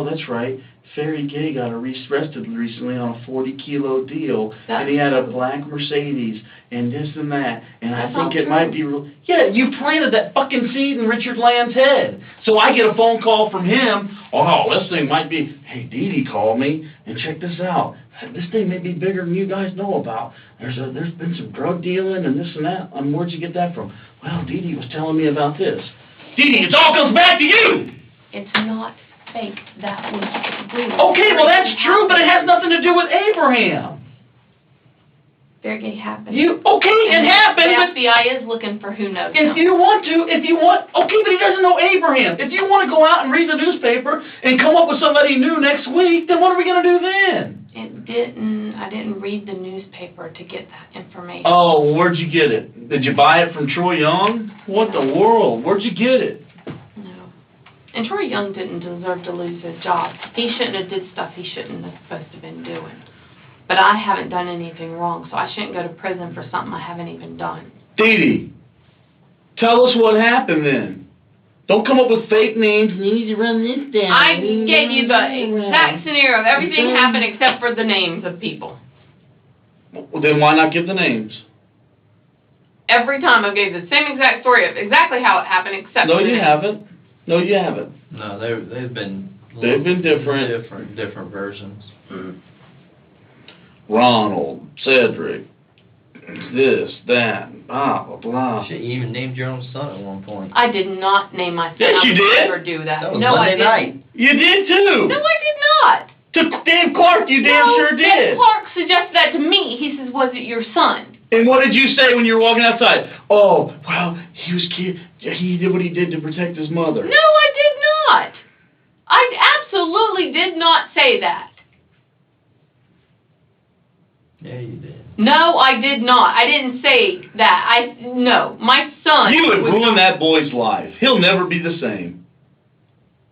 that's right, Fairy Gay got arrested recently on a 40-kilo deal, and he had a black Mercedes, and this and that, and I That's think not it might be real. Yeah, you planted that fucking seed in Richard Land's head. So I get a phone call from him, this thing might be, hey, DeeDee called me, and check this out. This thing may be bigger than you guys know about. There's been some drug dealing and this and that. Where'd you get that from? Well, DeeDee was telling me about this. DeeDee, it all comes back to you! It's not fake. That was real. Okay, well that's true, but it has nothing to do with Abraham. Very Gay happened. It happened, The but FBI is looking for who knows if him. you want, okay, but he doesn't know Abraham. If you want to go out and read the newspaper and come up with somebody new next week, then what are we going to do then? I didn't read the newspaper to get that information. Oh, where'd you get it? Did you buy it from Troy Young? What the world? Where'd you get it? No. And Troy Young didn't deserve to lose his job. He shouldn't have did stuff he shouldn't have supposed to have been doing. But I haven't done anything wrong, so I shouldn't go to prison for something I haven't even done. DeeDee, tell us what happened then. Don't come up with fake names. You need to run this down. I gave you the exact scenario of everything happened except for the names of people. Well, then why not give the names? Every time I gave the same exact story of exactly how it happened except No, for the you names. haven't. No, you haven't. No, they've been... They've been different. Different versions. Ronald, Cedric, this, that, blah, blah, blah. Shit, you even named your own son at one point. I did not name my son. Yes, I you would did. never do that. That was No, Monday I didn't. night. You did too. No, I did not. To Dave Clark, you damn No, sure Dave did. Clark suggested that to me. He says, was it your son? And what did you say when you were walking outside? Oh, well, he was cute. He did what he did to protect his mother. No, I did not. I absolutely did not say that. Yeah, you did. No, I did not. I didn't say that. No, my son. You would was- ruin that boy's life. He'll never be the same.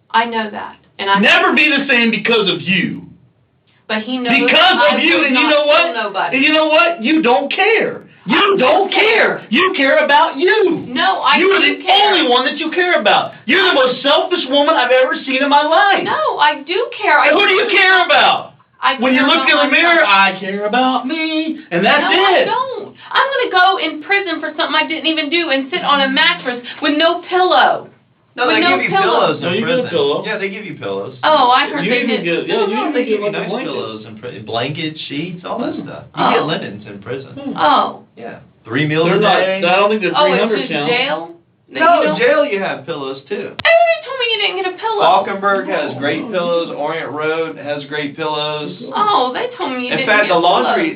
I know that. And I Never be the same because of you. But he knows Because I of you, would and you not know what? kill nobody. And you know what? You don't care. You don't care. You care about you. No, I You are do the care. only one that you care about. You're the most selfish woman I've ever seen in my life. No, I do care. And who do you care about? I When you care look in about the mirror, myself. I care about me, and that's No, I it. don't. I'm gonna go in prison for something I didn't even do and sit on a mattress with no pillow. No, With they no give you pillow. pillows No, in you get a prison. pillow. Yeah, they give you pillows. Oh, I heard You they even did. get, yeah, you No, even they get give you like a nice blanket. pillows and blankets, sheets, all that stuff. You Oh. get linens in prison. Oh. Yeah. 3 meals They're a not, day. I don't think they're Oh, it's 300 just count. jail? That you No, don't- jail you have pillows too. Everybody told me you didn't get a pillow. Falkenberg has great pillows. Orient Road has great pillows. Oh, they told me you In didn't fact, get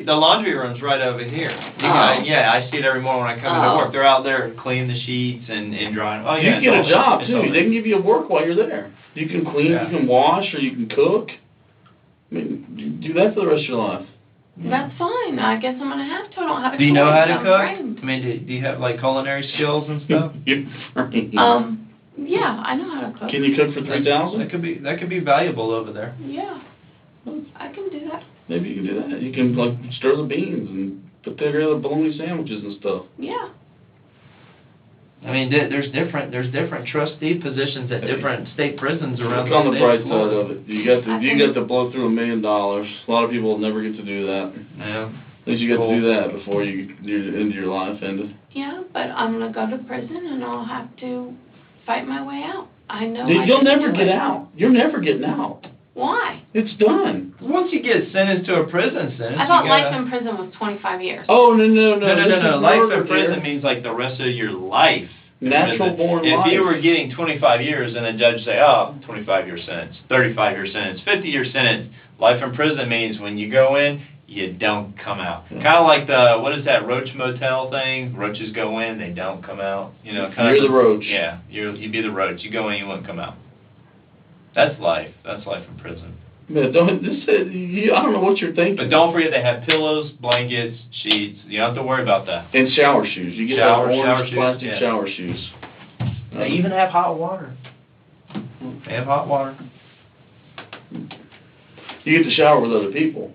the laundry room's right over here. Oh. Yeah, I see it every morning when I come into Oh. work. They're out there cleaning the sheets and drying. Oh You yeah, can get a it's job all- too. it's They can give you a work while you're there. You can clean, Yeah. you can wash, or you can cook. I mean, do that for the rest of your life. That's fine. I guess I'm gonna have to. I don't have a Do you know choice. how to I'm cook? trained. I mean, do you have like culinary skills and stuff? You're free. Yeah, I know how to cook. Can you cook for That 3,000? could be valuable over there. Yeah, I can do that. Maybe you can do that. You can like stir the beans and put together bologna sandwiches and stuff. Yeah. I mean, there's different trustee positions at different state prisons around Look on the state bright of side Florida. of it. You got to blow through $1 million. A lot of people will never get to do that. Yeah. At least you got to do that before you're into your life ended. Yeah, but I'm gonna go to prison and I'll have to fight my way out. I know. I You'll can never do get it. out. You're never getting out. Why? It's done. Once you get sentenced to a prison sentence, I thought you life gotta... in prison was 25 years. Oh, no. No. Life in prison means like the rest of your life. in Natural prison. born If life. you were getting 25 years and the judge say, oh, 25-year sentence, 35-year sentence, 50-year sentence, life in prison means when you go in, you don't come out. Yeah. Kind of like the, what is that, Roach Motel thing? Roaches go in, they don't come out. You know, kind You're of. the roach. Yeah, you'd be the roach. You go in, you wouldn't come out. That's life. That's life in prison. Man, I don't know what you're thinking. But don't forget they have pillows, blankets, sheets. You don't have to worry about that. And shower shoes. You get Shower those orange shoes, plastic yeah. shower shoes. They even have hot water. They have hot water. You get to shower with other people.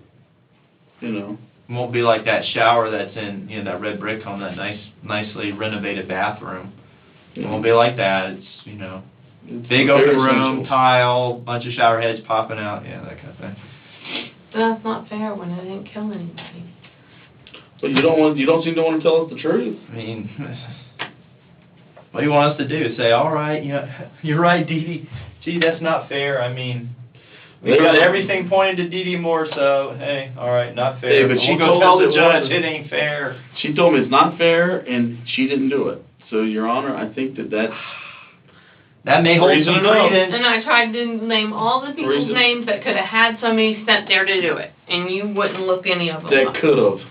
You know. It won't be like that shower that's in, you know, that red brick home, that nicely renovated bathroom. It won't be like that. It's, you know, It's big very open room, essential. tile, bunch of shower heads popping out, yeah, that kind of thing. That's not fair when I didn't kill anybody. But you don't seem to want to tell us the truth. I mean, what do you want us to do? Say, all right, yeah, you're right, DeeDee. Gee, that's not fair. I mean, we got everything pointed to DeeDee Moore, so hey, all right, not fair. Hey, but she we'll go told tell us the it judge wasn't. it ain't fair. She told me it's not fair, and she didn't do it. So, Your Honor, I think that's... That may hold Reason some enough. credence. And I tried to name all the people's Reason. names that could have had somebody sent there to do it, and you wouldn't look any of them That up. could have.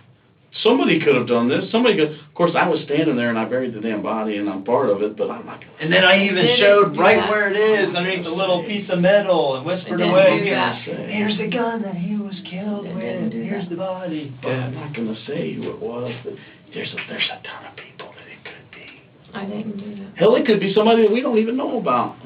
Somebody could have done this. Somebody could... Of course, I was standing there, and I buried the damn body, and I'm part of it, but I'm not going to... And then I even Didn't showed do right that. where it is, underneath the little piece of metal, and whispered Didn't away. do that. Here's the gun that he was killed Didn't with. do Here's that. the body. But I'm not going to say who it was, but there's a ton of people that it could be. I didn't do that. Hell, it could be somebody that we don't even know about.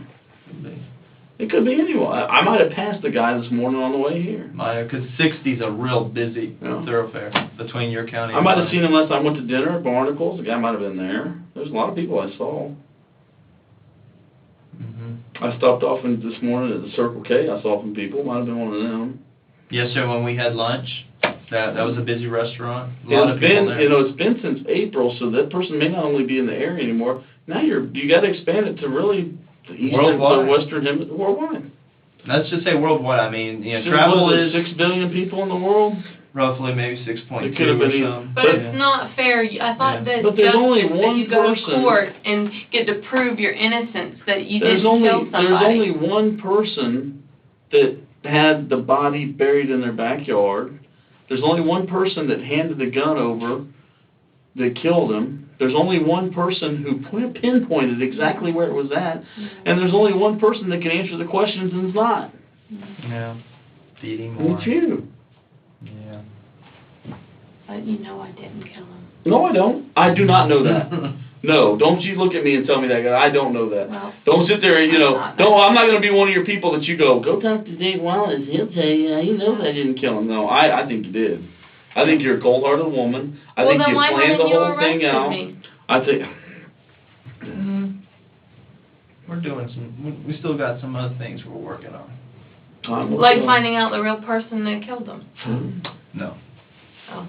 It could be anyone. I might have passed the guy this morning on the way here. Because 60's a real busy Yeah. thoroughfare between your county I and might have mine. seen him last time I went to dinner at Barnacles. The guy might have been there. There's a lot of people I saw. Mm-hmm. I stopped off this morning at the Circle K. I saw some people. Might have been one of them. Yesterday when we had lunch, that was a busy restaurant. A lot of It's people been, there. you know, it's been since April, so that person may not only be in the area anymore. Now you got to expand it to really the eastern, Worldwide. the western hemisphere, worldwide. Let's just say worldwide. I mean, you know, So travel what is 6 billion people in the world. roughly maybe 6.2 It could have or been something. But it's not fair. I thought that But there's only justice, one that you go person. to court and get to prove your innocence, that you There's didn't only kill somebody. one person that had the body buried in their backyard. There's only one person that handed the gun over that killed him. There's only one person who pinpointed exactly where it was at. And there's only one person that can answer the questions and it's not. Yeah. DeeDee Moore. It's you. Yeah. But you know I didn't kill him. No, I don't. I do not know that. No, don't you look at me and tell me that, 'cause I don't know that. Well, Don't sit there, you know, I'm not. I'm not gonna be one of your people that you go talk to Dave Wallace, he'll tell you, he knows I didn't kill him. No, I think you did. I think you're a cold-hearted woman. I well, think then you why planned the haven't you whole thing arrested out. me? I think, We're doing we still got some other things we're working on. time will Like tell. finding out the real person that killed him. No. Oh.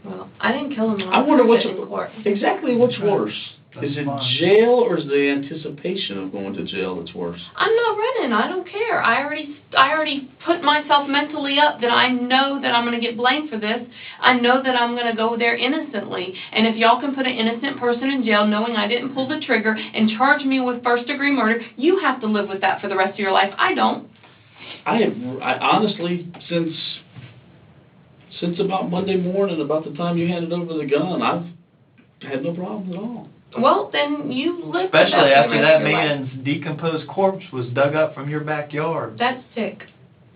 Well, I didn't kill him. I wonder what's in court. exactly what's worse. That's Is it fine. jail or is the anticipation of going to jail that's worse? I'm not running. I don't care. I already put myself mentally up that I know that I'm going to get blamed for this. I know that I'm going to go there innocently. And if y'all can put an innocent person in jail knowing I didn't pull the trigger and charge me with first-degree murder, you have to live with that for the rest of your life. I don't. I honestly, since about Monday morning, about the time you handed over the gun, I've had no problems at all. Well, then you live with Especially that for after the that rest of your life. man's decomposed corpse was dug up from your backyard. That's sick.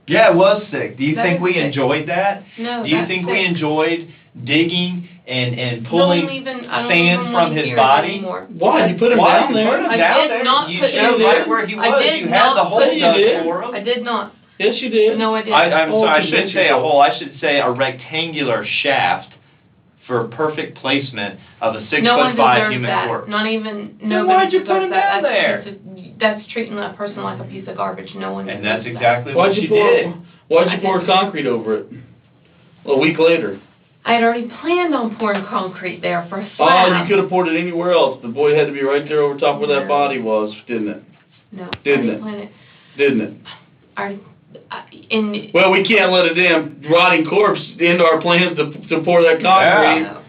Yeah, it was sick. Do you That think is we sick. enjoyed that? No, Do you that's think sick. we enjoyed digging and I pulling don't even sand wanna from his hear it body? anymore. Why? You put him Why? down You there? put him I down did there. not You put showed him right there. where he I was. did You had the not hole put him dug there. for him. I did not. Yes, you did. No, I didn't. I Oh, shouldn't say a conventional. hole. I should say a rectangular shaft for perfect placement of a 6'5" No one deserves human that. corpse. Not even Then nobody why'd you deserves put him that. down there? That's treating that person like a piece of garbage. No one And deserves that's exactly Why'd what you you pour? did. Why'd I you pour didn't. concrete over it? A week later. that. I had already planned on pouring concrete there for a Oh, slab. you could have poured it anywhere else. The boy had to be right there over top where that No. body was, didn't it? No, Didn't I it? didn't plan it. Didn't it? In Well, we can't let a damn rotting corpse into our plans to pour that concrete. Yeah.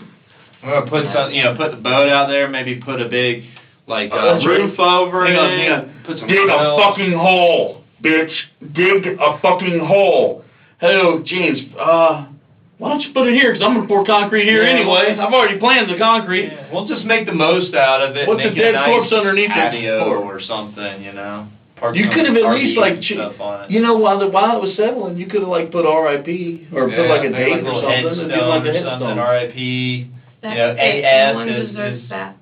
Or put some, put the boat out there. Maybe put a big That's right. roof over Hang it. on, hang on. Put some Dig a grills. fucking hole, bitch. Dig a fucking hole. Hello, James. Why don't you put it here? Because I'm going to pour concrete here Yeah, anyway. well, I've already planned the concrete. Yeah, we'll just make the most out of it. What's make a it dead a corpse nice underneath the patio floor? or something, Park You some could have at RVs least, like, and stuff on it. You know, while it was settling, you could have, like, put R.I.P. or put, like, a maybe date like a or little something. and do, headstone like, a or something. headstone. R.I.P. that's Yeah, it. AS No one is- deserves that.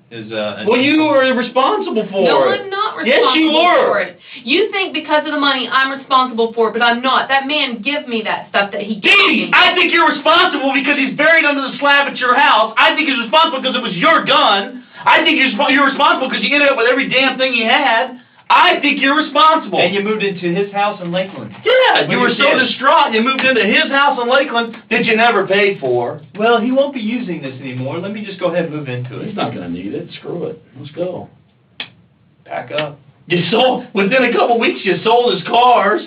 Well, you were responsible for No, it. I'm not Yes, responsible you were. for it. You think because of the money I'm responsible for it, but I'm not. That man give me that stuff that he gave DeeDee, me. I think you're responsible because he's buried under the slab at your house. I think he's responsible because it was your gun. I think you're responsible because you ended up with every damn thing he had. I think you're responsible. And you moved into his house in Lakeland. Yeah, you When were you so did. distraught you moved into his house in Lakeland that you never paid for. Well, he won't be using this anymore. Let me just go ahead and move into He's it. not going to need it. Screw it. Let's go. Pack up. You sold, within a couple weeks, you sold his cars.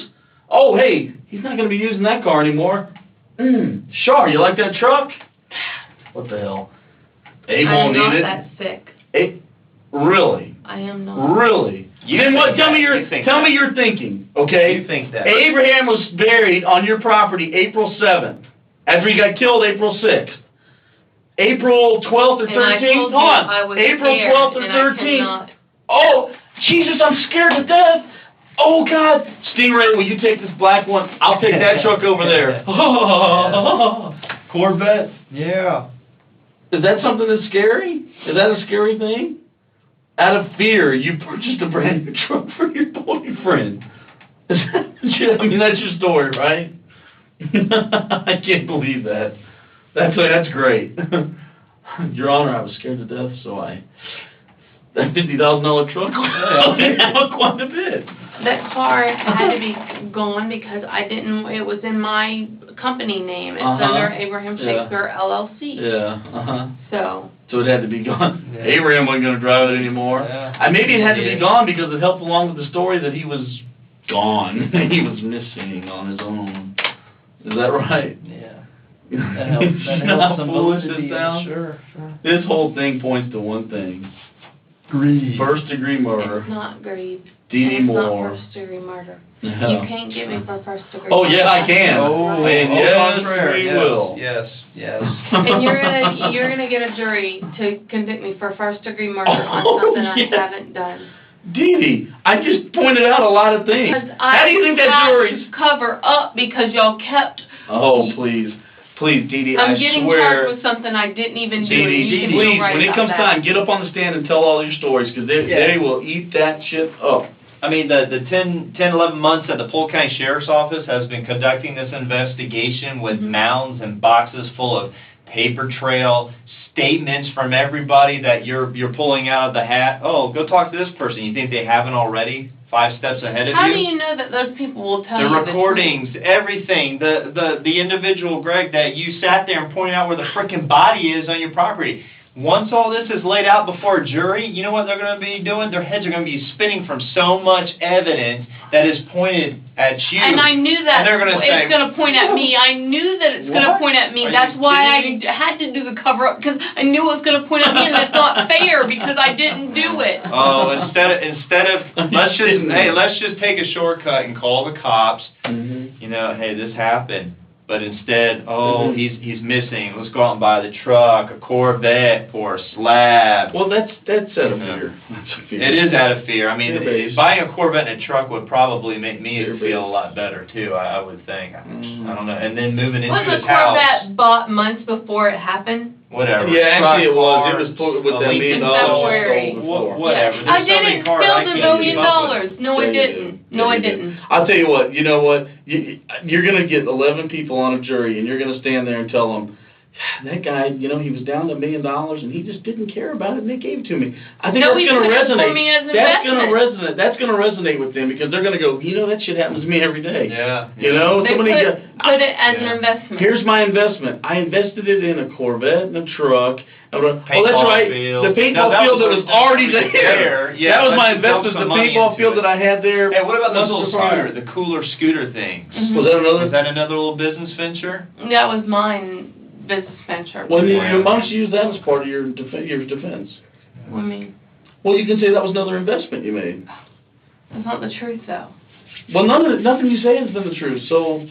Oh, hey, he's not going to be using that car anymore. Sure, you like that truck? What the hell? Abe I'm won't not need it. that sick. Abe, really? I am not. Really? You Then what? think Tell that. me You think tell that. me your thinking, okay? You think that. Abraham was buried on your property April 7th, after he got killed April 6th. April 12th or And I 13th? told Hold you on. I was April scared, 12th or and I 13th. cannot. Oh, Jesus, I'm scared to death. Oh, God. Stingray, will you take this black one? I'll take that truck over there. Corvette? Yeah. Is that something that's scary? Is that a scary thing? Out of fear, you purchased a brand new truck for your boyfriend. I mean, that's your story, right? I can't believe that. That's great. Your Honor, I was scared to death, so that $50,000 truck helped me out quite a bit. That car had to be gone because it was in my company name. It's Uh-huh. under Abraham Yeah. Shakespeare LLC. Yeah, So, it had to be gone. Yeah. Abraham wasn't going to drive it anymore. Yeah. Maybe it had to be Yeah. gone because it helped along with the story that he was gone. He was missing on his own. Is that right? Yeah. You That helps. That know helps how some foolish validity. this sounds? Sure. This whole thing points to one thing. Greed. First degree murder. it's not greed. DeeDee And it's Moore. not first degree murder. Yeah. You can't get me for first degree Oh, murder. yeah, I can. Oh, And au yes, contraire, we yes, will. Yes, yes. And you're gonna get a jury to convict me for first degree murder on Oh, something yeah. I haven't done. DeeDee, I just pointed out a lot of things. Because How do you think that I jury's... had to cover up because y'all kept. Oh, please. Please, DeeDee, I I'm getting swear. charged with something I didn't even do, and you DeeDee, can please, feel right when it about comes that. time, get up on the stand and tell all your stories, because they will eat that shit up. I mean, the 10, 11 months that the Polk County Sheriff's Office has been conducting this investigation with mounds and boxes full of paper trail statements from everybody that you're pulling out of the hat. Oh, go talk to this person. You think they haven't already? 5 steps ahead of How you? do you know that those people will tell The you recordings, everything, the individual, Greg, that you sat there and pointed out where the frickin' body is on your property. Once all this is laid out before a jury, you know what they're going to be doing? Their heads are going to be spinning from so much evidence that is pointed at you. And I knew that And they're gonna say, it's going to point at me. I knew that it's going to What? point at me. Are That's you why kidding me? I had to do the cover-up, because I knew it was going to point at me, and that's not fair, because I didn't do it. Oh, instead of let's just take a shortcut and call the cops. You know, hey, this happened. But instead, he's missing. Let's go out and buy the truck, a Corvette, or a slab. Well, that's out of fear. That's a fear. It is out of fear. I mean, Fear-based. buying a Corvette and a truck would probably make me Fear-based. feel a lot better too. I would think. I don't know. And then moving into Wasn't his the house, Corvette bought months before it happened? whatever. Yeah, Truck, actually it was. car, It was put with a that $1 million Lincoln February. sold before. Whatever. Yeah. There's I so many didn't cars I spend can't $1 million. keep up with. No, I Yeah, you didn't. did. No, Yeah, I you did. didn't. I'll tell you what. You know what? You're going to get 11 people on a jury, and you're going to stand there and tell them, that guy, you know, he was down to $1 million, and he just didn't care about it, and they gave it to me. I think No, that's he going to put it for resonate. me as an That's going to investment. resonate. That's going to resonate with them, because they're going to go, you know, that shit happens to me every day. Yeah. You know, They somebody put it as an Yeah. investment. Here's my investment. I invested it in a Corvette and a truck. Oh, that's Paintball right. field. The paintball No, that field that was was already there. there. Yeah, That was my let's dump investment. The some money paintball into field it. that I had there. Hey, what about those little months prior. scooter, the cooler scooter things? Was that another? Is that another little business venture? That was mine business venture. Well, Yeah. why don't you use that as part of your defense? What do you mean? Well, you can say that was another investment you made. That's not the truth, though. Well, nothing you say has been the truth. So,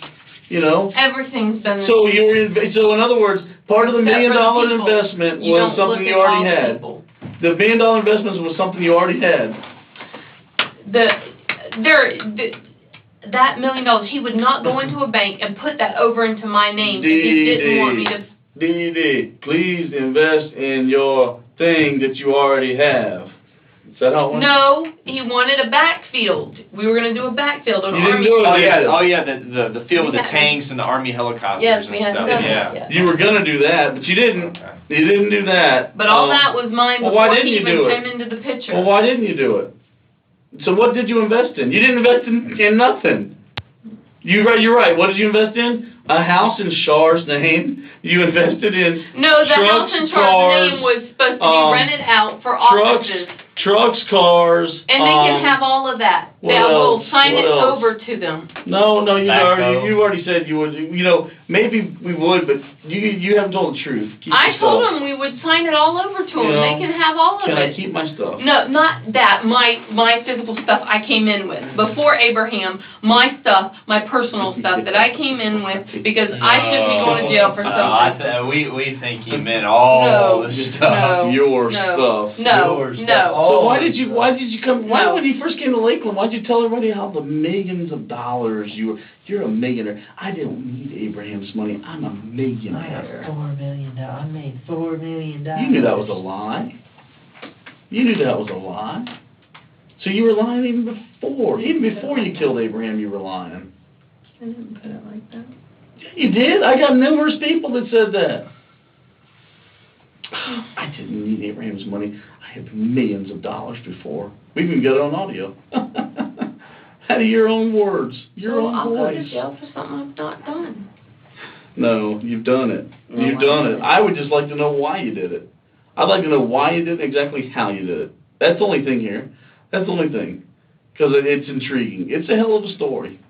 you know. Everything's been the So truth. so in other words, part of the $1 Except million for the people. investment You was don't something look you at all already the had. people. The $1 million investment was something you already had. That $1 million, he would not go into a bank and put that over into my name if he didn't want me to. DeeDee, please invest in your thing that you already have. Is that how it went? No, he wanted a backfield. We were going to do a backfield on You didn't Army. do it. Oh yeah, the field with the Yeah. tanks and the Army helicopters Yes, and we had stuff. done Yeah. that, yes. You were gonna do that, but you didn't. Okay. You didn't do that. But all that was mine well, before why didn't he you even do it? came into the picture. Well, why didn't you do it? So what did you invest in? You didn't invest in nothing. You're right. What did you invest in? A house in Char's name. You invested in No, the trucks, house in cars, Char's name was supposed to be rented out for offices. trucks, cars. And they can have all of that. what They will else? sign What it else? over to them. No, you Backhoe. already said you would. You know, maybe we would, but you haven't told the truth. Keep I your told stuff. them we would sign it all over to them. You know, They can have all of Can it. I keep my stuff? No, not that. My physical stuff I came in with. Before Abraham, my stuff, my personal stuff that I came in with because I shouldn't be going to jail for something. We think he meant all the stuff. No. Your No. stuff. No, Yours. no. So why did you come? Why No. when you first came to Lakeland? Why'd you tell everybody how the millions of dollars you're a millionaire? I don't need Abraham's money. I'm a I have millionaire. $4 million. I made $4 million. You knew that was a lie. You knew that was a lie. So you were lying even before you killed Abraham. You were lying. I didn't put it like that. You did. I got numerous people that said that. I didn't need Abraham's money. I had millions of dollars before. We even got it on audio. Out of your own words, your own I'll go to voice. jail for something I've not done. No, you've done it. No, You've I done it. haven't. I would just like to know why you did it. I'd like to know why you did it, exactly how you did it. That's the only thing here. That's the only thing. Because it's intriguing. It's a hell of a story.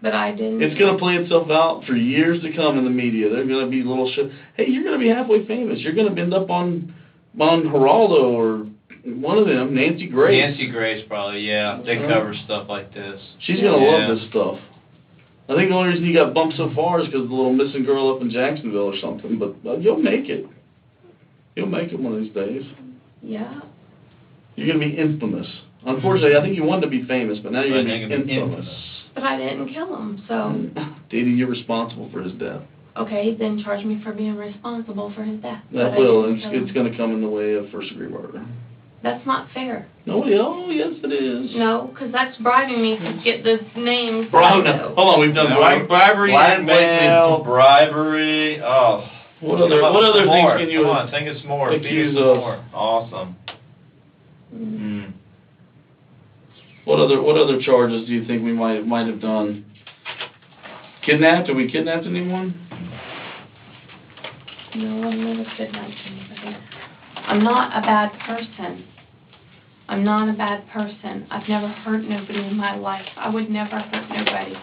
But I didn't. It's going to play itself out for years to come in the media. They're going to be little hey, you're going to be halfway famous. You're going to end up on Geraldo or one of them, Nancy Grace. Nancy Grace probably, yeah. They cover stuff like this. She's going to Yeah. love this stuff. I think the only reason you got bumped so far is because the little missing girl up in Jacksonville or something. But you'll make it. You'll make it one of these days. Yeah. You're going to be infamous. Unfortunately, I think you wanted to be famous, but now you're going to be infamous. But I didn't kill him, so. DeeDee, you're responsible for his death. Okay, then charge me for being responsible for his death. That But I will, didn't it's, kill him. it's gonna come in the way of first-degree murder. That's not fair. No, oh, yes, it is. No, because that's bribing me to get the names. Bro, no, hold on, we've done bribery and Blackmail, blackmail. bribery, oh. What other Come up things with more. can you Come on, think of some more, accuse feed us of? more. Awesome. Mm. What other charges do you think we might have done? Kidnapped? Have we kidnapped anyone? No, I've never kidnapped anybody. I'm not a bad person. I'm not a bad person. I've never hurt nobody in my life. I would never hurt nobody.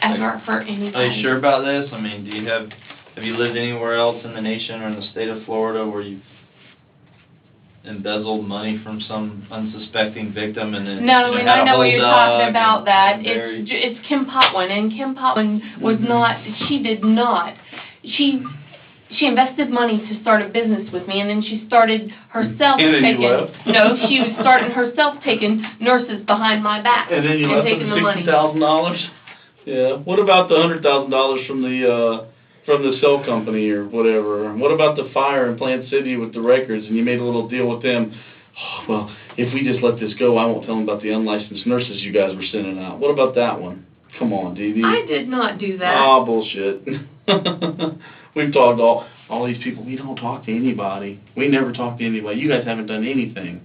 Ever hurt anybody. Are you sure about this? I mean, have you lived anywhere else in the nation or in the state of Florida where you've embezzled money from some unsuspecting victim and then No, and I know what you're talking about, that. and It's Kim Potwin, and Kim Potwin was not, she did not. She invested money to start a business with me, and then she started herself And then you taking, left. no, she was starting herself taking nurses behind my back. And then you left taking the with money. $60,000? Yeah. What about the $100,000 from the cell company or whatever? What about the fire in Plant City with the records and you made a little deal with them? Oh, well, if we just let this go, I won't tell them about the unlicensed nurses you guys were sending out. What about that one? Come on, DeeDee. I did not do that. Oh, bullshit. We've talked to all these people. We don't talk to anybody. We never talk to anybody. You guys haven't done anything.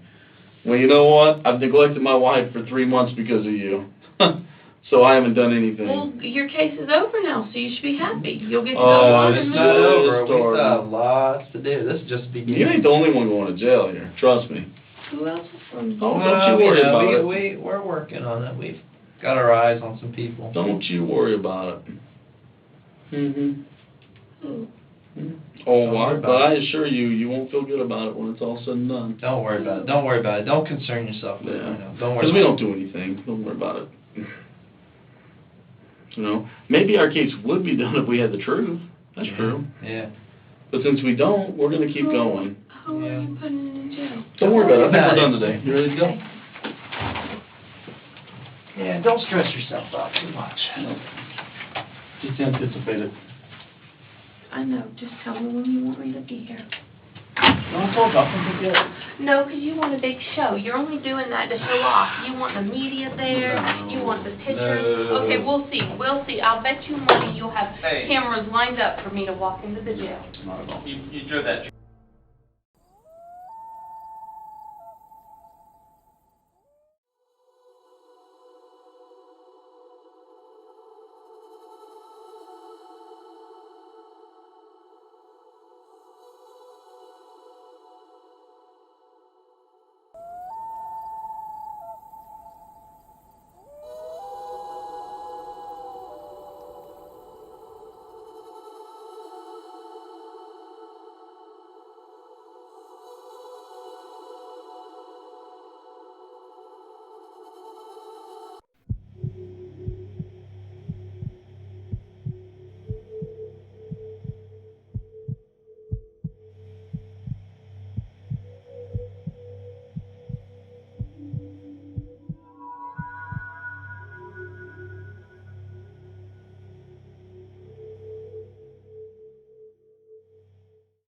Well, you know what? I've neglected my wife for 3 months because of you. So I haven't done anything. Well, your case is over now, so you should be happy. You'll get to go Oh, on it's and not move. over. We Story. still have lots to do. This is just beginning. You ain't the only one going to jail here. Trust me. Who else is going to Oh, jail? don't you worry about it. We're working on it. We've got our eyes on some people. Don't you worry about it. Mm-hmm. Who? Oh, Don't worry well, about but I it. assure you, you won't feel good about it when it's all said and done. Don't worry about it. Don't worry about it. Don't concern yourself with it right now. Don't worry Because we about don't do anything. Don't worry about it. You know, maybe our case would be done if we had the truth. That's true. it. Yeah. But since we don't, we're going to keep going. Who are you putting in jail? Don't worry about it. I think About we're it. done today. You ready to go? Yeah, don't stress yourself out too much. No. Just anticipate it. I know. Just tell me when you want me to be here. No, I told you, I'll come get it. No, because you want a big show. You're only doing that to show off. You want the media there. No. You want the pictures. No. Okay, we'll see. We'll see. I'll bet you money you'll have Hey. cameras lined up for me to walk into the jail. Not at all. You drove that